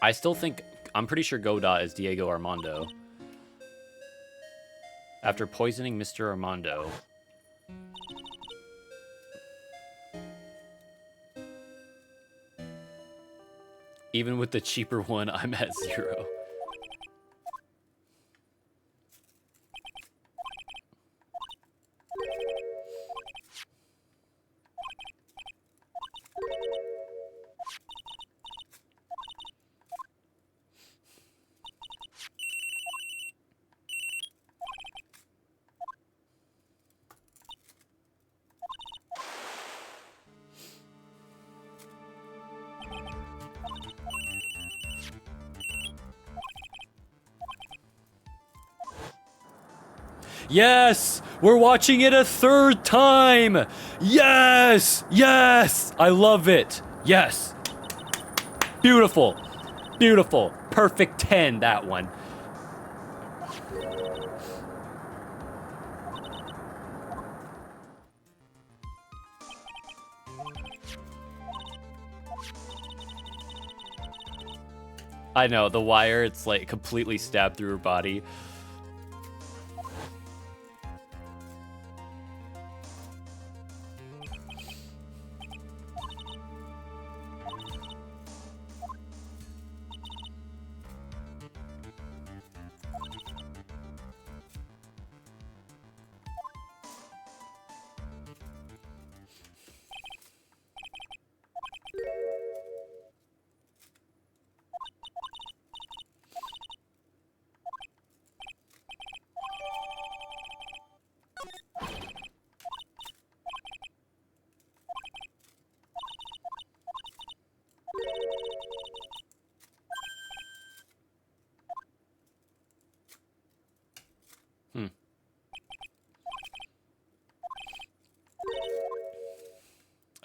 I still think... I'm pretty sure Godot is Diego Armando. After poisoning Mr. Armando... Even with the cheaper one, I'm at 0. Yes! We're watching it a third time! Yes! Yes! I love it! Yes! Beautiful. Beautiful. Perfect 10, that one. I know, the wire, it's like completely stabbed through her body.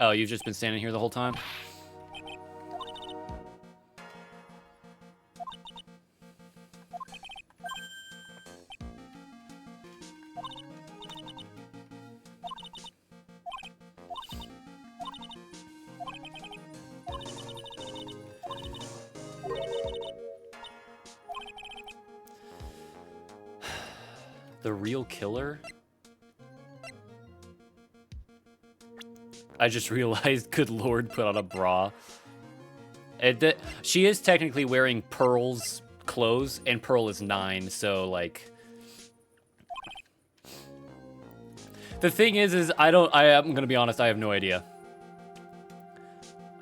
Oh, you've just been standing here the whole time? The real killer? I just realized, good lord, put on a bra. She is technically wearing Pearl's clothes, and Pearl is 9, so, like... The thing is I'm gonna be honest, I have no idea.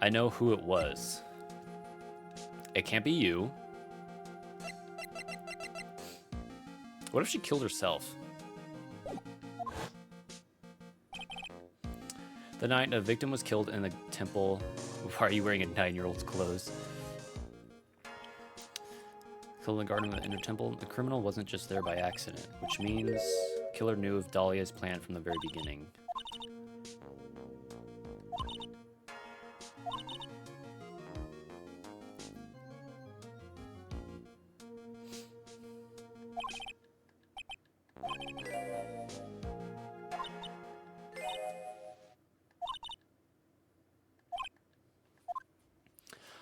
I know who it was. It can't be you. What if she killed herself? The night a victim was killed in the temple. Why are you wearing a 9-year-old's clothes? Killed in the garden of the inner temple. The criminal wasn't just there by accident, which means killer knew of Dahlia's plan from the very beginning.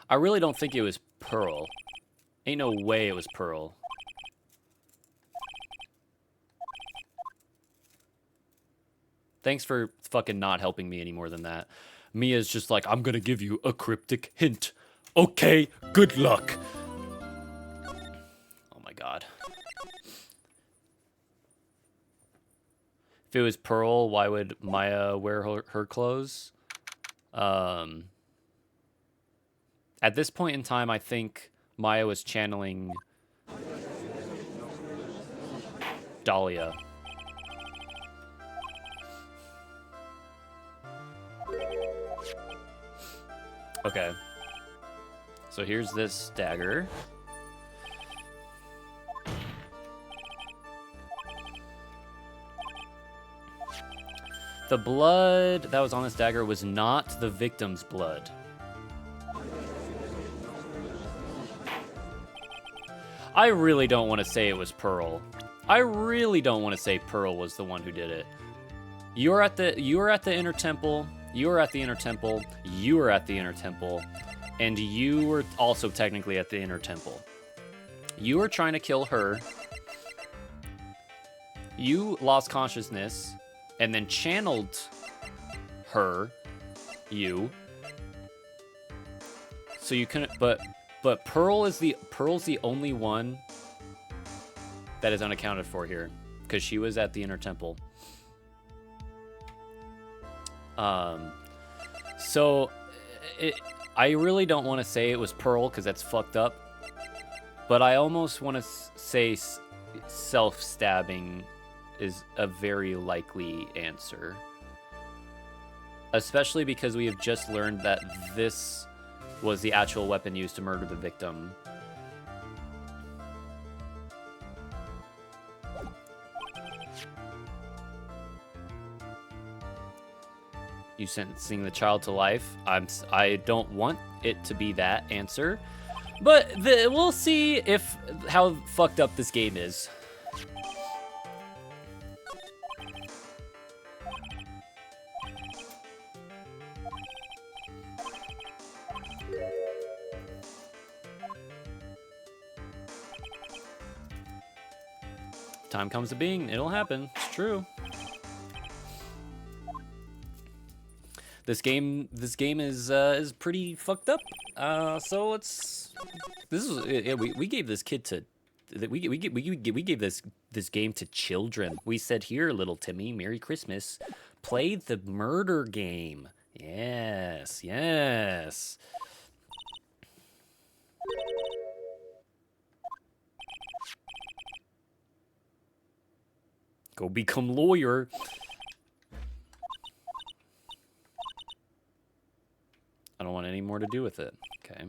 I really don't think it was Pearl. Ain't no way it was Pearl. Thanks for fucking not helping me any more than that. Mia's just like, I'm gonna give you a cryptic hint. Okay, good luck. Oh my god. If it was Pearl, why would Maya wear her clothes? At this point in time, I think Maya was channeling Dahlia. Okay. So here's this dagger. The blood that was on this dagger was not the victim's blood. I really don't want to say it was Pearl. I really don't want to say Pearl was the one who did it. You were at the inner temple. You were at the inner temple. You were at the inner temple. And you were also technically at the inner temple. You were trying to kill her. You lost consciousness and then channeled her, you. So you couldn't, but Pearl's the only one that is unaccounted for here, because she was at the inner temple. So I really don't want to say it was Pearl because that's fucked up, but I almost want to say self-stabbing is a very likely answer, especially because we have just learned that this was the actual weapon used to murder the victim. You sentencing the child to life. I don't want it to be that answer, but we'll see if how fucked up this game is. Time comes to being, it'll happen. It's true. This game is pretty fucked up. So let's. We gave this kid to, we gave this game to children. We said, here, little Timmy, Merry Christmas. Play the murder game. Yes, yes. Go become lawyer. I don't want any more to do with it. Okay.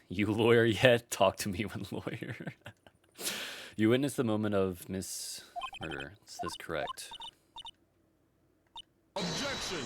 You lawyer yet? Talk to me when lawyer. You witnessed the moment of Miss Murder. Is this correct? Objection.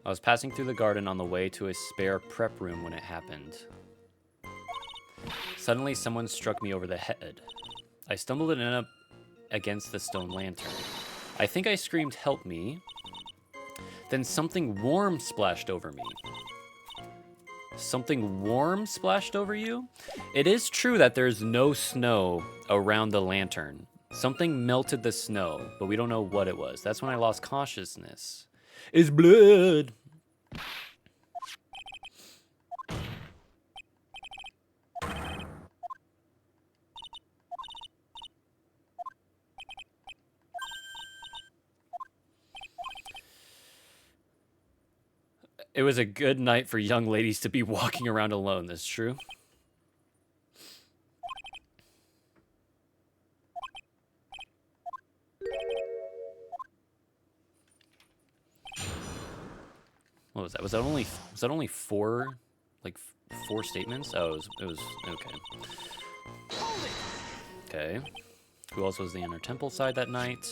I was passing through the garden on the way to a spare prep room when it happened. Suddenly, someone struck me over the head. I stumbled and ended up against the stone lantern. I think I screamed, "Help me." Then something warm splashed over me. Something warm splashed over you? It is true that there's no snow around the lantern. Something melted the snow, but we don't know what it was. That's when I lost consciousness. It's blood. It was a good night for young ladies to be walking around alone. That's true. What was that? Was that only four, like four statements? Oh, it was okay. Okay. Who else was the inner temple side that night?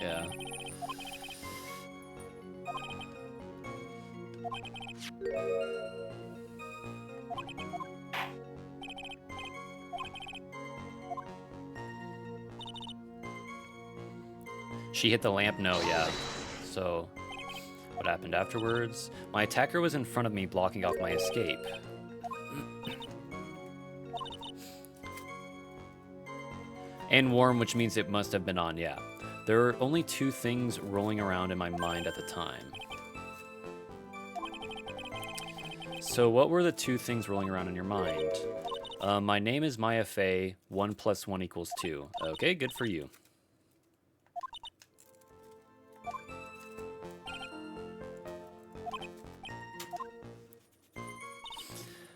Yeah. She hit the lamp? No, yeah. So, what happened afterwards? My attacker was in front of me, blocking off my escape. And warm, which means it must have been on, yeah. There were only two things rolling around in my mind at the time. So what were the two things rolling around in your mind? My name is Maya Fey, 1 + 1 = 2. Okay, good for you.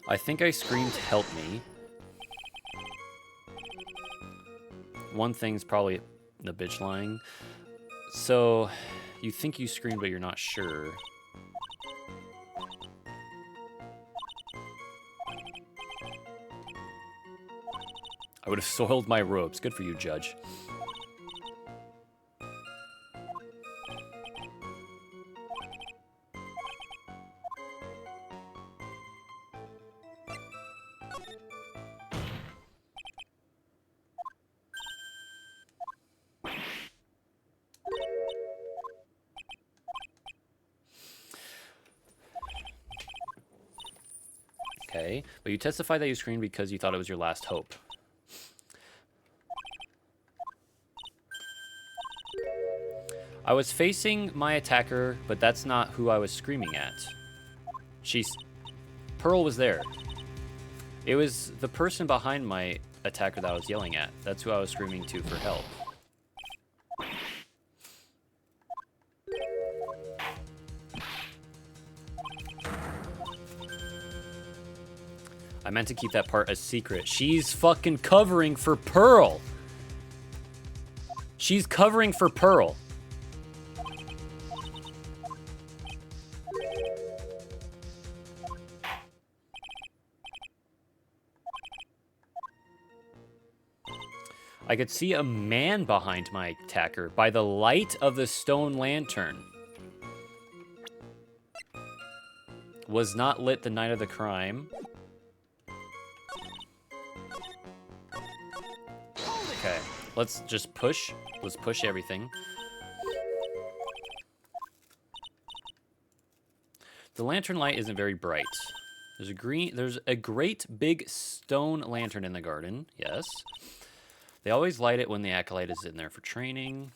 I think I screamed, "Help me." One thing's probably the bitch lying. So, you think you screamed, but you're not sure. I would have soiled my robes. Good for you, Judge. Okay, but you testified that you screamed because you thought it was your last hope. I was facing my attacker, but that's not who I was screaming at. Pearl was there. It was the person behind my attacker that I was yelling at. That's who I was screaming to for help. I meant to keep that part a secret. She's fucking covering for Pearl. She's covering for Pearl. I could see a man behind my attacker by the light of the stone lantern. Was not lit the night of the crime. Okay, let's just push. Let's push everything. The lantern light isn't very bright. There's a great big stone lantern in the garden. Yes. They always light it when the acolyte is in there for training.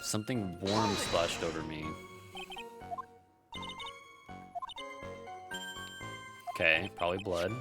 Something warm splashed over me. Okay, probably blood.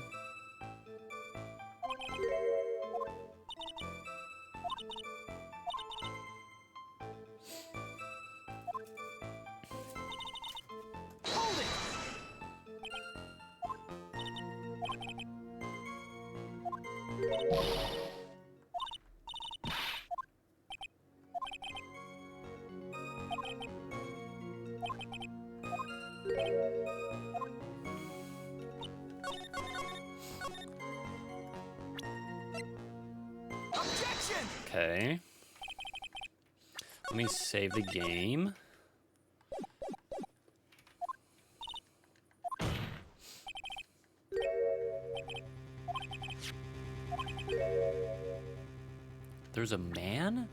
Objection! Okay. Let me save the game. There's a man?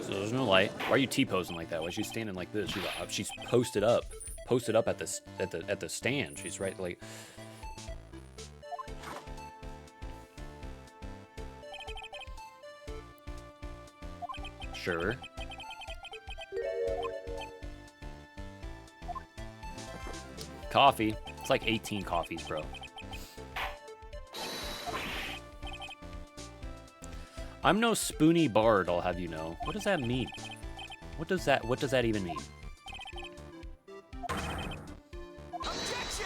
So there's no light. Why are you T-posing like that? Why is she standing like this? She's posted up at the stand. She's right like. Sure. Coffee. It's like 18 coffees, bro. I'm no spoony bard, I'll have you know. What does that mean? What does that even mean? Objection!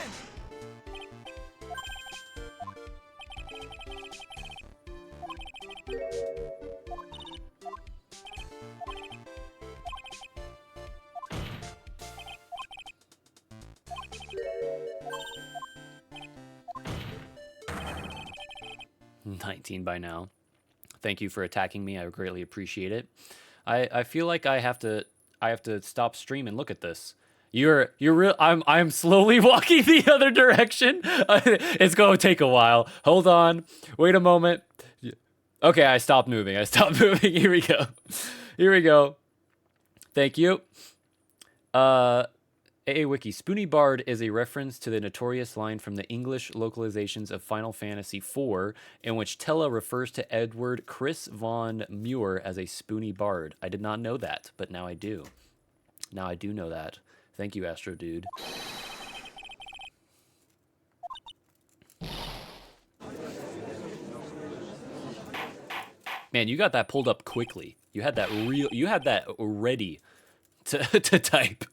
19 by now. Thank you for attacking me. I greatly appreciate it. I feel like I have to stop stream and look at this. You're real. I'm slowly walking the other direction. It's going to take a while. Hold on. Wait a moment. Okay, I stopped moving. Here we go. Thank you. AA Wiki, Spoony Bard is a reference to the notorious line from the English localizations of Final Fantasy IV, in which Tella refers to Edward Chris von Muir as a Spoony Bard. I did not know that, but now I do. Now I do know that. Thank you, Astro Dude. Man, you got that pulled up quickly. You had that ready to type.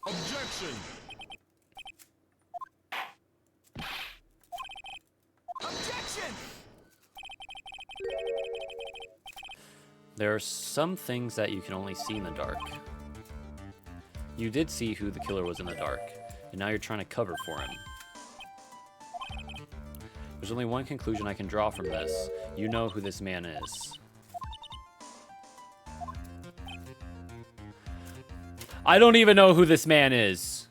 Objection. Objection! There are some things that you can only see in the dark. You did see who the killer was in the dark, and now you're trying to cover for him. There's only one conclusion I can draw from this. You know who this man is. I don't even know who this man is.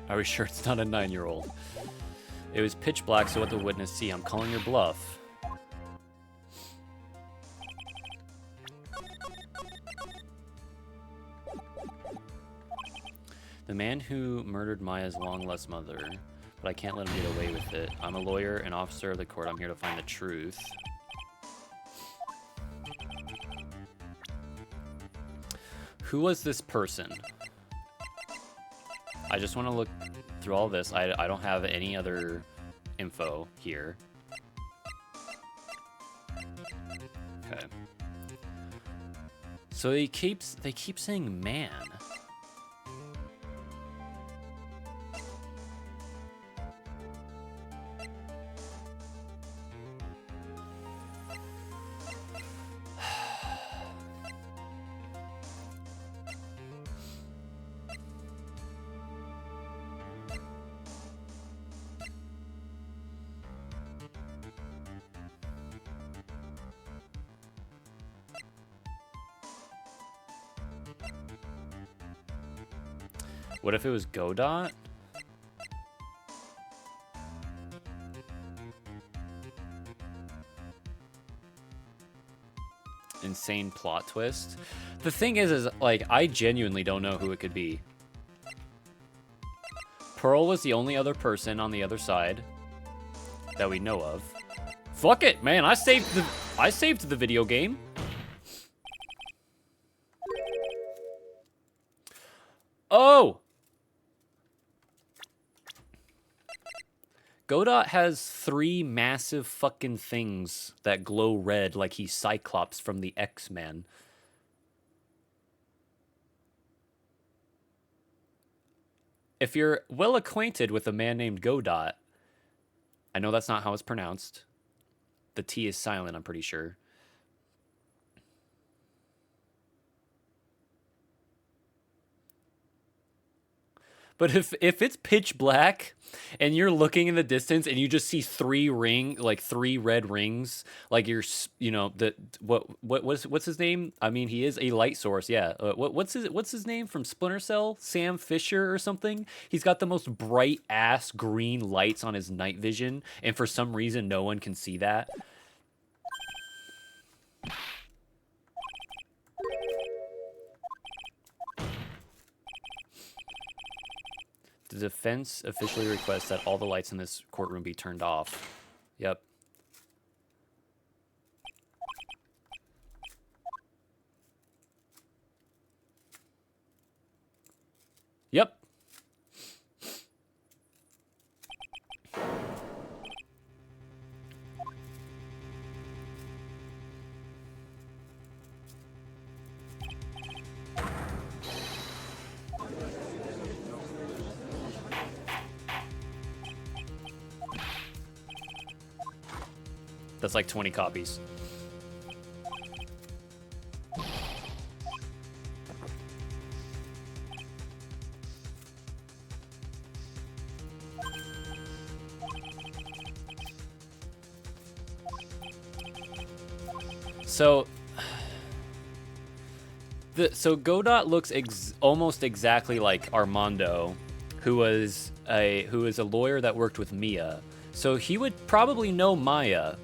Are we sure it's not a 9-year-old? It was pitch black, so what the witness see? I'm calling your bluff. The man who murdered Maya's long-lost mother, but I can't let him get away with it. I'm a lawyer, an officer of the court. I'm here to find the truth. Who was this person? I just want to look through all this. I don't have any other info here. Okay. So they keep saying man. What if it was Godot? Insane plot twist. The thing is like, I genuinely don't know who it could be. Pearl was the only other person on the other side that we know of. Fuck it, man. I saved the video game. Oh! Godot has 3 massive fucking things that glow red like he's Cyclops from the X-Men. If you're well acquainted with a man named Godot, I know that's not how it's pronounced. The T is silent, I'm pretty sure. But if it's pitch black and you're looking in the distance and you just see 3 red rings, like what's his name? I mean, he is a light source, yeah. What's his name from Splinter Cell? Sam Fisher or something? He's got the most bright ass green lights on his night vision, and for some reason no one can see that. The defense officially requests that all the lights in this courtroom be turned off. Yep. Yep. That's like 20 copies. So So Godot looks almost exactly like Armando, who is a lawyer that worked with Mia. So he would probably know Maya.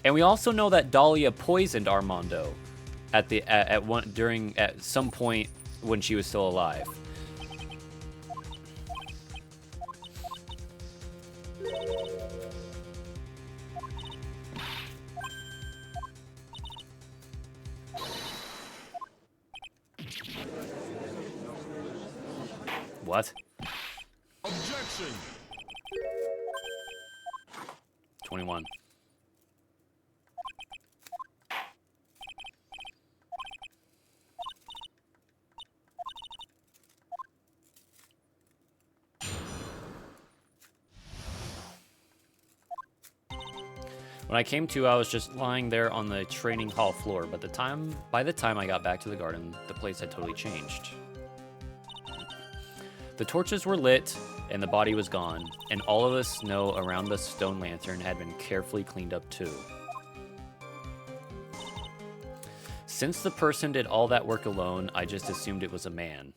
And we also know that Dahlia poisoned Armando at some point when she was still alive. What? Objection. 21. When I came to, I was just lying there on the training hall floor, but by the time I got back to the garden, the place had totally changed. The torches were lit, and the body was gone, and all of the snow around the stone lantern had been carefully cleaned up too. Since the person did all that work alone, I just assumed it was a man.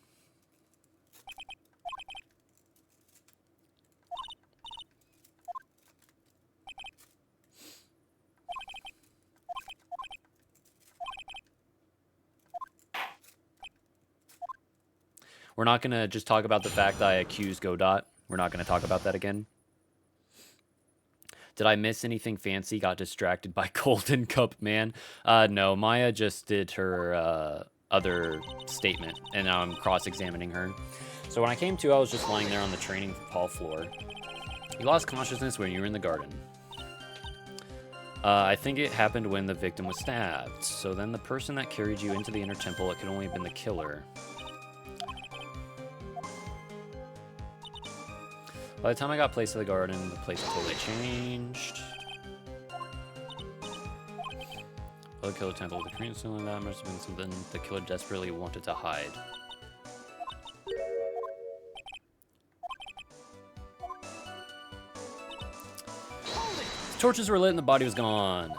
We're not going to just talk about the fact that I accused Godot. We're not going to talk about that again. Did I miss anything fancy? Got distracted by Golden Cup Man? No, Maya just did her other statement, and now I'm cross-examining her. So when I came to, I was just lying there on the training hall floor. You lost consciousness when you were in the garden. I think it happened when the victim was stabbed. So then the person that carried you into the inner temple, it could only have been the killer. By the time I got placed in the garden, the place had totally changed. The killer temple with the Korean ceiling, that must have been something the killer desperately wanted to hide. The torches were lit and the body was gone.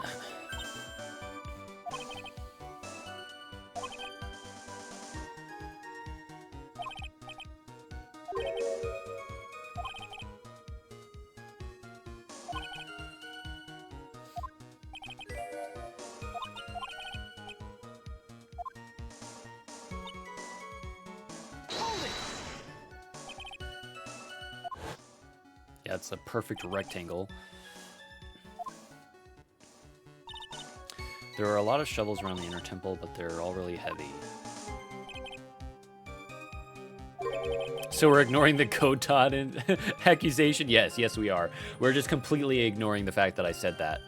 Yeah, it's a perfect rectangle. There are a lot of shovels around the inner temple, but they're all really heavy. So we're ignoring the Godot and accusation? Yes, we are. We're just completely ignoring the fact that I said that.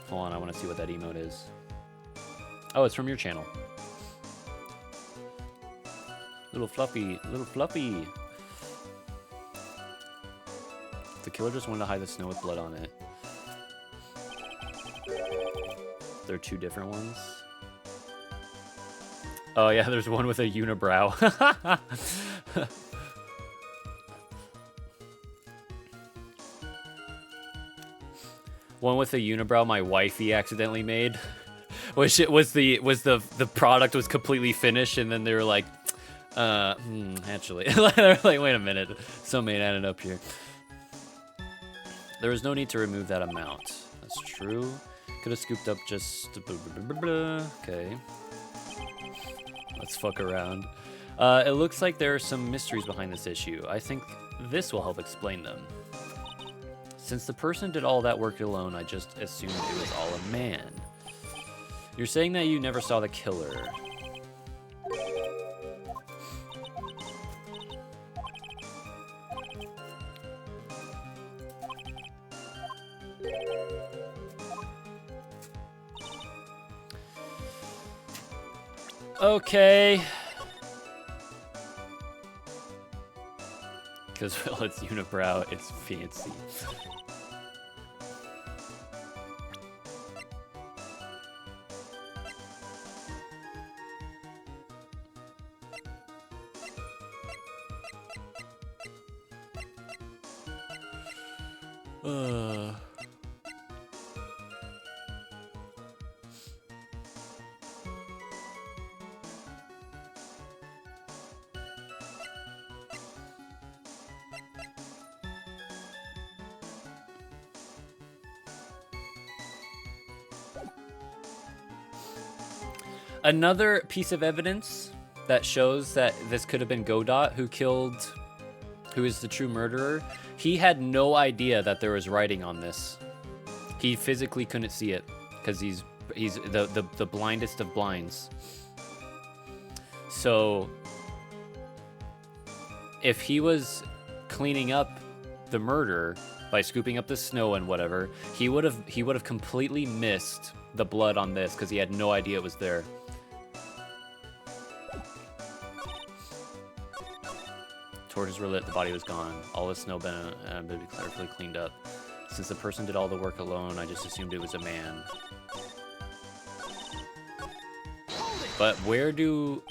Hold on, I want to see what that emote is. Oh, it's from your channel. Little fluffy, little fluffy. The killer just wanted to hide the snow with blood on it. There are two different ones. Oh yeah, there's one with a unibrow. One with a unibrow my wifey accidentally made, which it was the product was completely finished, and then they were like, actually, they're like, wait a minute, something ain't adding up here. There was no need to remove that amount. That's true. Could have scooped up just okay. Let's fuck around. It looks like there are some mysteries behind this issue. I think this will help explain them. Since the person did all that work alone, I just assumed it was all a man. You're saying that you never saw the killer. Okay. Because, well, it's unibrow, it's fancy. Another piece of evidence that shows that this could have been Godot who is the true murderer. He had no idea that there was writing on this. He physically couldn't see it because he's the blindest of blinds. So if he was cleaning up the murder by scooping up the snow and whatever, he would have completely missed the blood on this because he had no idea it was there. Torches were lit, the body was gone. All the snow had been carefully cleaned up. Since the person did all the work alone, I just assumed it was a man. But where do...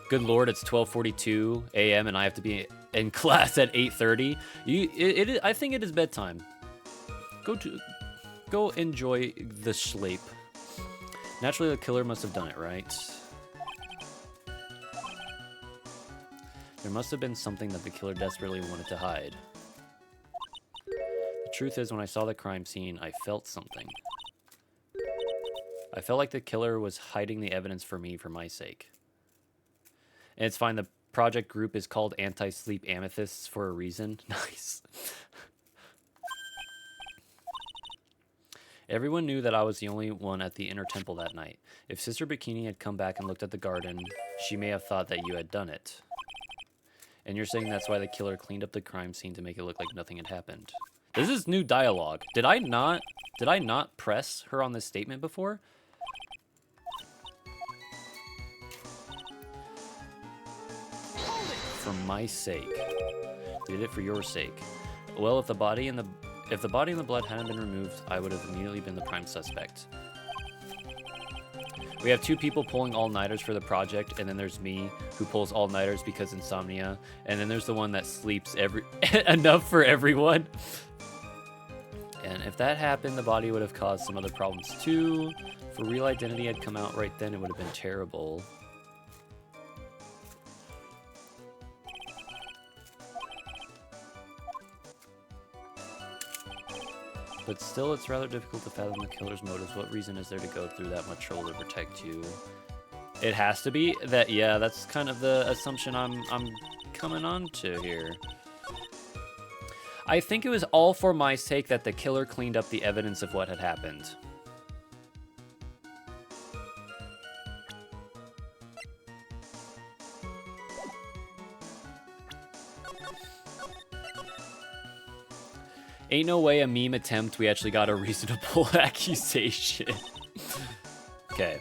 Good lord, it's 12:42 a.m. and I have to be in class at 8:30. I think it is bedtime. Go enjoy the sleep. Naturally, the killer must have done it, right? There must have been something that the killer desperately wanted to hide. The truth is, when I saw the crime scene, I felt something. I felt like the killer was hiding the evidence for me for my sake. And it's fine, the project group is called Anti-Sleep Amethysts for a reason. Nice. Everyone knew that I was the only one at the inner temple that night. If Sister Bikini had come back and looked at the garden, she may have thought that you had done it. And you're saying that's why the killer cleaned up the crime scene to make it look like nothing had happened. This is new dialogue. Did I not press her on this statement before? For my sake. Did it for your sake. Well, if the body and the blood hadn't been removed, I would have immediately been the prime suspect. We have two people pulling all-nighters for the project, and then there's me, who pulls all-nighters because insomnia, and then there's the one that sleeps enough for everyone. And if that happened, the body would have caused some other problems too. If a real identity had come out right then, it would have been terrible. But still, it's rather difficult to fathom the killer's motives. What reason is there to go through that much trouble to protect you? It has to be that, yeah, that's kind of the assumption I'm coming on to here. I think it was all for my sake that the killer cleaned up the evidence of what had happened. Ain't no way a meme attempt we actually got a reasonable accusation. Okay.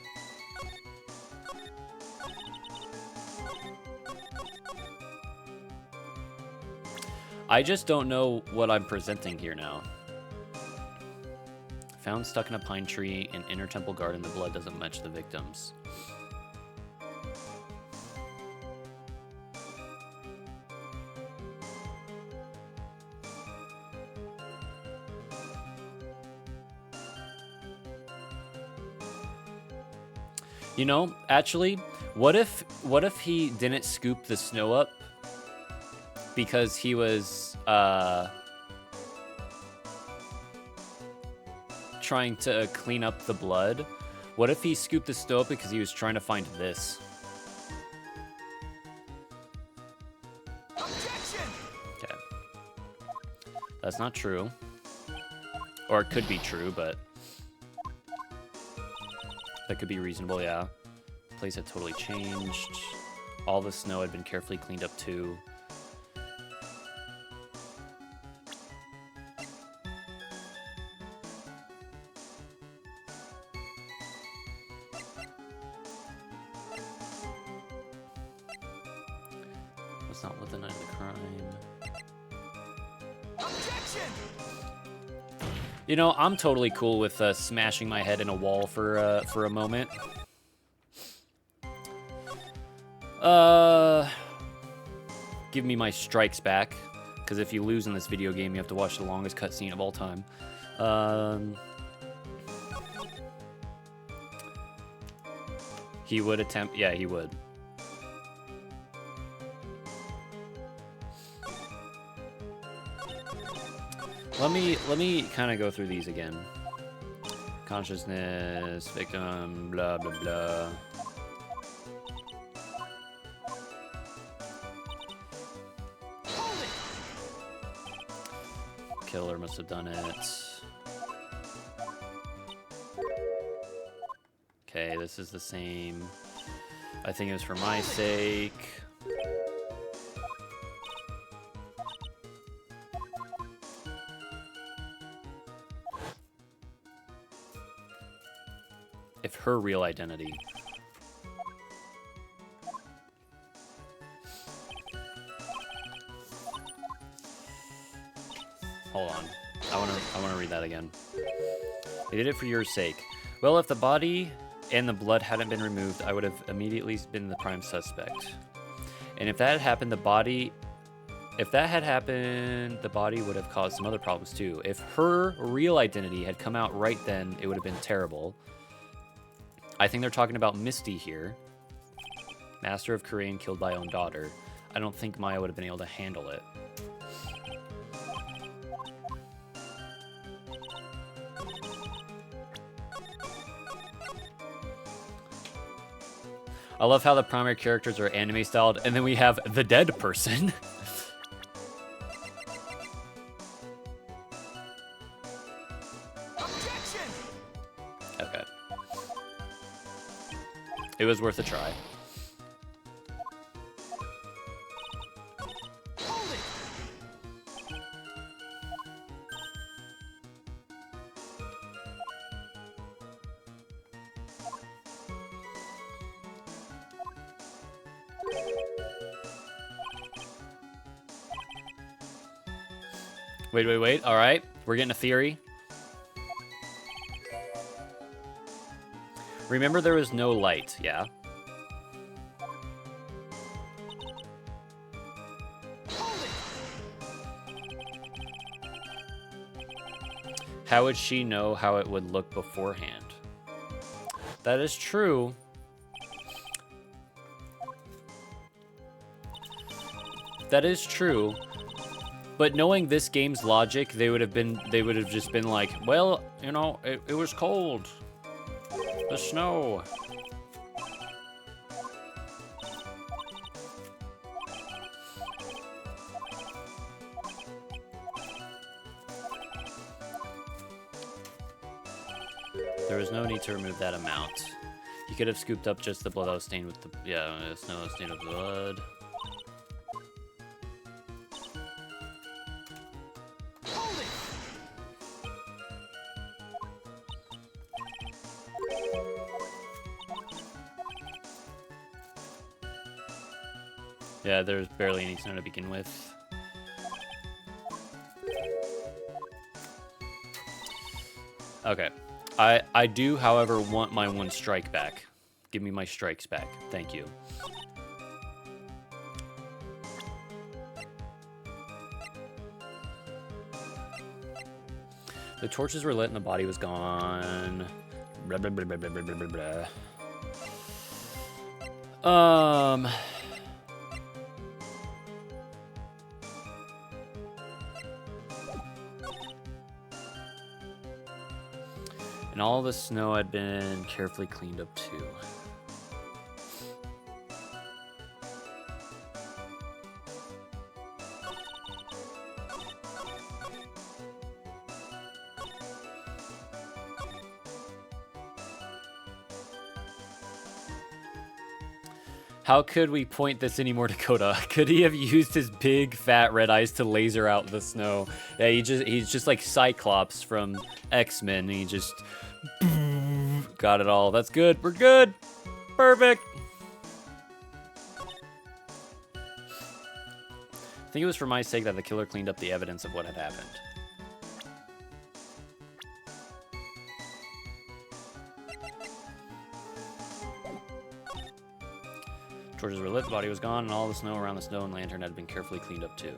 I just don't know what I'm presenting here now. Found stuck in a pine tree in Inner Temple Garden. The blood doesn't match the victims. You know, actually, what if he didn't scoop the snow up because he was trying to clean up the blood? What if he scooped the snow up because he was trying to find this? Objection! Okay. That's not true. Or it could be true, but that could be reasonable, yeah. The place had totally changed. All the snow had been carefully cleaned up too. That's not what the night of the crime. Objection! You know, I'm totally cool with smashing my head in a wall for a moment. Give me my strikes back. Because if you lose in this video game, you have to watch the longest cutscene of all time. He would attempt... Yeah, he would. Let me kind of go through these again. Consciousness, victim, blah, blah, blah. Killer must have done it. Okay, this is the same. I think it was for my sake. If her real identity. Hold on. I wanna read that again. They did it for your sake. Well, if the body and the blood hadn't been removed, I would have immediately been the prime suspect. And if that had happened, the body would have caused some other problems too. If her real identity had come out right then, it would have been terrible. I think they're talking about Misty here. Master of Korean killed by own daughter. I don't think Maya would have been able to handle it. I love how the primary characters are anime styled, and then we have the dead person. Objection! Okay. It was worth a try. Hold it! Wait. All right. We're getting a theory. Remember, there was no light, yeah? How would she know how it would look beforehand? That is true. That is true. But knowing this game's logic, they would have just been like, well, you know, it was cold. The snow. There was no need to remove that amount. You could have scooped up just the blood that was stained with the... Yeah, snow stained with blood. Yeah, there's barely any snow to begin with. Okay. I do, however, want my one strike back. Give me my strikes back. Thank you. The torches were lit and the body was gone. Blah, blah, blah, blah, blah, blah, blah, blah. And all the snow had been carefully cleaned up too. How could we point this anymore, Dakota? Could he have used his big fat red eyes to laser out the snow? Yeah, he's just like Cyclops from X-Men. He just got it all. That's good. We're good. Perfect. I think it was for my sake that the killer cleaned up the evidence of what had happened. Torches were lit, the body was gone, and all the snow around the snow and lantern had been carefully cleaned up too.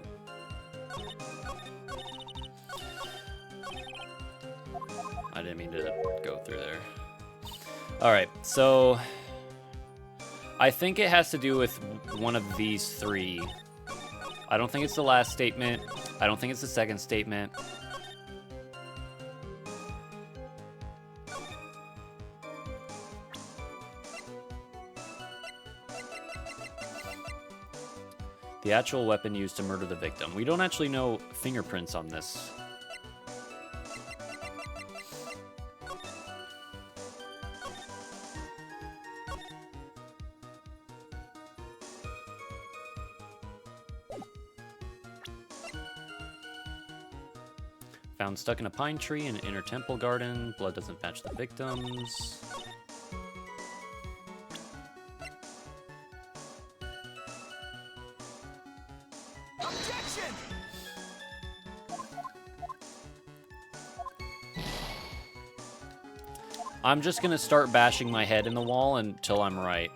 I didn't mean to go through there. All right, so I think it has to do with one of these three. I don't think it's the last statement. I don't think it's the second statement. The actual weapon used to murder the victim. We don't actually know fingerprints on this. Found stuck in a pine tree in an inner temple garden. Blood doesn't match the victims. Objection! I'm just gonna start bashing my head in the wall until I'm right.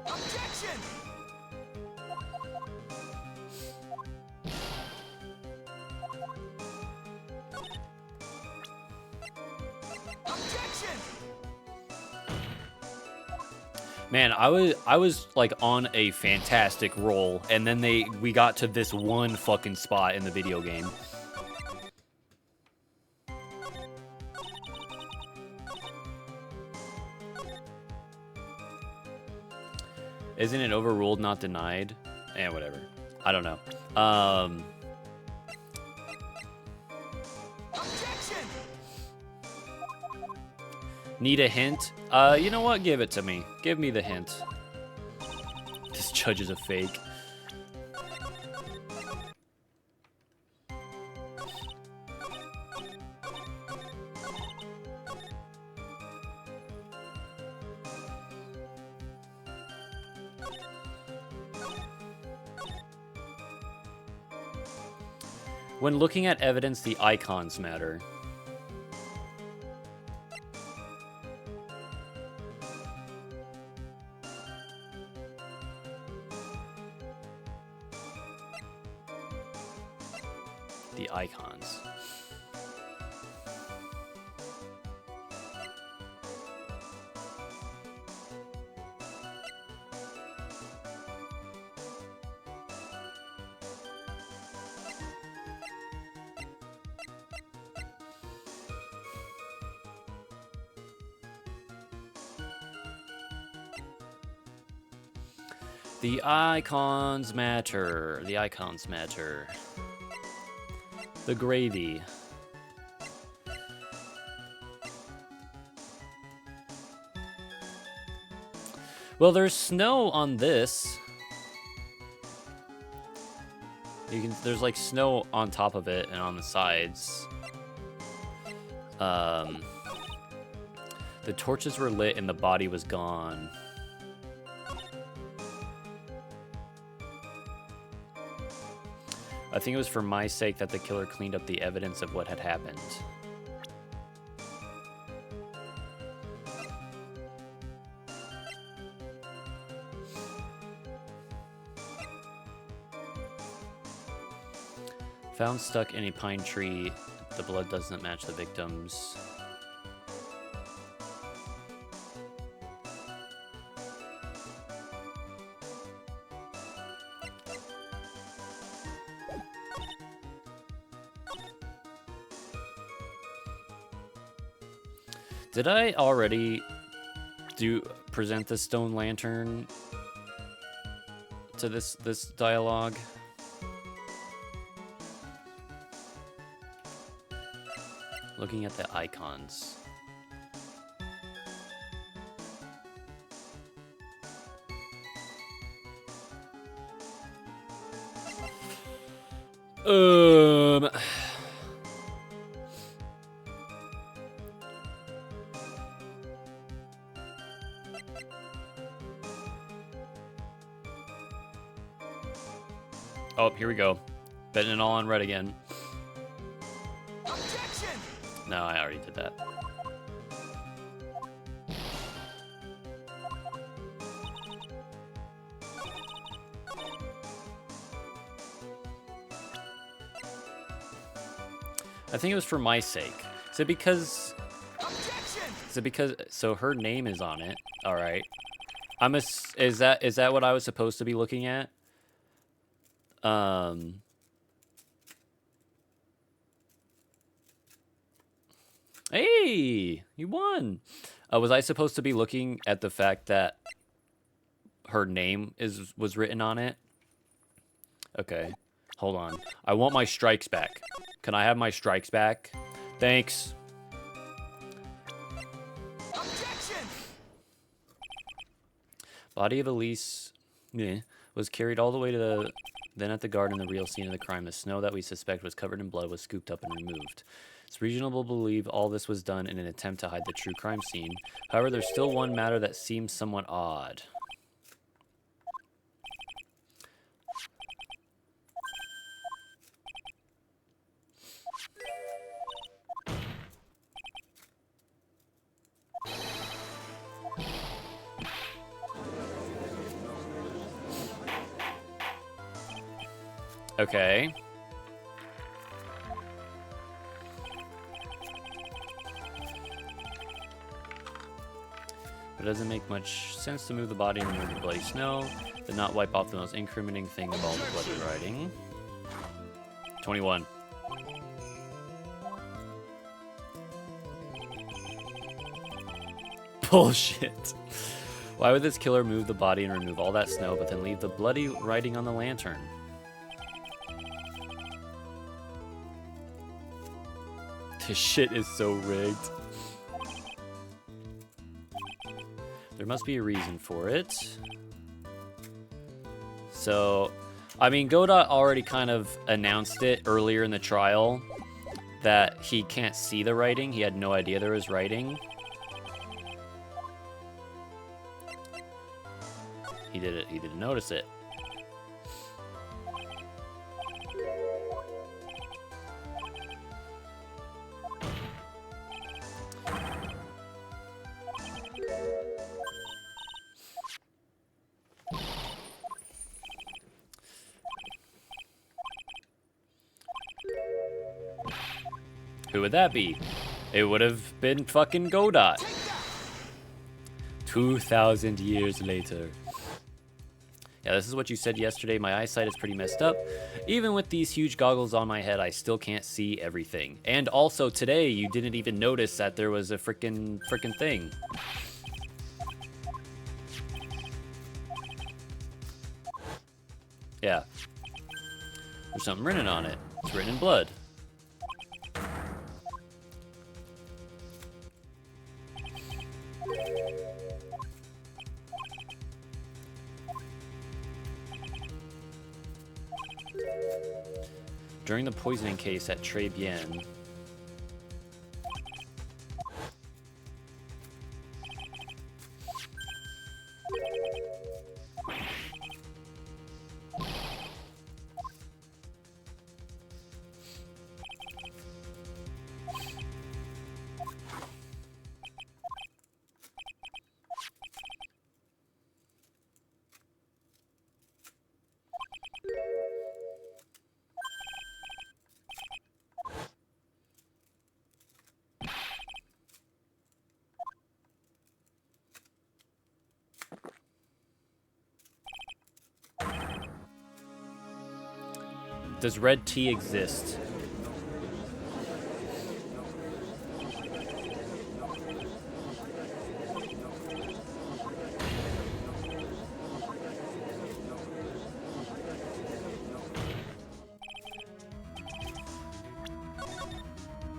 Objection! Objection! Objection! Man, I was like on a fantastic roll, and then we got to this one fucking spot in the video game. Isn't it overruled, not denied? Eh, whatever. I don't know. Objection! Need a hint? You know what? Give it to me. Give me the hint. This judge is a fake. When looking at evidence, the icons matter. The icons. The icons matter. The icons matter. The gravy. Well, there's snow on this. There's like snow on top of it and on the sides. The torches were lit and the body was gone. I think it was for my sake that the killer cleaned up the evidence of what had happened. Found stuck in a pine tree. The blood doesn't match the victims. Did I already present the stone lantern to this dialogue? Looking at the icons. Um. Oh, here we go. Betting it all on red again. Objection! No, I already did that. I think it was for my sake. Is it because... Objection! Is it because... So her name is on it. All right. Is that what I was supposed to be looking at? Hey, you won. Was I supposed to be looking at the fact that her name was written on it? Okay, hold on. I want my strikes back. Can I have my strikes back? Thanks. Objection! Body of Elise was carried all the way to the... Then at the garden, the real scene of the crime, the snow that we suspect was covered in blood was scooped up and removed. It's reasonable to believe all this was done in an attempt to hide the true crime scene. However, there's still one matter that seems somewhat odd. Okay. It doesn't make much sense to move the body and remove the bloody snow, but not wipe off the most incriminating thing of all the bloody writing. 21. Bullshit. Why would this killer move the body and remove all that snow, but then leave the bloody writing on the lantern? This shit is so rigged. There must be a reason for it. So, I mean, Godot already kind of announced it earlier in the trial that he can't see the writing. He had no idea there was writing. He didn't notice it. Who would that be? It would have been fucking Godot. 2,000 years later. Yeah, this is what you said yesterday. My eyesight is pretty messed up. Even with these huge goggles on my head, I still can't see everything. And also today, you didn't even notice that there was a frickin' thing. Yeah. There's something written on it. It's written in blood. During the poisoning case at Très Bien, does red tea exist?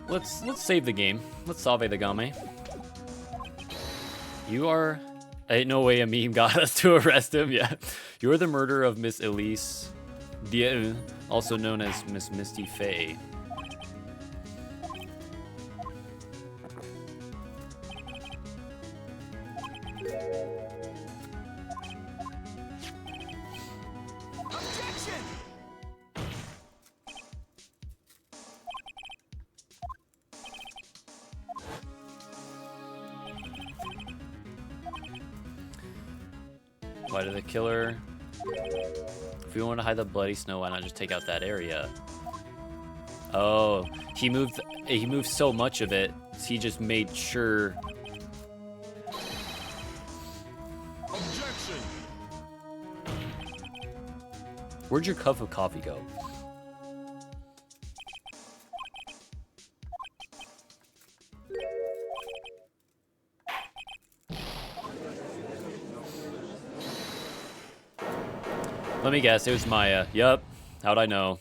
Let's save the game. Let's salve the game. You are... Ain't no way a meme got us to arrest him. Yeah. You are the murderer of Miss Elise Yeah, also known as Miss Misty Faye. Objection! Why did they kill her? If we want to hide the bloody snow, why not just take out that area? Oh, he moved so much of it, he just made sure. Objection! Where'd your cup of coffee go? Let me guess, it was Maya. Yup. How'd I know?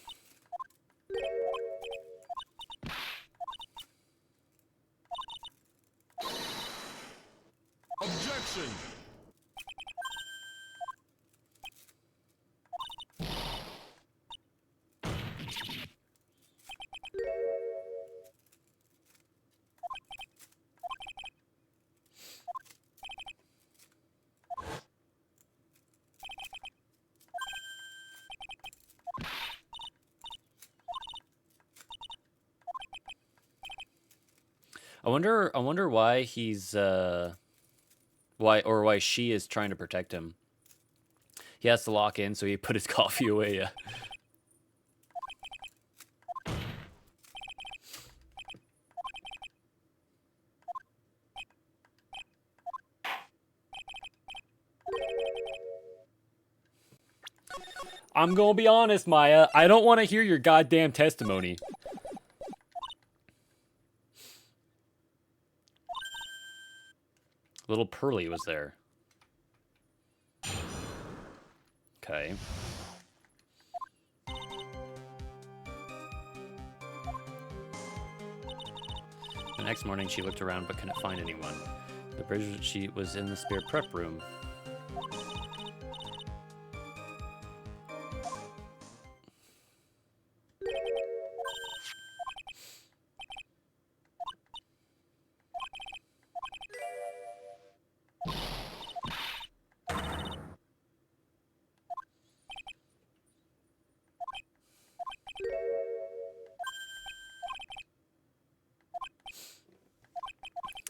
Objection! I wonder why he's why she is trying to protect him. He has to lock in, so he put his coffee away. Yeah. I'm gonna be honest, Maya. I don't want to hear your goddamn testimony. Little Pearly was there. Okay. The next morning, she looked around but couldn't find anyone. The bridge sheet was in the spare prep room.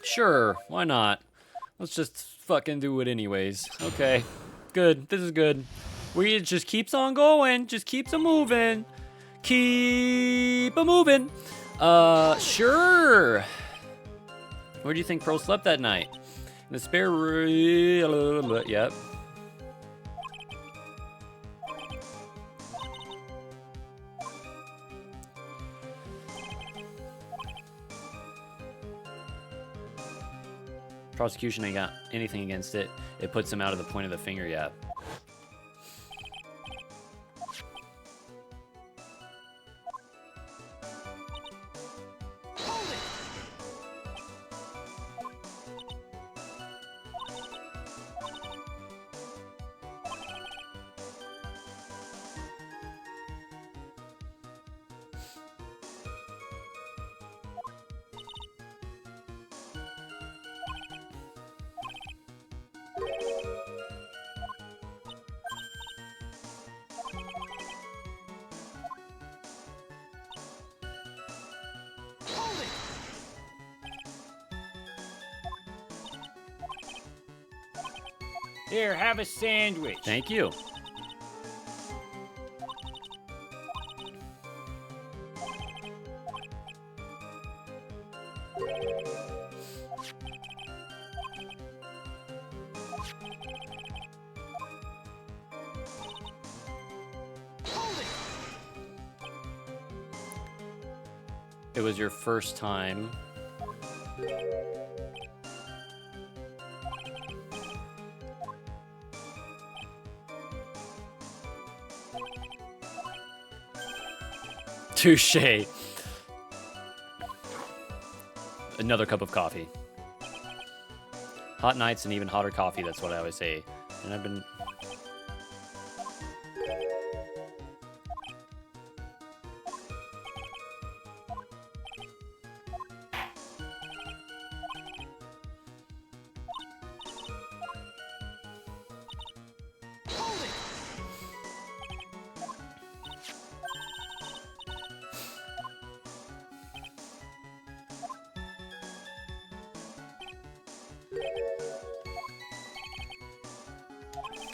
Sure, why not? Let's just fucking do it anyways. Okay, good. This is good. It just keeps on going. Just keeps on moving. Keep a moving. Sure. Where do you think Pearl slept that night? In the spare room. Yep. Prosecution ain't got anything against it. It puts him out of the point of the finger, yeah. Hold it! Hold it! Here, have a sandwich. Thank you. Hold it! It was your first time. Touche. Another cup of coffee. Hot nights and even hotter coffee, that's what I always say. And I've been...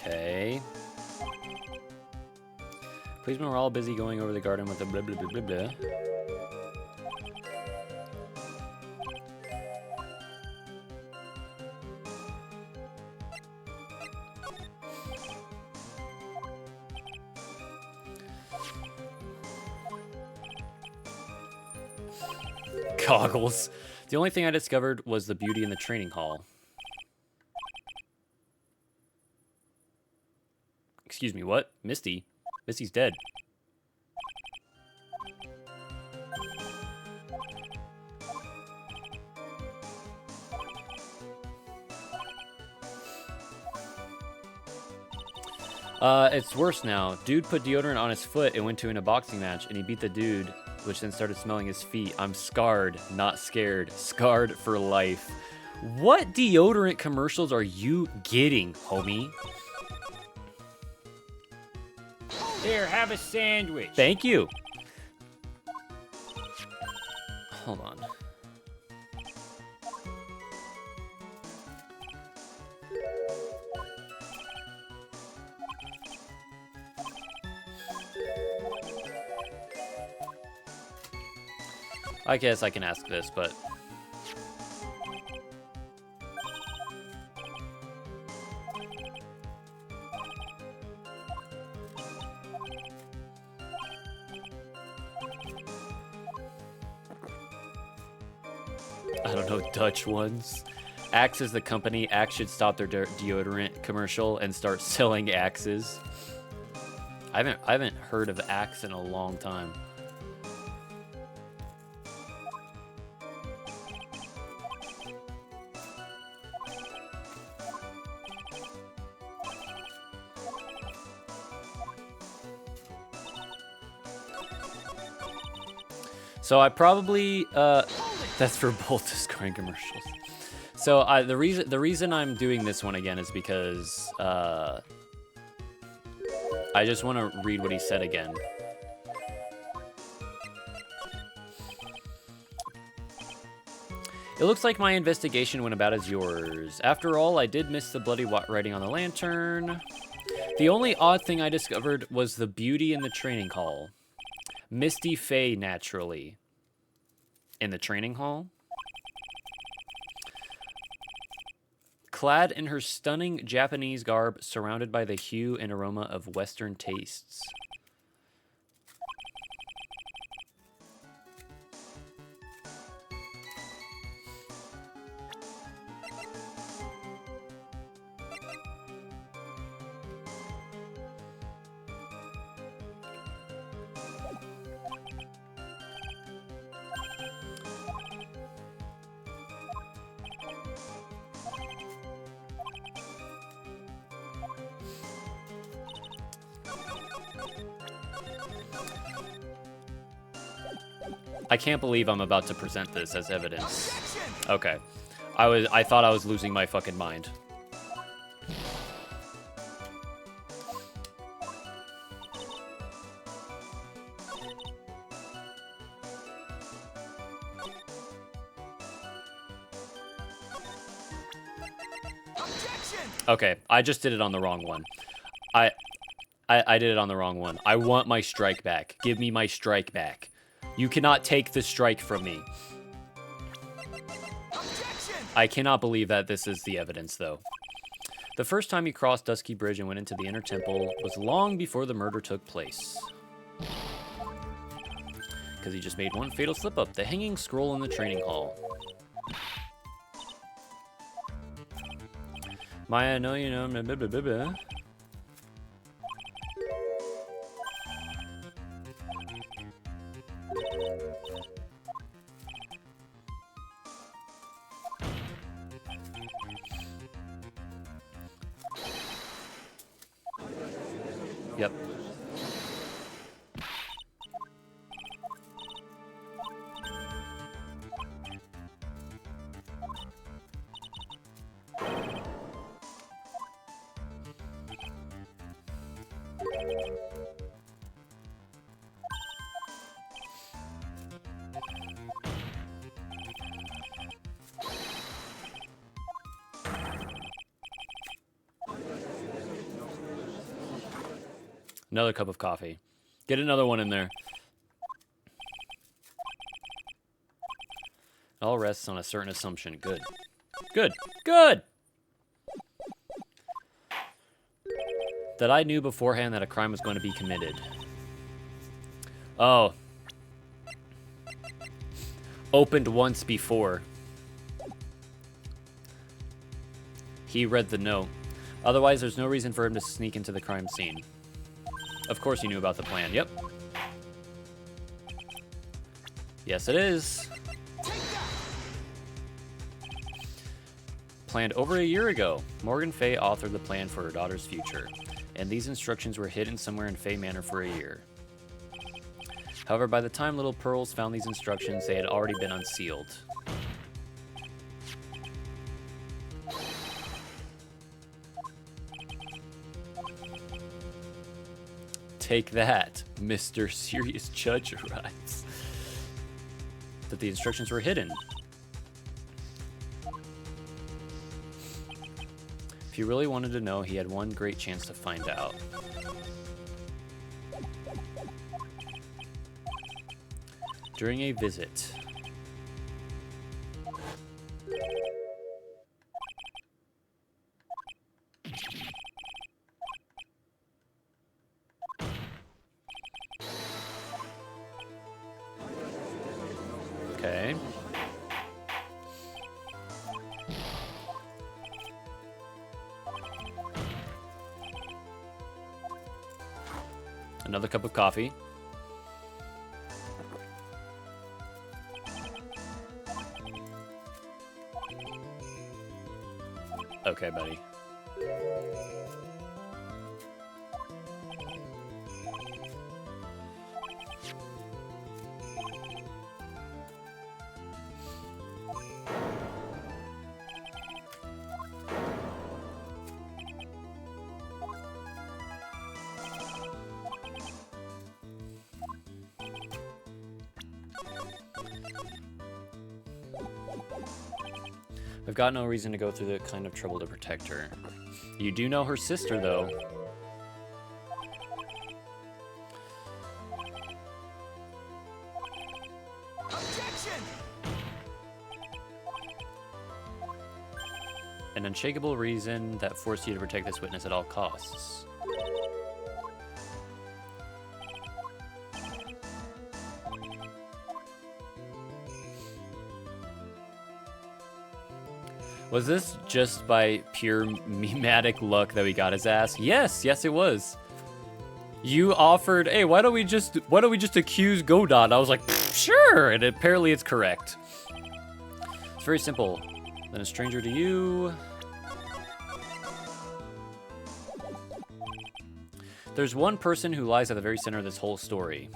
Okay. Policemen were all busy going over the garden with the blah blah blah blah blah. Goggles. The only thing I discovered was the beauty in the training hall. Excuse me, what? Misty? Misty's dead. It's worse now. Dude put deodorant on his foot and went to in a boxing match, and he beat the dude, which then started smelling his feet. I'm scarred, not scared. Scarred for life. What deodorant commercials are you getting, homie? Here, have a sandwich. Thank you. Hold on. I guess I can ask this, but... I don't know, Dutch ones. Axe is the company. Axe should stop their deodorant commercial and start selling axes. I haven't heard of Axe in a long time. So I probably that's for both Discord commercials. So the reason I'm doing this one again is because I just want to read what he said again. It looks like my investigation went about as yours. After all, I did miss the bloody writing on the lantern. The only odd thing I discovered was the beauty in the training hall. Misty Faye, naturally. In the training hall? Clad in her stunning Japanese garb, surrounded by the hue and aroma of Western tastes. I can't believe I'm about to present this as evidence. Okay. I thought I was losing my fucking mind. Okay, I just did it on the wrong one. I did it on the wrong one. I want my strike back. Give me my strike back. You cannot take the strike from me. I cannot believe that this is the evidence, though. The first time he crossed Dusky Bridge and went into the inner temple was long before the murder took place. Because he just made one fatal slip-up. The hanging scroll in the training hall. Maya, no, you know, blah, blah, blah, blah. Yep. Another cup of coffee. Get another one in there. It all rests on a certain assumption. Good. Good. Good! That I knew beforehand that a crime was going to be committed. Oh. Opened once before. He read the note. Otherwise, there's no reason for him to sneak into the crime scene. Of course he knew about the plan. Yep. Yes, it is. Planned over a year ago. Morgan Fay authored the plan for her daughter's future, and these instructions were hidden somewhere in Fay Manor for a year. However, by the time Little Pearls found these instructions, they had already been unsealed. Take that, Mr. Serious Judge writes. That the instructions were hidden. If he really wanted to know, he had one great chance to find out. During a visit. Okay. Another cup of coffee. Okay, buddy. I've got no reason to go through that kind of trouble to protect her. You do know her sister, though. Objection! An unshakable reason that forced you to protect this witness at all costs. Was this just by pure mematic luck that we got his ass? Yes, yes it was. You offered, hey, why don't we just accuse Godot? I was like, sure, and apparently it's correct. It's very simple. Then a stranger to you. There's one person who lies at the very center of this whole story.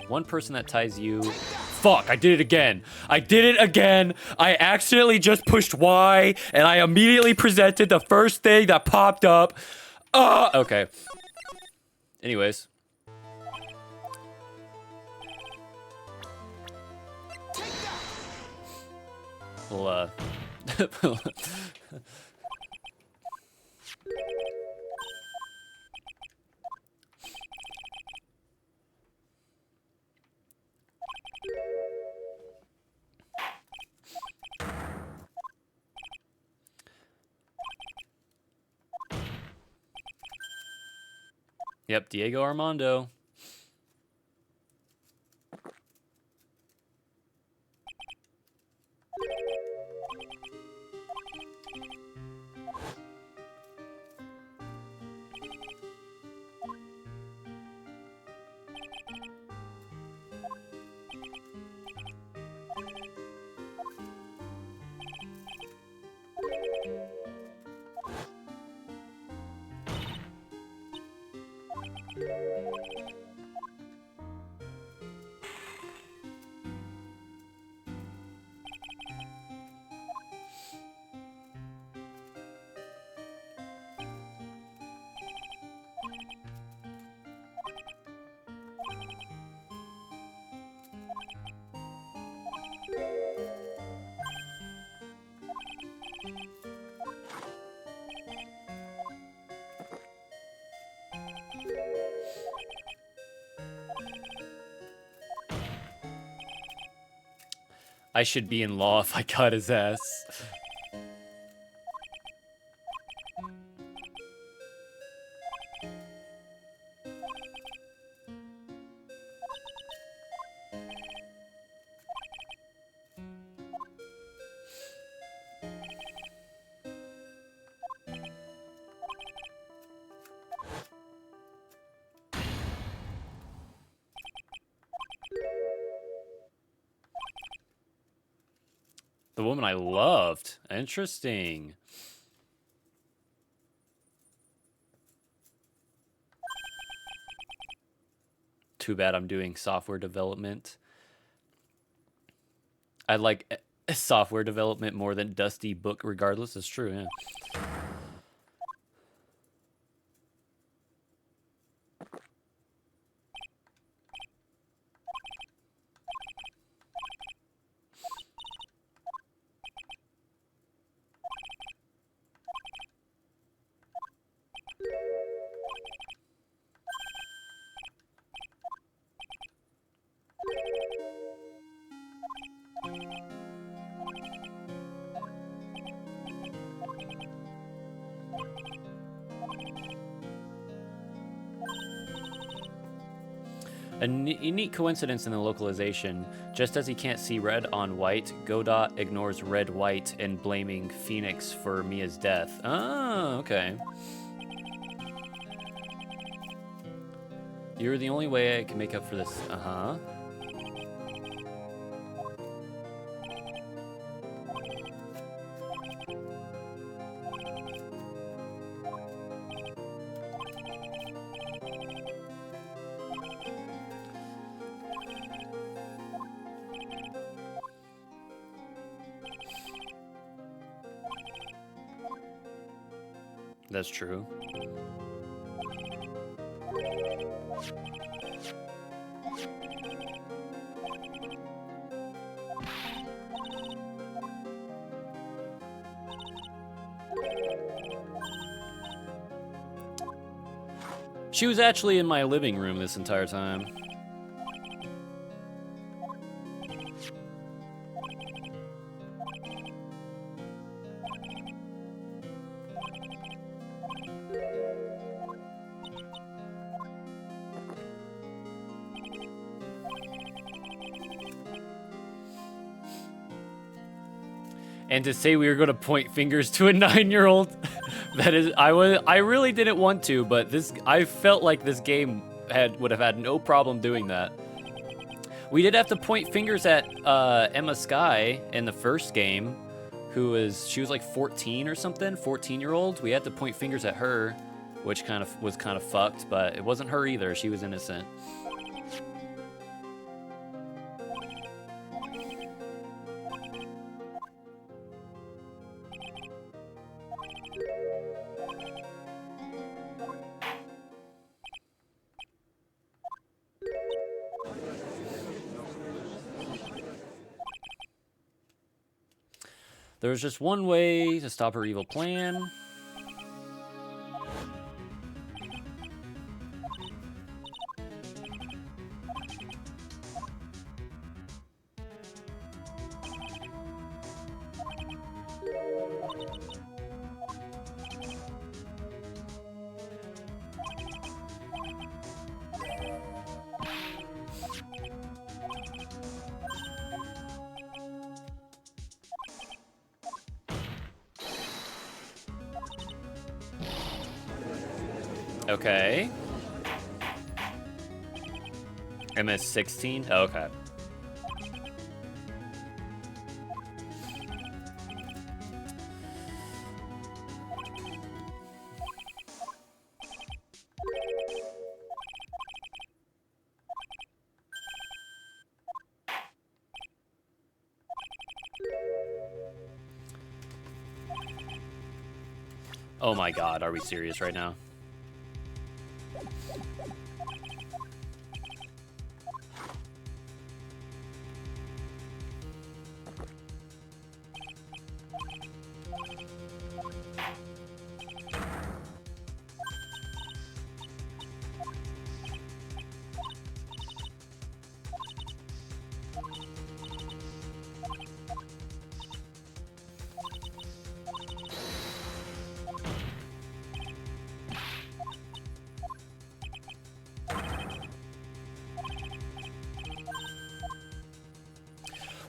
One person that ties you. Fuck, I did it again. I did it again. I accidentally just pushed Y, and I immediately presented the first thing that popped up. Okay. Anyways. Well, Yep, Diego Armando. I should be in law if I got his ass. The woman I loved. Interesting. Too bad I'm doing software development. I like software development more than dusty book regardless. It's true, yeah. A neat coincidence in the localization. Just as he can't see red on white, Godot ignores red-white and blaming Phoenix for Mia's death. Oh, okay. You're the only way I can make up for this. Uh-huh. That's true. She was actually in my living room this entire time. And to say we were going to point fingers to a 9-year-old, that is, I really didn't want to, but I felt like this game would have had no problem doing that. We did have to point fingers at Emma Sky in the first game, she was like 14 or something, 14-year-old. We had to point fingers at her, which was kind of fucked, but it wasn't her either. She was innocent. There's just one way to stop her evil plan. Okay. MS-16? Oh, okay. Oh my god, are we serious right now?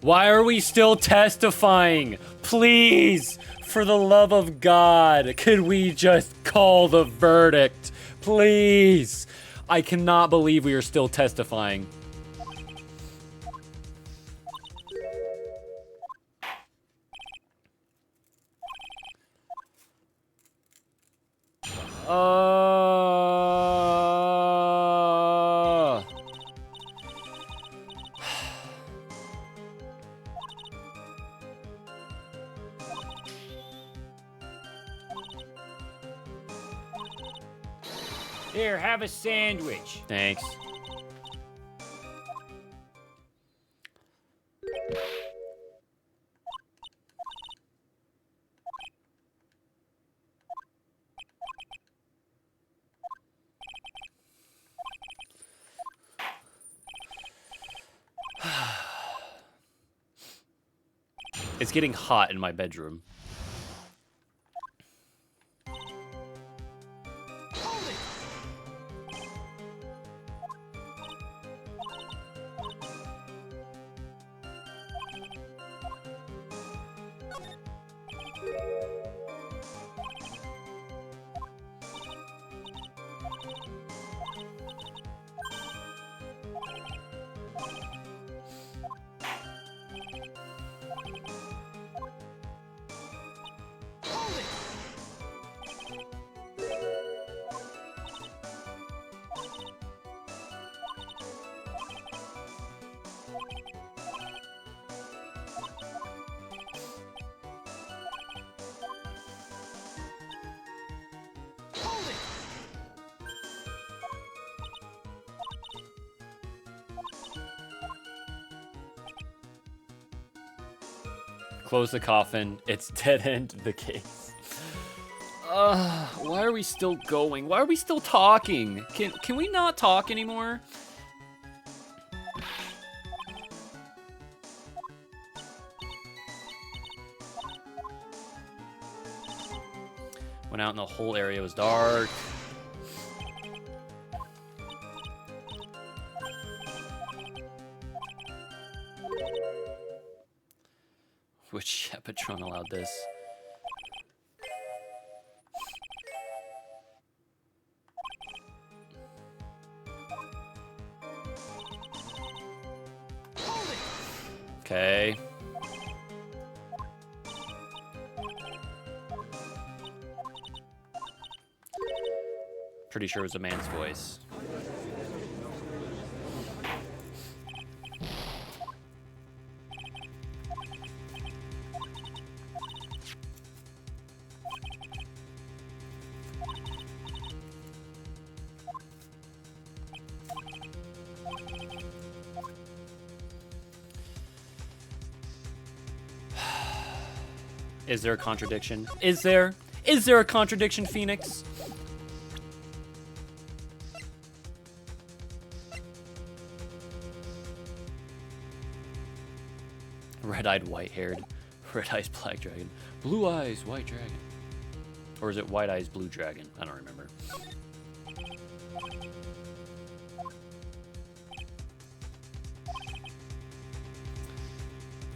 Why are we still testifying? Please, for the love of God, could we just call the verdict? Please. I cannot believe we are still testifying. Here, have a sandwich. Thanks. It's getting hot in my bedroom. Close the coffin. It's dead end the case. Why are we still going? Why are we still talking? Can we not talk anymore? Went out and the whole area was dark. Which Patron allowed this? Okay. Pretty sure it was a man's voice. Is there a contradiction? Is there? Is there a contradiction, Phoenix? Red-eyed, white-haired. Red eyes, black dragon. Blue eyes, white dragon. Or is it white eyes, blue dragon? I don't remember.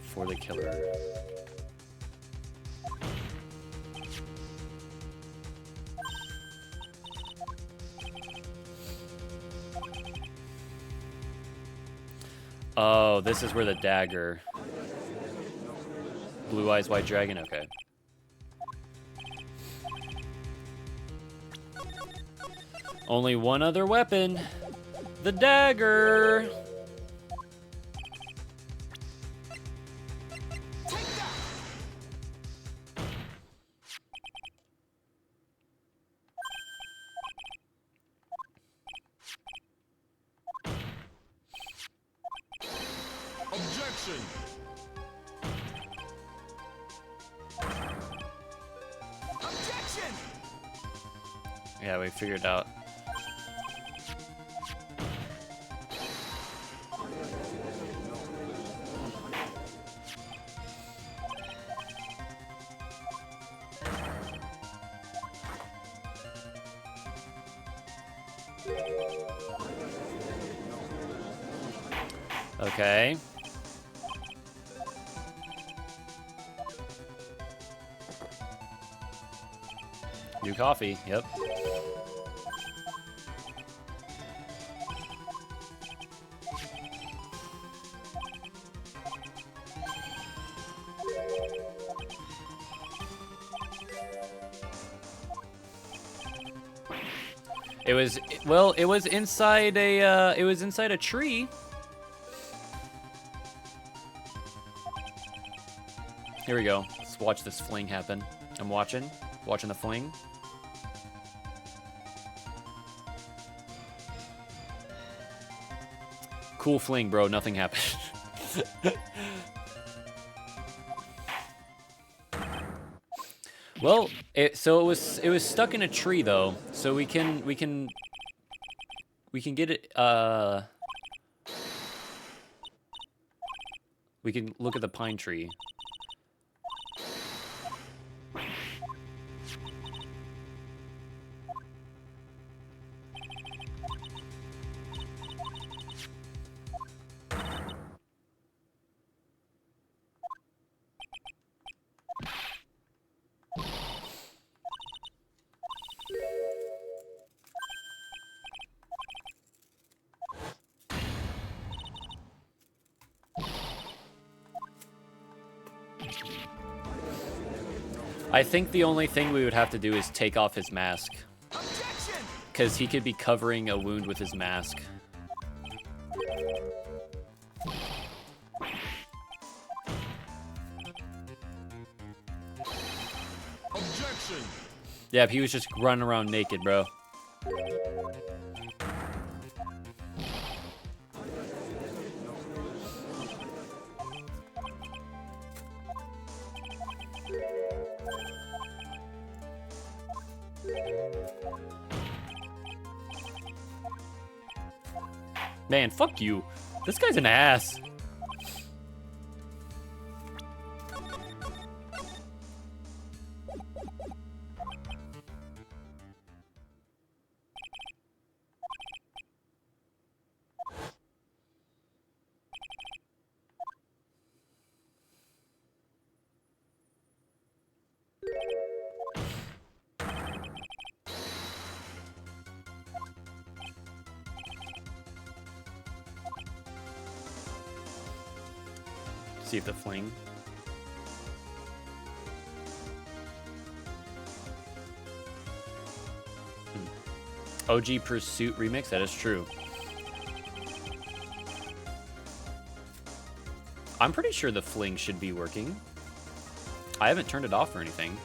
For the killer. Oh, this is where the dagger. Blue eyes, white dragon, okay. Only one other weapon. The dagger. Objection! Objection! Yeah, we figured out. Okay. New coffee. Yep. It was, well, it was inside a tree. Here we go. Let's watch this fling happen. I'm watching the fling. Cool fling, bro. Nothing happened. Well, so it was stuck in a tree though, so we can get it. We can look at the pine tree. I think the only thing we would have to do is take off his mask. Objection! Because he could be covering a wound with his mask. Objection! Yeah, if he was just running around naked, bro. Man, fuck you. This guy's an ass. See if the fling. OG Pursuit remix, that is true. I'm pretty sure the fling should be working. I haven't turned it off or anything.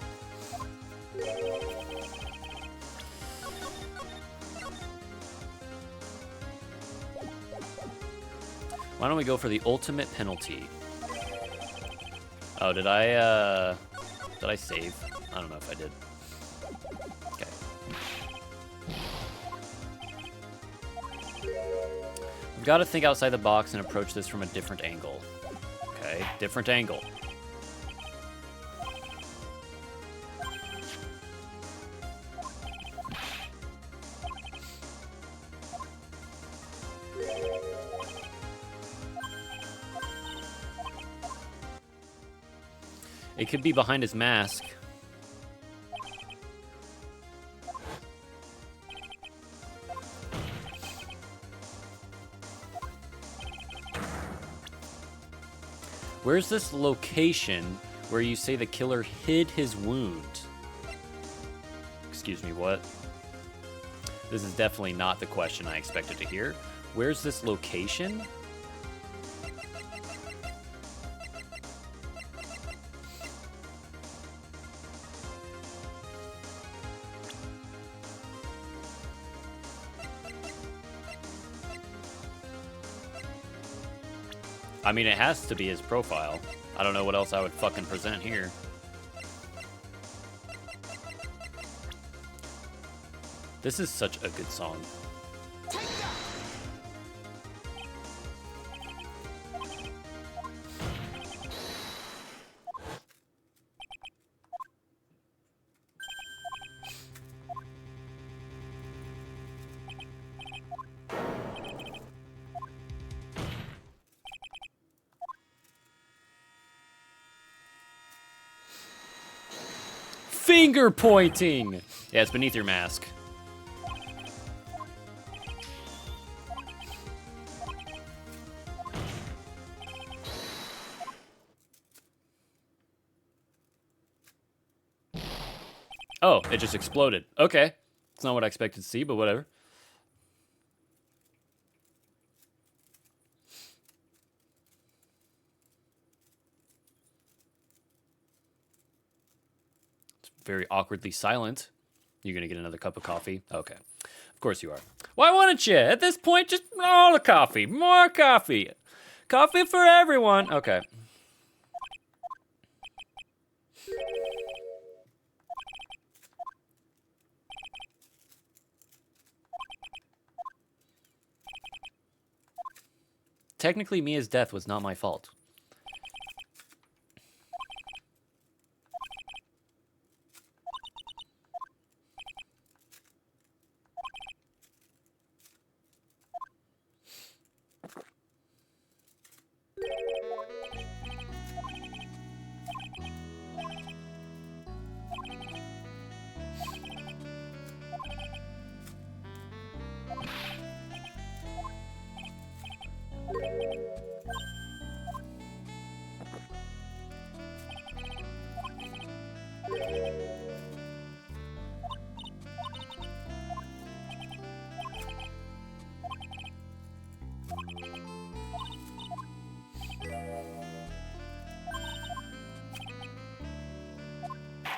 Why don't we go for the ultimate penalty? Oh, did I save? I don't know if I did. Okay. We've got to think outside the box and approach this from a different angle. Okay, different angle. It could be behind his mask. Where's this location where you say the killer hid his wound? Excuse me, what? This is definitely not the question I expected to hear. Where's this location? I mean, it has to be his profile. I don't know what else I would fucking present here. This is such a good song. Finger pointing! Yeah, it's beneath your mask. Oh, it just exploded. Okay. It's not what I expected to see, but whatever. It's very awkwardly silent. You're gonna get another cup of coffee? Okay. Of course you are. Why wouldn't you? At this point, just all the coffee. More coffee. Coffee for everyone. Okay. Technically, Mia's death was not my fault.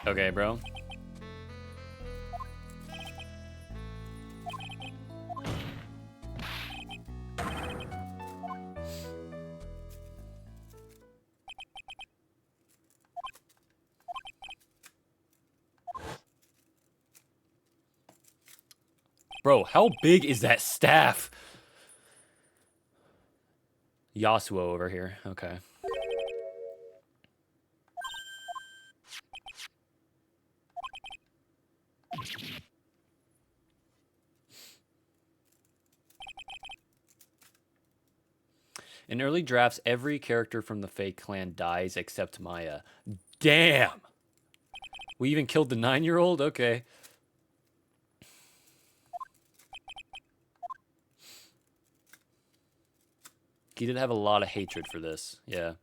Okay, bro. Bro, how big is that staff? Yasuo over here. Okay. In early drafts, every character from the fake clan dies except Maya. Damn! We even killed the 9-year-old? Okay. He did have a lot of hatred for this. Yeah.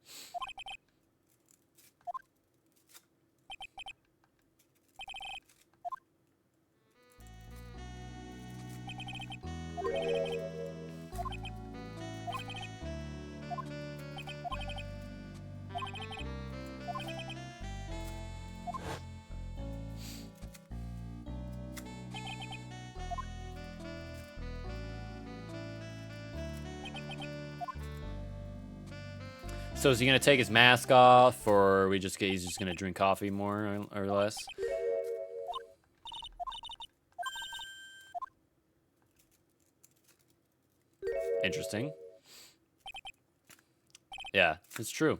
So is he gonna take his mask off, or he's just gonna drink coffee more or less? Interesting. Yeah, it's true.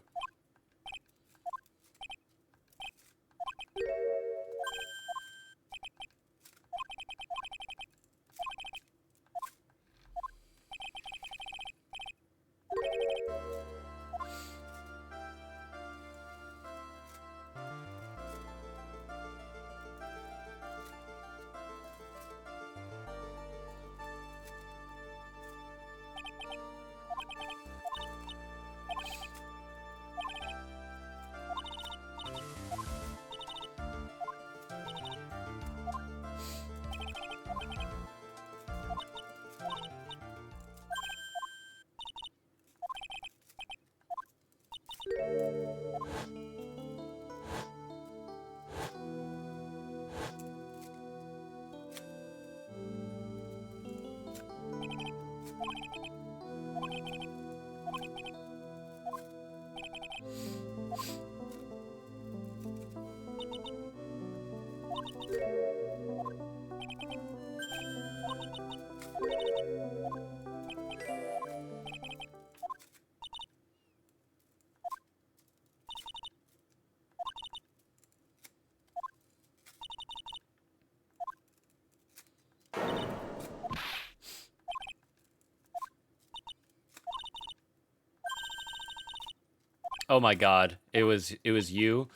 Oh my god, it was you.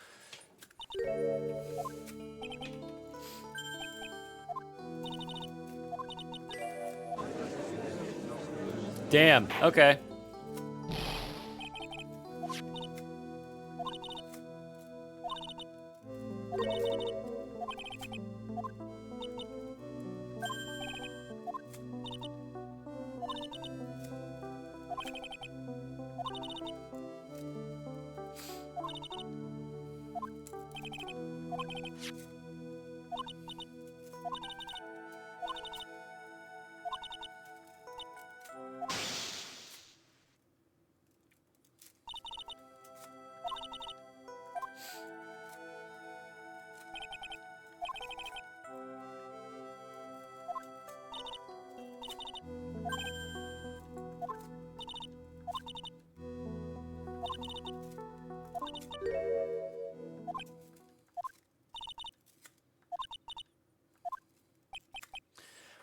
Damn. Okay.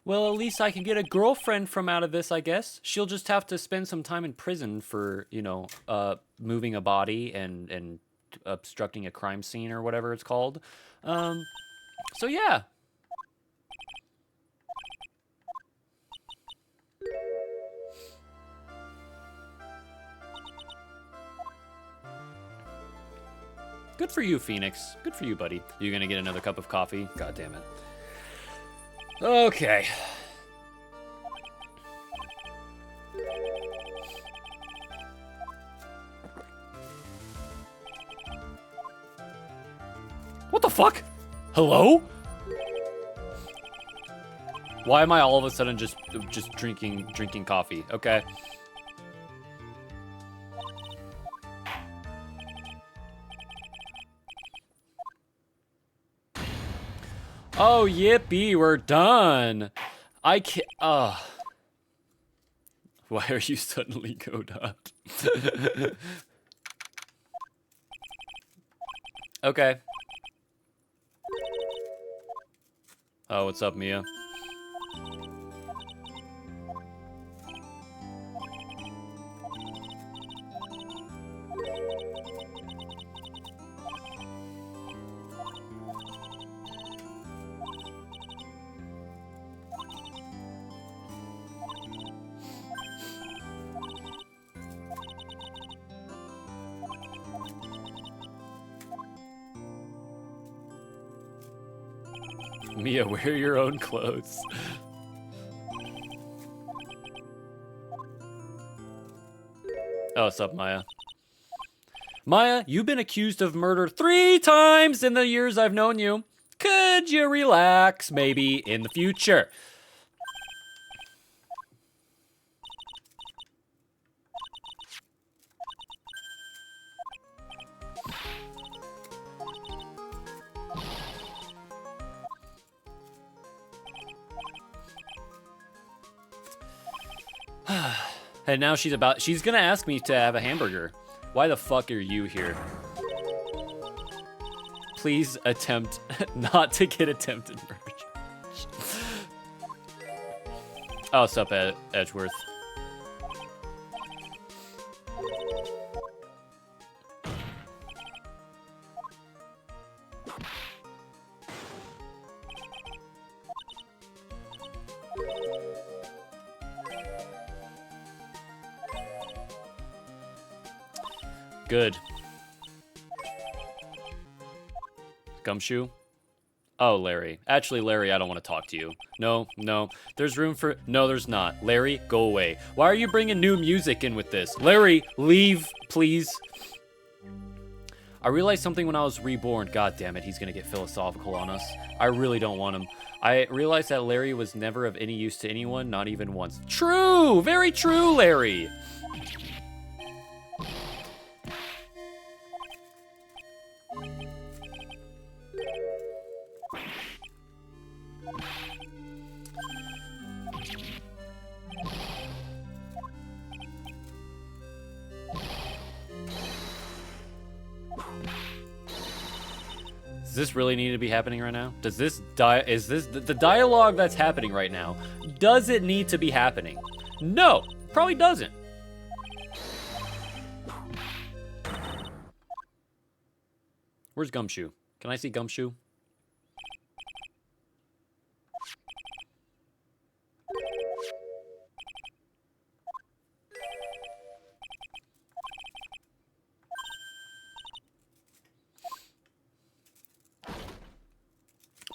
Well, at least I can get a girlfriend from out of this, I guess. She'll just have to spend some time in prison for, you know, moving a body and obstructing a crime scene or whatever it's called. So yeah. Good for you, Phoenix. Good for you, buddy. You gonna get another cup of coffee? God damn it. Okay. What the fuck? Hello? Why am I all of a sudden just drinking coffee? Okay. Oh, yippee, we're done. I can't, why are you suddenly Godot? Okay. Oh, what's up, Mia? Mia, wear your own clothes. Oh, what's up, Maya? Maya, you've been accused of murder 3 times in the years I've known you. Could you relax, maybe, in the future? And now she's gonna ask me to have a hamburger. Why the fuck are you here? Please attempt not to get attempted murder. Oh, what's up, Edgeworth? Good. Gumshoe? Oh, Larry. Actually, Larry, I don't want to talk to you. No, no. There's room for... No, there's not. Larry, go away. Why are you bringing new music in with this? Larry, leave, please. I realized something when I was reborn. God damn it, he's gonna get philosophical on us. I really don't want him. I realized that Larry was never of any use to anyone, not even once. True! Very true, Larry! Does this really need to be happening right now? Does this is this the dialogue that's happening right now? Does it need to be happening? No, probably doesn't. Where's Gumshoe? Can I see Gumshoe?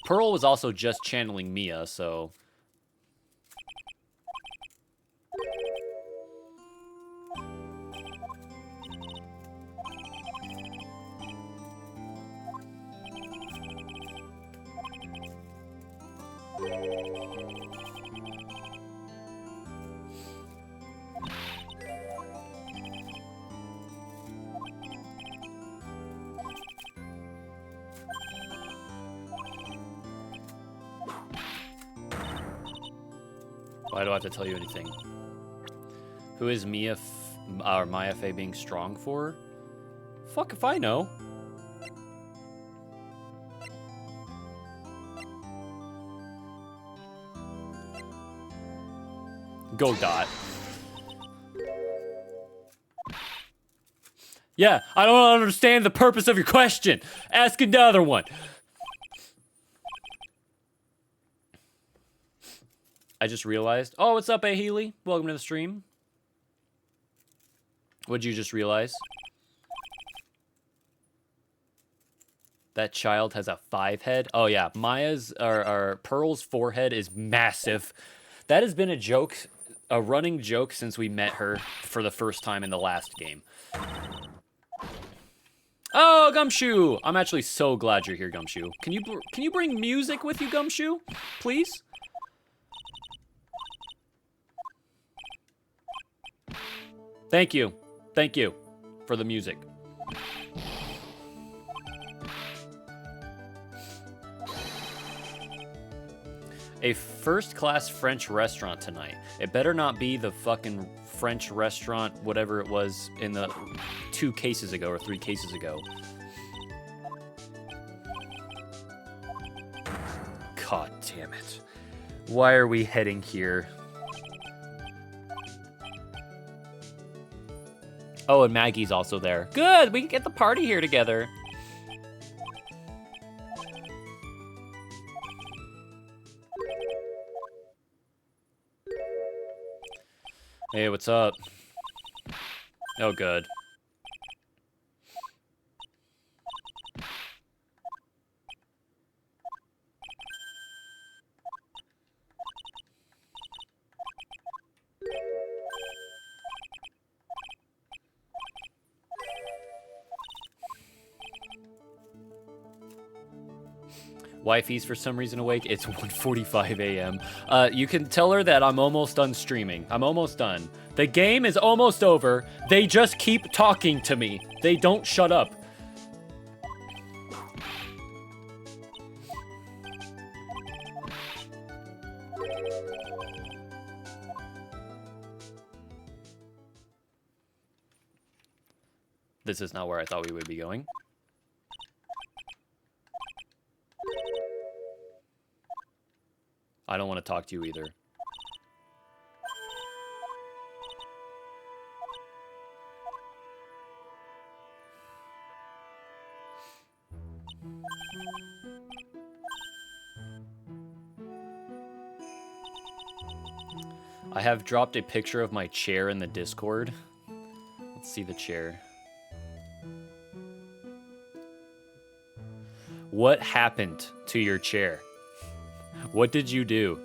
Pearl was also just channeling Mia, so... Why do I have to tell you anything? Who is Mia or Maya Fey being strong for? Fuck if I know. Go Dot. Yeah, I don't understand the purpose of your question. Ask another one. I just realized. Oh, what's up, Healy? Welcome to the stream. What'd you just realize? That child has a 5 head. Oh yeah, Maya's or Pearl's forehead is massive. That has been a joke, a running joke since we met her for the first time in the last game. Oh, Gumshoe! I'm actually so glad you're here, Gumshoe. Can you bring music with you, Gumshoe? Please? Thank you. Thank you for the music. A first-class French restaurant tonight. It better not be the fucking French restaurant, whatever it was in the 2 cases ago or 3 cases ago. God damn it. Why are we heading here? Oh, and Maggie's also there. Good, we can get the party here together. Hey, what's up? Oh, good. Wifey's for some reason awake. It's 1:45 a.m. You can tell her that I'm almost done streaming. I'm almost done. The game is almost over. They just keep talking to me. They don't shut up. This is not where I thought we would be going. I don't want to talk to you either. I have dropped a picture of my chair in the Discord. Let's see the chair. What happened to your chair? What did you do?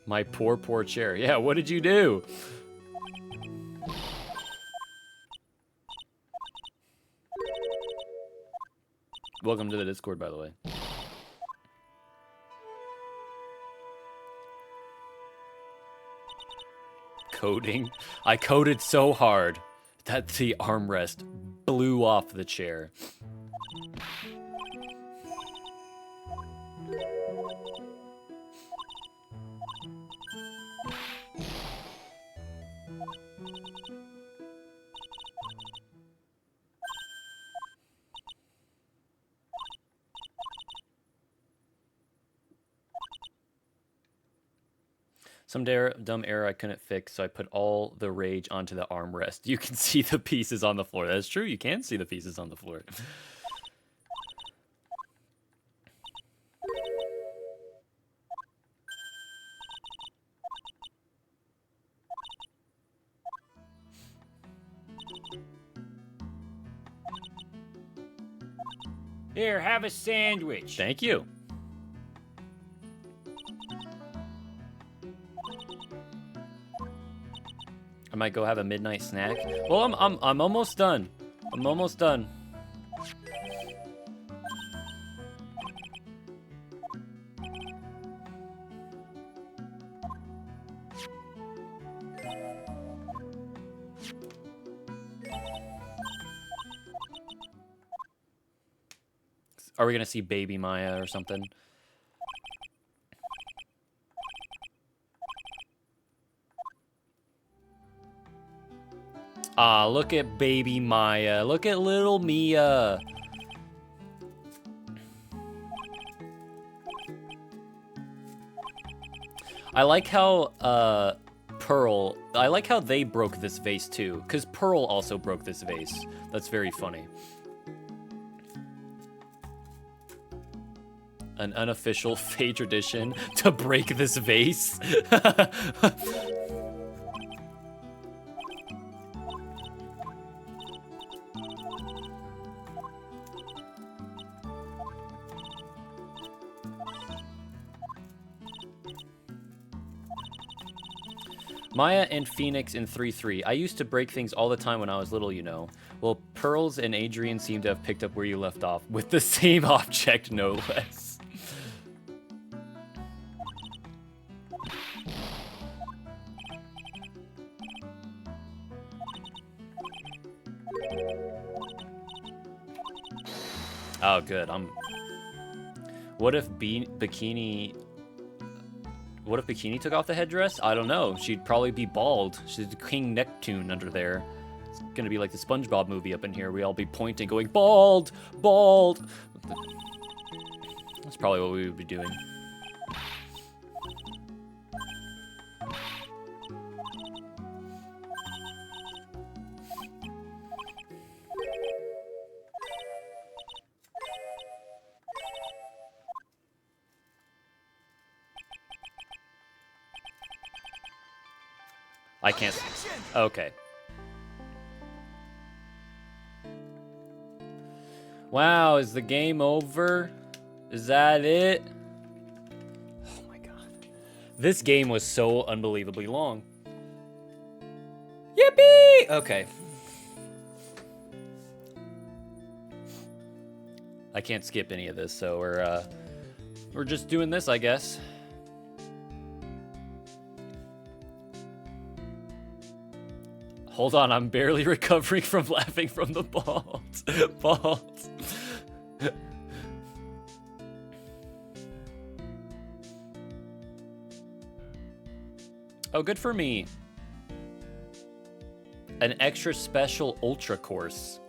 My poor, poor chair. Yeah, what did you do? Welcome to the Discord, by the way. Coding. I coded so hard that the armrest blew off the chair. Some dumb error I couldn't fix, so I put all the rage onto the armrest. You can see the pieces on the floor. That's true, you can see the pieces on the floor. Here, have a sandwich. Thank you. I might go have a midnight snack. Well, I'm almost done. I'm almost done. Are we gonna see Baby Maya or something? Ah, look at Baby Maya. Look at little Mia. I like how Pearl, I like how they broke this vase too, because Pearl also broke this vase. That's very funny. An unofficial Fae tradition to break this vase. Maya and Phoenix in 3-3. I used to break things all the time when I was little, you know. Well, Pearls and Adrian seem to have picked up where you left off, with the same object, no less. Oh, good. What if Bikini... What if Bikini took off the headdress? I don't know. She'd probably be bald. She's King Neptune under there. It's gonna be like the SpongeBob movie up in here. We all be pointing, going, bald! Bald! That's probably what we would be doing. I can't. Okay. Wow, is the game over? Is that it? Oh my god. This game was so unbelievably long. Yippee! Okay. I can't skip any of this, so we're just doing this, I guess. Hold on, I'm barely recovering from laughing from the balls. Balls. Oh, good for me. An extra special ultra course.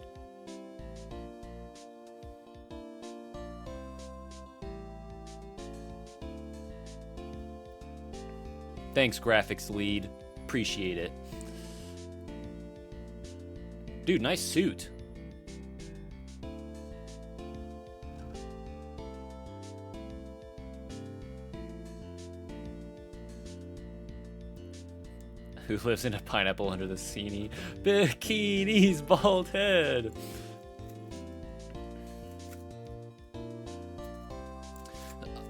Thanks, graphics lead. Appreciate it. Dude, nice suit. Who lives in a pineapple under the bikini? Bikini's bald head.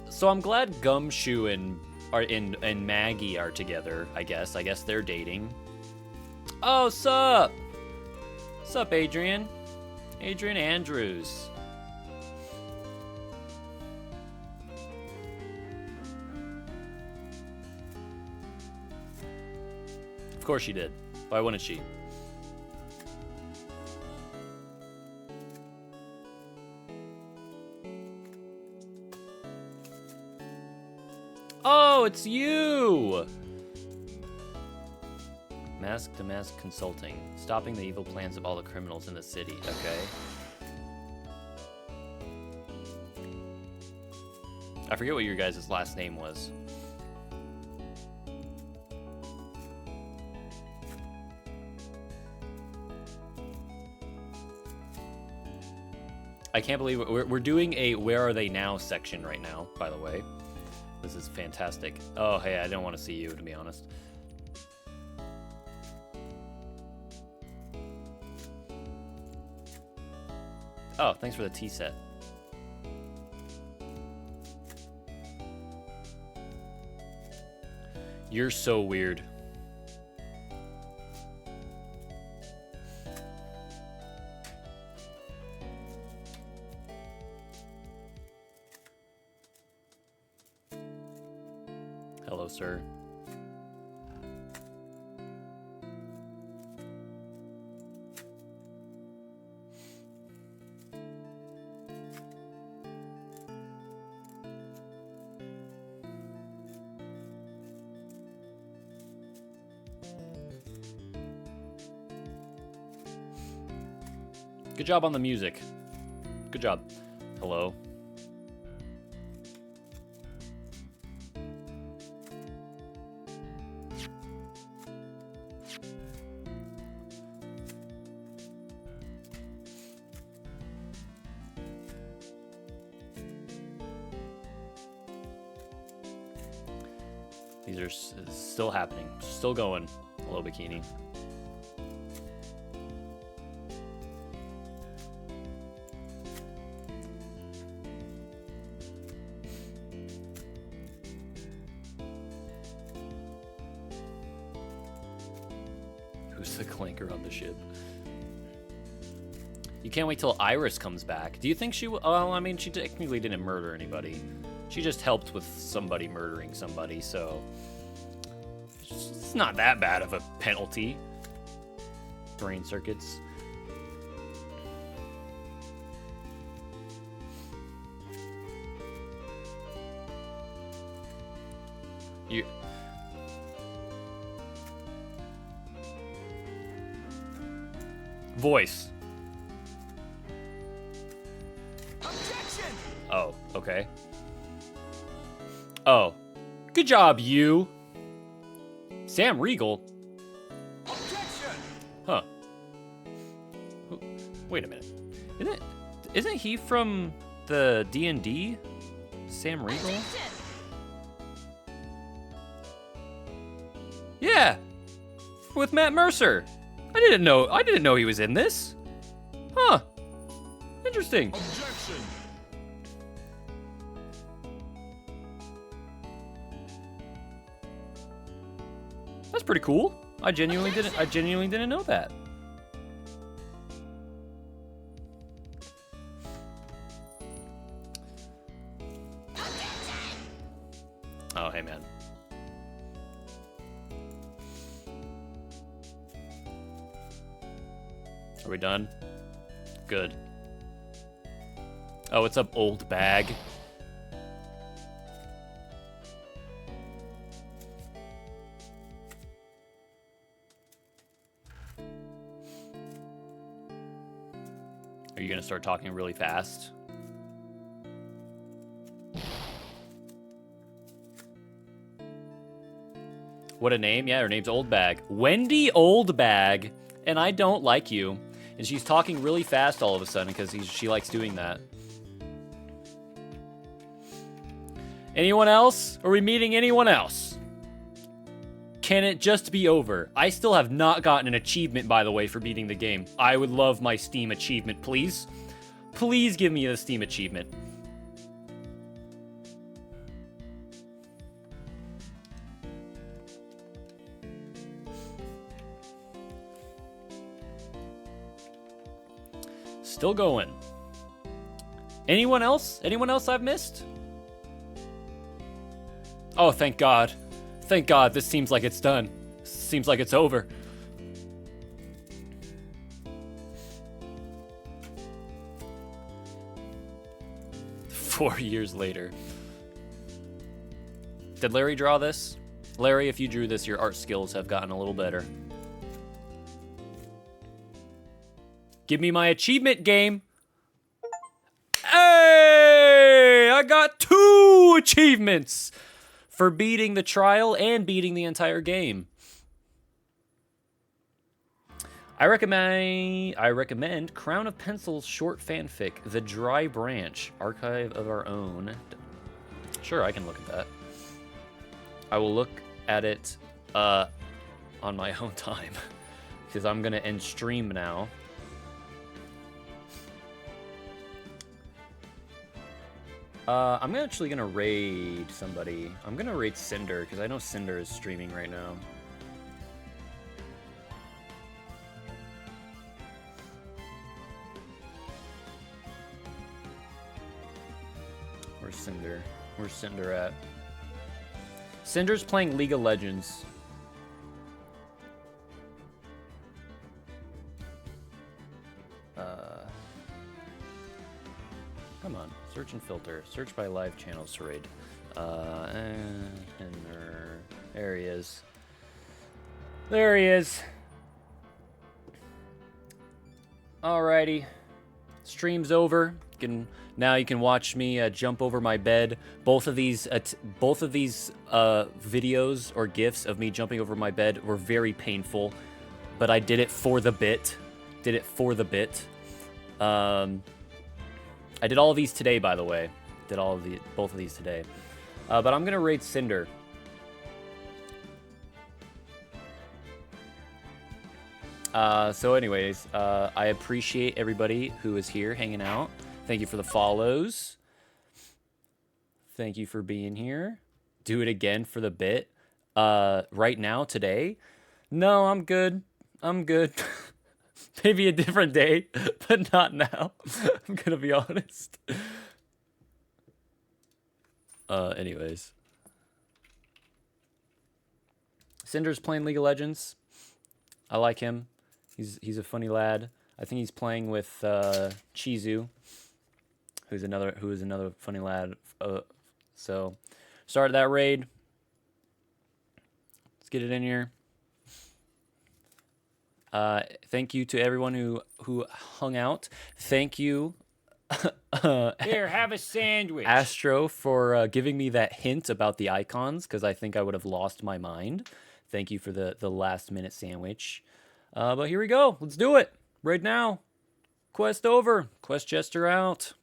So I'm glad Gumshoe and Maggie are together, I guess. I guess they're dating. Oh, sup? Sup, Adrian? Adrian Andrews. Of course she did. Why wouldn't she? Oh, it's you! Mask to Mask Consulting. Stopping the evil plans of all the criminals in the city. Okay. I forget what your guys' last name was. I can't believe we're doing a Where Are They Now section right now, by the way. This is fantastic. Oh, hey, I don't want to see you, to be honest. Oh, thanks for the tea set. You're so weird. Hello, sir. Good job on the music. Good job. Hello. These are still happening. Still going. Hello, Bikini. Who's the clanker on the ship? You can't wait till Iris comes back. Do you think she will? Well, I mean, she technically didn't murder anybody. She just helped with somebody murdering somebody, so it's not that bad of a penalty. Brain circuits. You... Voice. Objection! Oh, okay. Oh. Good job, you. Sam Riegel? Objection! Huh. Wait a minute. Isn't he from the D&D? Sam Riegel? Objection! Yeah. With Matt Mercer. I didn't know he was in this. Huh. Interesting. Objection. That's pretty cool. I genuinely didn't know that. Oh, hey man. Are we done? Good. Oh, what's up, old bag? Are you gonna start talking really fast? What a name. Yeah, her name's Old Bag. Wendy Old Bag. And I don't like you. And she's talking really fast all of a sudden because she likes doing that. Anyone else? Are we meeting anyone else? Can it just be over? I still have not gotten an achievement, by the way, for beating the game. I would love my Steam achievement, please. Please give me the Steam achievement. Still going. Anyone else? Anyone else I've missed? Oh, thank God. Thank God, this seems like it's done. Seems like it's over. Four years later. Did Larry draw this? Larry, if you drew this, your art skills have gotten a little better. Give me my achievement, game. Hey! I got 2 achievements for beating the trial and beating the entire game. I recommend Crown of Pencil's short fanfic, The Dry Branch, Archive of Our Own. Sure, I can look at that. I will look at it on my own time because I'm gonna end stream now. I'm actually gonna raid somebody. I'm gonna raid Cinder, because I know Cinder is streaming right now. Where's Cinder? Where's Cinder at? Cinder's playing League of Legends. Come on. Search and filter. Search by live channels to raid. There he is. There he is. Alrighty. Stream's over. Now you can watch me jump over my bed. Both of these videos or GIFs of me jumping over my bed were very painful, but I did it for the bit. I did all of these today, by the way. Both of these today. But I'm gonna raid Cinder. So anyways, I appreciate everybody who is here hanging out. Thank you for the follows. Thank you for being here. Do it again for the bit. Right now, today? No, I'm good. Maybe a different day, but not now. I'm gonna be honest. Anyways. Cinder's playing League of Legends. I like him. He's a funny lad. I think he's playing with Chizu, who is another funny lad. So started that raid. Let's get it in here. Thank you to everyone who hung out. Thank you, Here, have a sandwich. Astro, for giving me that hint about the icons, because I think I would have lost my mind. Thank you for the last minute sandwich. But here we go. Let's do it right now. Quest over. Quest Jester out.